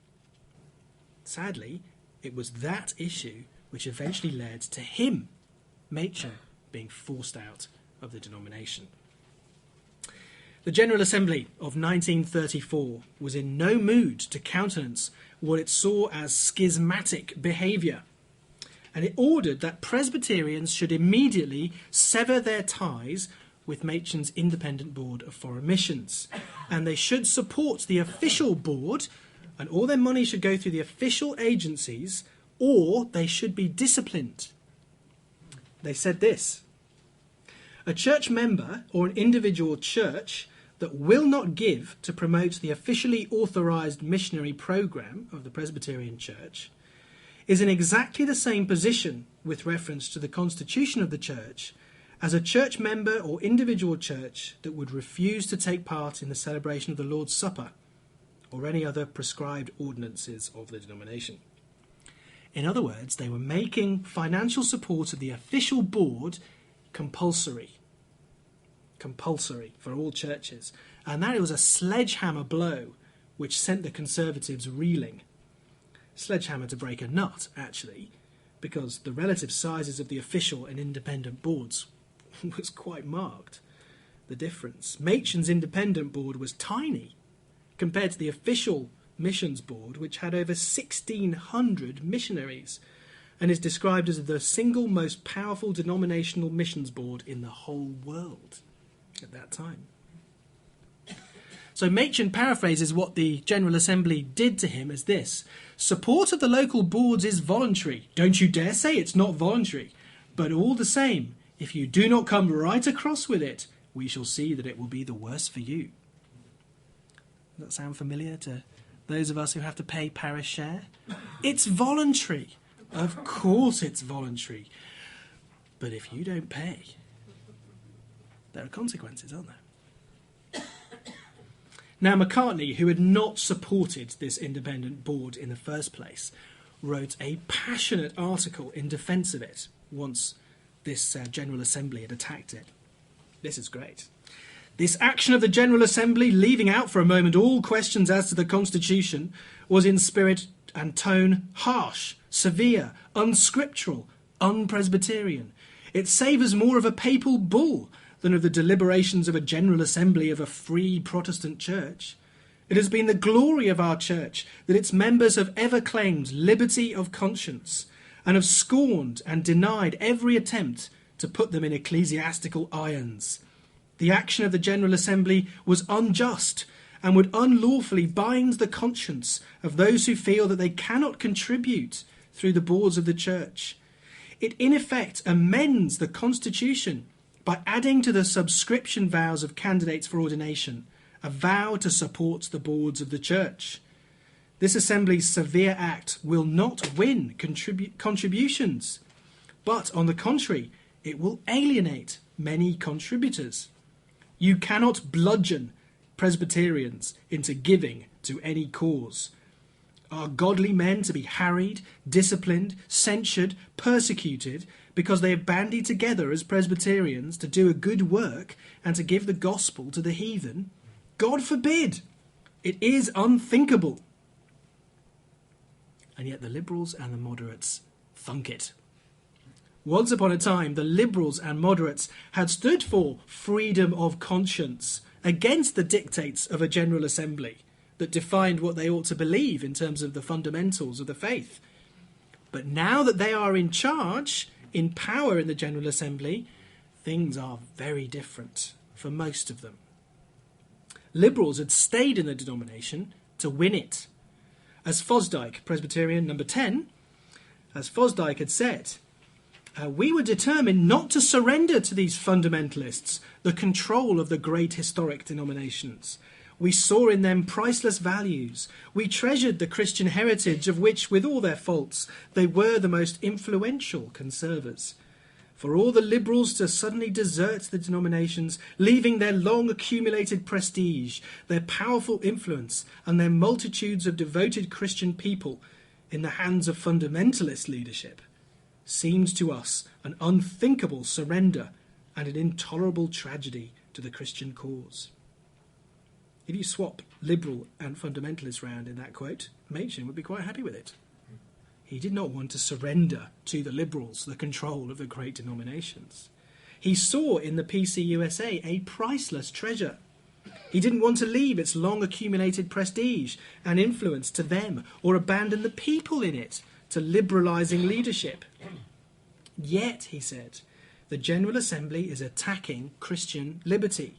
Sadly, it was that issue which eventually led to him, Machen, being forced out of the denomination. The General Assembly of 1934 was in no mood to countenance what it saw as schismatic behaviour, and it ordered that Presbyterians should immediately sever their ties with Machen's Independent Board of Foreign Missions, and they should support the official board, and all their money should go through the official agencies, or they should be disciplined. They said this: a church member or an individual church that will not give to promote the officially authorised missionary programme of the Presbyterian Church is in exactly the same position with reference to the constitution of the church as a church member or individual church that would refuse to take part in the celebration of the Lord's Supper or any other prescribed ordinances of the denomination. In other words, they were making financial support of the official board compulsory for all churches. And that was a sledgehammer blow which sent the Conservatives reeling. Sledgehammer to break a nut, actually, because the relative sizes of the official and independent boards was quite marked, the difference. Machen's independent board was tiny compared to the official missions board, which had over 1,600 missionaries and is described as the single most powerful denominational missions board in the whole world at that time. So Machen paraphrases what the General Assembly did to him as this: support of the local boards is voluntary. Don't you dare say it's not voluntary. But all the same, if you do not come right across with it, we shall see that it will be the worse for you. Does that sound familiar to those of us who have to pay parish share? It's voluntary. Of course it's voluntary. But if you don't pay, there are consequences, aren't there? Now, Macartney, who had not supported this independent board in the first place, wrote a passionate article in defence of it once this General Assembly had attacked it. This is great. This action of the General Assembly, leaving out for a moment all questions as to the Constitution, was in spirit and tone harsh, severe, unscriptural, unpresbyterian. It savours more of a papal bull than of the deliberations of a General Assembly of a free Protestant church. It has been the glory of our church that its members have ever claimed liberty of conscience and have scorned and denied every attempt to put them in ecclesiastical irons. The action of the General Assembly was unjust and would unlawfully bind the conscience of those who feel that they cannot contribute through the boards of the church. It in effect amends the Constitution by adding to the subscription vows of candidates for ordination a vow to support the boards of the church. This Assembly's severe act will not win contributions, but on the contrary, it will alienate many contributors. You cannot bludgeon Presbyterians into giving to any cause. Are godly men to be harried, disciplined, censured, persecuted because they have bandied together as Presbyterians to do a good work and to give the gospel to the heathen? God forbid! It is unthinkable. And yet the Liberals and the Moderates thunk it. Once upon a time, the Liberals and Moderates had stood for freedom of conscience against the dictates of a General Assembly that defined what they ought to believe in terms of the fundamentals of the faith. But now that they are in charge, in power in the General Assembly, things are very different for most of them. Liberals had stayed in the denomination to win it. As Fosdyke, Presbyterian number 10, as Fosdyke had said, we were determined not to surrender to these fundamentalists the control of the great historic denominations. We saw in them priceless values. We treasured the Christian heritage of which, with all their faults, they were the most influential conservers. For all the liberals to suddenly desert the denominations, leaving their long accumulated prestige, their powerful influence, and their multitudes of devoted Christian people in the hands of fundamentalist leadership, seemed to us an unthinkable surrender and an intolerable tragedy to the Christian cause. If you swap liberal and fundamentalist round in that quote, Machen would be quite happy with it. He did not want to surrender to the liberals the control of the great denominations. He saw in the PCUSA a priceless treasure. He didn't want to leave its long accumulated prestige and influence to them or abandon the people in it to liberalising leadership. Yet, he said, the General Assembly is attacking Christian liberty.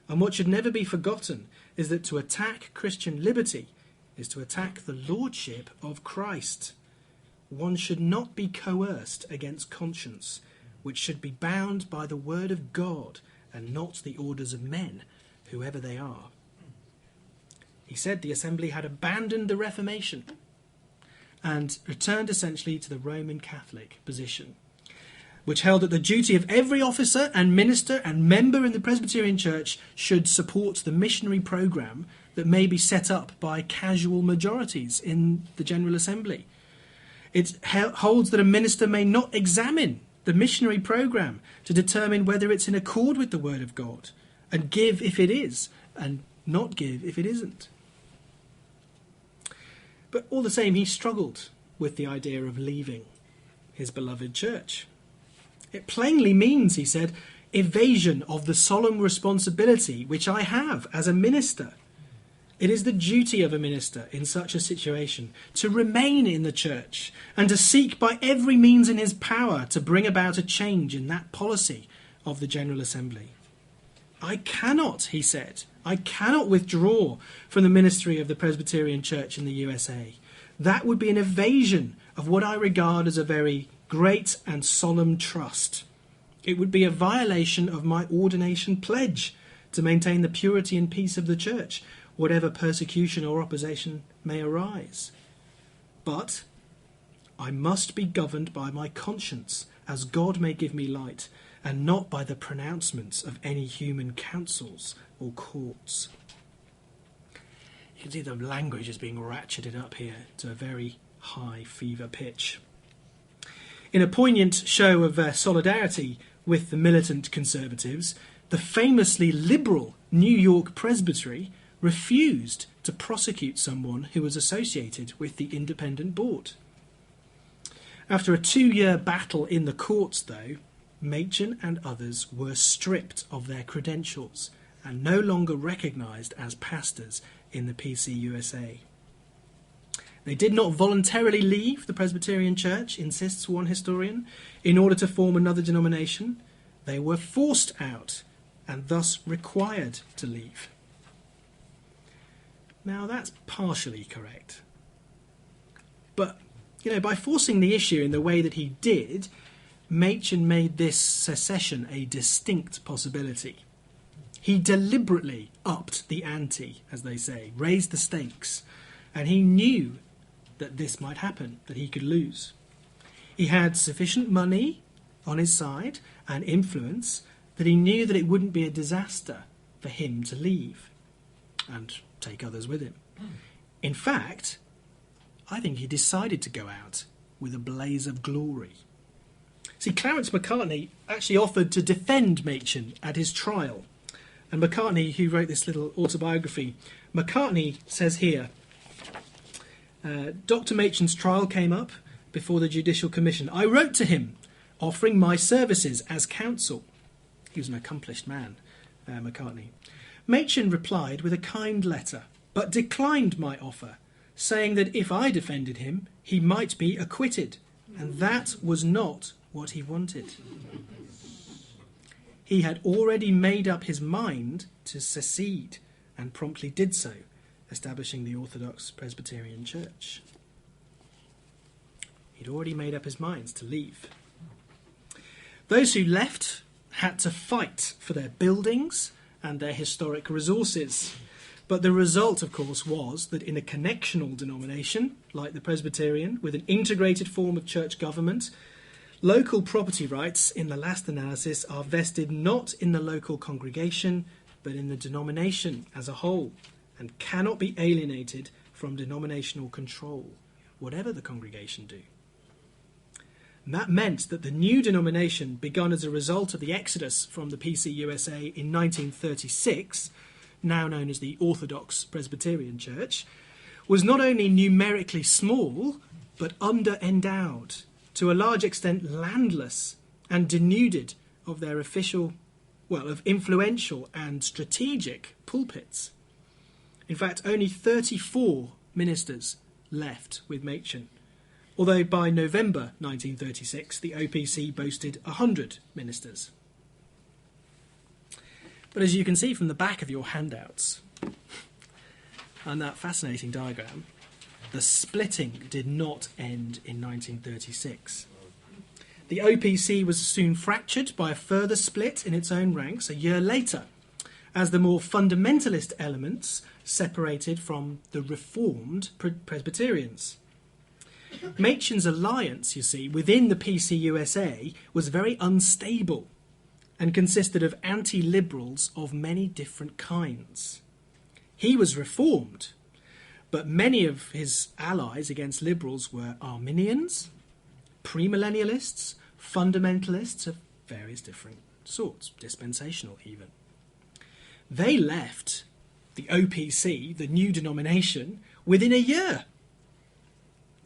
And what should never be forgotten is that to attack Christian liberty is to attack the lordship of Christ. One should not be coerced against conscience, which should be bound by the word of God and not the orders of men, whoever they are. He said the Assembly had abandoned the Reformation and returned essentially to the Roman Catholic position, which held that the duty of every officer and minister and member in the Presbyterian Church should support the missionary programme that may be set up by casual majorities in the General Assembly. It holds that a minister may not examine the missionary programme to determine whether it's in accord with the Word of God, and give if it is, and not give if it isn't. But all the same, he struggled with the idea of leaving his beloved church. It plainly means, he said, evasion of the solemn responsibility which I have as a minister. It is the duty of a minister in such a situation to remain in the church and to seek by every means in his power to bring about a change in that policy of the General Assembly. I cannot, he said, I cannot withdraw from the ministry of the Presbyterian Church in the USA. That would be an evasion of what I regard as a very great and solemn trust. It would be a violation of my ordination pledge to maintain the purity and peace of the church, whatever persecution or opposition may arise. But I must be governed by my conscience, as God may give me light, and not by the pronouncements of any human councils or courts. You can see the language is being ratcheted up here to a very high fever pitch. In a poignant show of solidarity with the militant conservatives, the famously liberal New York Presbytery refused to prosecute someone who was associated with the independent board. After a 2-year battle in the courts, though, Machen and others were stripped of their credentials and no longer recognised as pastors in the PCUSA. They did not voluntarily leave the Presbyterian Church, insists one historian, in order to form another denomination. They were forced out and thus required to leave. Now that's partially correct. But, by forcing the issue in the way that he did, Machen made this secession a distinct possibility. He deliberately upped the ante, as they say, raised the stakes, and he knew that this might happen, that he could lose. He had sufficient money on his side and influence that he knew that it wouldn't be a disaster for him to leave and take others with him. In fact, I think he decided to go out with a blaze of glory. See, Clarence Macartney actually offered to defend Machen at his trial. And Macartney, who wrote this little autobiography, Macartney says here, Dr. Machen's trial came up before the Judicial Commission. I wrote to him, offering my services as counsel. He was an accomplished man, Macartney. Machen replied with a kind letter, but declined my offer, saying that if I defended him, he might be acquitted, and that was not what he wanted. He had already made up his mind to secede, and promptly did so, establishing the Orthodox Presbyterian Church. He'd already made up his minds to leave. Those who left had to fight for their buildings and their historic resources. But the result, of course, was that in a connectional denomination, like the Presbyterian, with an integrated form of church government, local property rights, in the last analysis, are vested not in the local congregation, but in the denomination as a whole, and cannot be alienated from denominational control, whatever the congregation do. And that meant that the new denomination, begun as a result of the exodus from the PCUSA in 1936, now known as the Orthodox Presbyterian Church, was not only numerically small, but under-endowed, to a large extent landless and denuded of their of influential and strategic pulpits. In fact, only 34 ministers left with Machen, although by November 1936 the OPC boasted 100 ministers. But as you can see from the back of your handouts, and that fascinating diagram, the splitting did not end in 1936. The OPC was soon fractured by a further split in its own ranks a year later, as the more fundamentalist elements separated from the reformed Presbyterians. Machen's alliance, you see, within the PCUSA was very unstable and consisted of anti-liberals of many different kinds. He was reformed, but many of his allies against liberals were Arminians, premillennialists, fundamentalists of various different sorts, dispensational even. They left the OPC, the new denomination, within a year.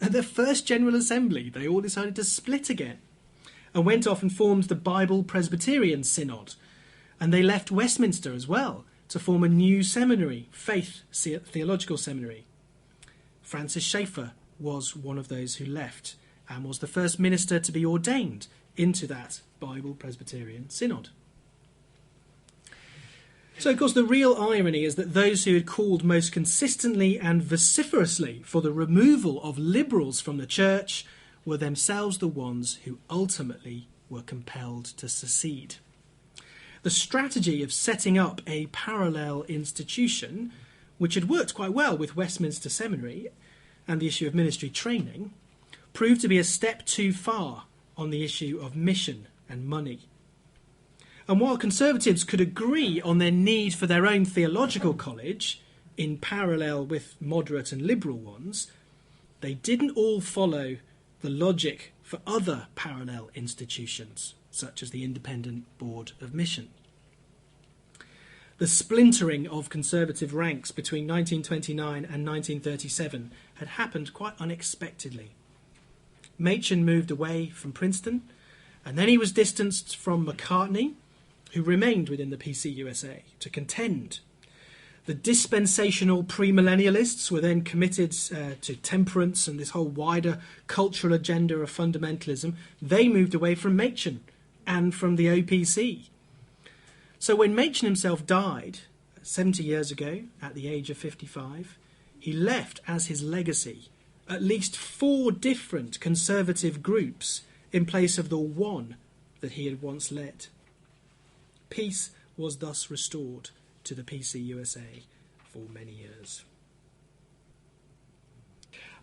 At the first General Assembly, they all decided to split again and went off and formed the Bible Presbyterian Synod. And they left Westminster as well to form a new seminary, Faith Theological Seminary. Francis Schaeffer was one of those who left and was the first minister to be ordained into that Bible Presbyterian Synod. So, of course, the real irony is that those who had called most consistently and vociferously for the removal of liberals from the church were themselves the ones who ultimately were compelled to secede. The strategy of setting up a parallel institution, which had worked quite well with Westminster Seminary and the issue of ministry training, proved to be a step too far on the issue of mission and money. And while conservatives could agree on their need for their own theological college, in parallel with moderate and liberal ones, they didn't all follow the logic for other parallel institutions, such as the Independent Board of Mission. The splintering of conservative ranks between 1929 and 1937 had happened quite unexpectedly. Machen moved away from Princeton, and then he was distanced from Macartney, who remained within the PCUSA to contend. The dispensational premillennialists were then committed to temperance and this whole wider cultural agenda of fundamentalism. They moved away from Machen and from the OPC. So when Machen himself died 70 years ago at the age of 55, he left as his legacy at least 4 different conservative groups in place of the one that he had once led. Peace was thus restored to the PCUSA for many years.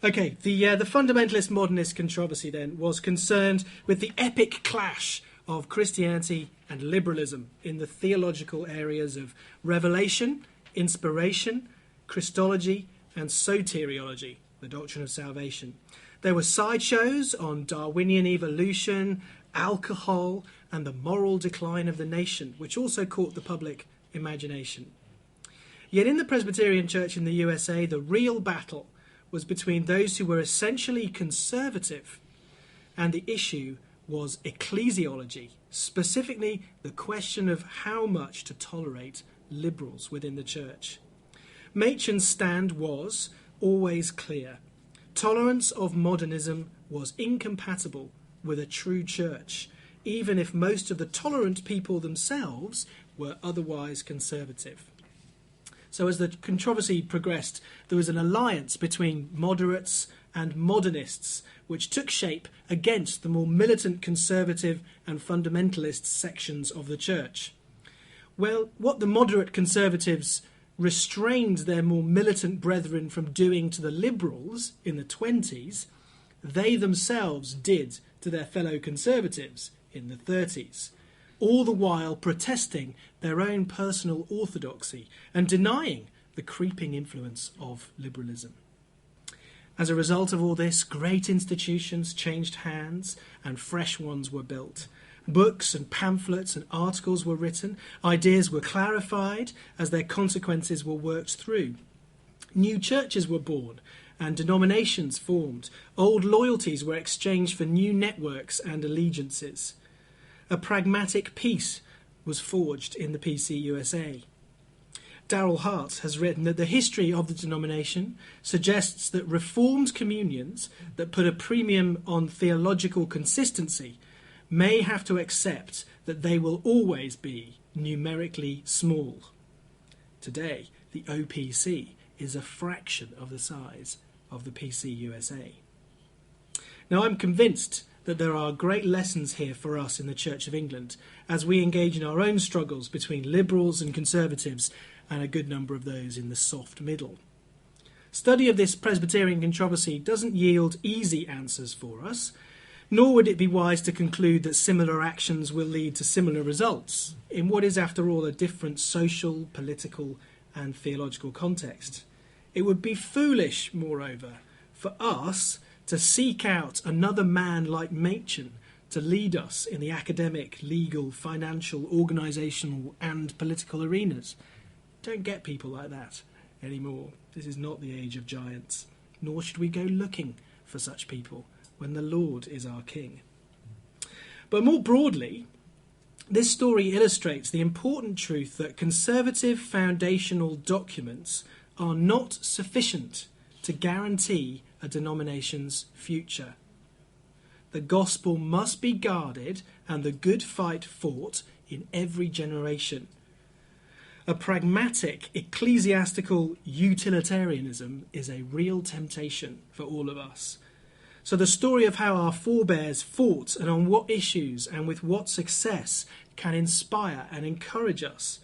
Okay, the fundamentalist modernist controversy then was concerned with the epic clash of Christianity and liberalism in the theological areas of revelation, inspiration, Christology, and soteriology, the doctrine of salvation. There were sideshows on Darwinian evolution, alcohol, and the moral decline of the nation, which also caught the public imagination. Yet in the Presbyterian Church in the USA, the real battle was between those who were essentially conservative, and the issue was ecclesiology, specifically the question of how much to tolerate liberals within the church. Machen's stand was always clear. Tolerance of modernism was incompatible with a true church, even if most of the tolerant people themselves were otherwise conservative. So as the controversy progressed, there was an alliance between moderates and Modernists, which took shape against the more militant conservative and fundamentalist sections of the church. Well, what the moderate conservatives restrained their more militant brethren from doing to the liberals in the 20s, they themselves did to their fellow conservatives in the 30s, all the while protesting their own personal orthodoxy and denying the creeping influence of liberalism. As a result of all this, great institutions changed hands and fresh ones were built. Books and pamphlets and articles were written, ideas were clarified as their consequences were worked through. New churches were born and denominations formed. Old loyalties were exchanged for new networks and allegiances. A pragmatic peace was forged in the PCUSA. Darrell Hart has written that the history of the denomination suggests that reformed communions that put a premium on theological consistency may have to accept that they will always be numerically small. Today, the OPC is a fraction of the size of the PCUSA. Now, I'm convinced that there are great lessons here for us in the Church of England as we engage in our own struggles between liberals and conservatives and a good number of those in the soft middle. Study of this Presbyterian controversy doesn't yield easy answers for us, nor would it be wise to conclude that similar actions will lead to similar results in what is, after all, a different social, political, and theological context. It would be foolish, moreover, for us to seek out another man like Machen to lead us in the academic, legal, financial, organisational, and political arenas. Don't get people like that anymore. This is not the age of giants, nor should we go looking for such people when the Lord is our King. But more broadly, this story illustrates the important truth that conservative foundational documents are not sufficient to guarantee a denomination's future. The gospel must be guarded and the good fight fought in every generation. A pragmatic ecclesiastical utilitarianism is a real temptation for all of us. So the story of how our forebears fought and on what issues and with what success can inspire and encourage us.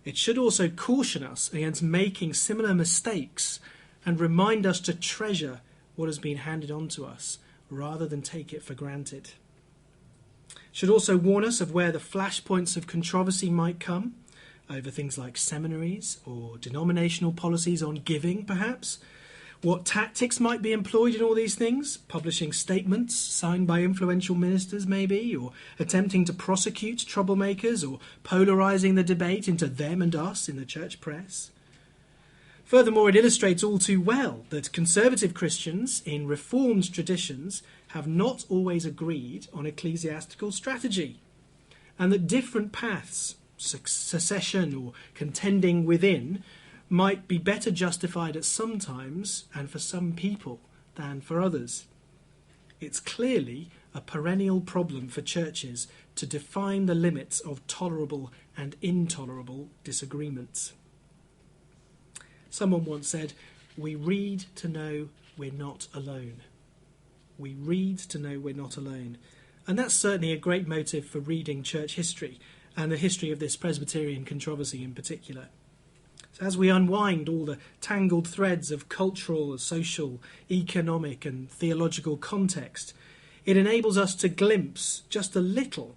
It should also caution us against making similar mistakes and remind us to treasure what has been handed on to us rather than take it for granted. It should also warn us of where the flashpoints of controversy might come, over things like seminaries or denominational policies on giving, perhaps. What tactics might be employed in all these things? Publishing statements signed by influential ministers, maybe, or attempting to prosecute troublemakers, or polarising the debate into them and us in the church press. Furthermore, it illustrates all too well that conservative Christians in reformed traditions have not always agreed on ecclesiastical strategy, and that different paths, secession or contending within, might be better justified at some times and for some people than for others. It's clearly a perennial problem for churches to define the limits of tolerable and intolerable disagreements. Someone once said, "We read to know we're not alone." We read to know we're not alone. And that's certainly a great motive for reading church history and the history of this Presbyterian controversy in particular. So as we unwind all the tangled threads of cultural, social, economic and theological context, it enables us to glimpse just a little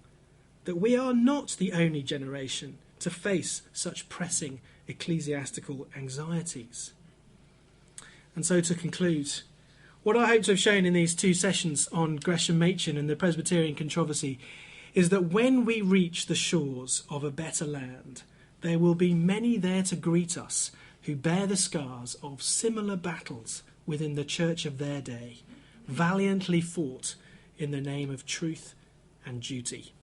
that we are not the only generation to face such pressing ecclesiastical anxieties. And so to conclude, what I hope to have shown in these two sessions on Gresham Machen and the Presbyterian controversy is that when we reach the shores of a better land, there will be many there to greet us who bear the scars of similar battles within the church of their day, valiantly fought in the name of truth and duty.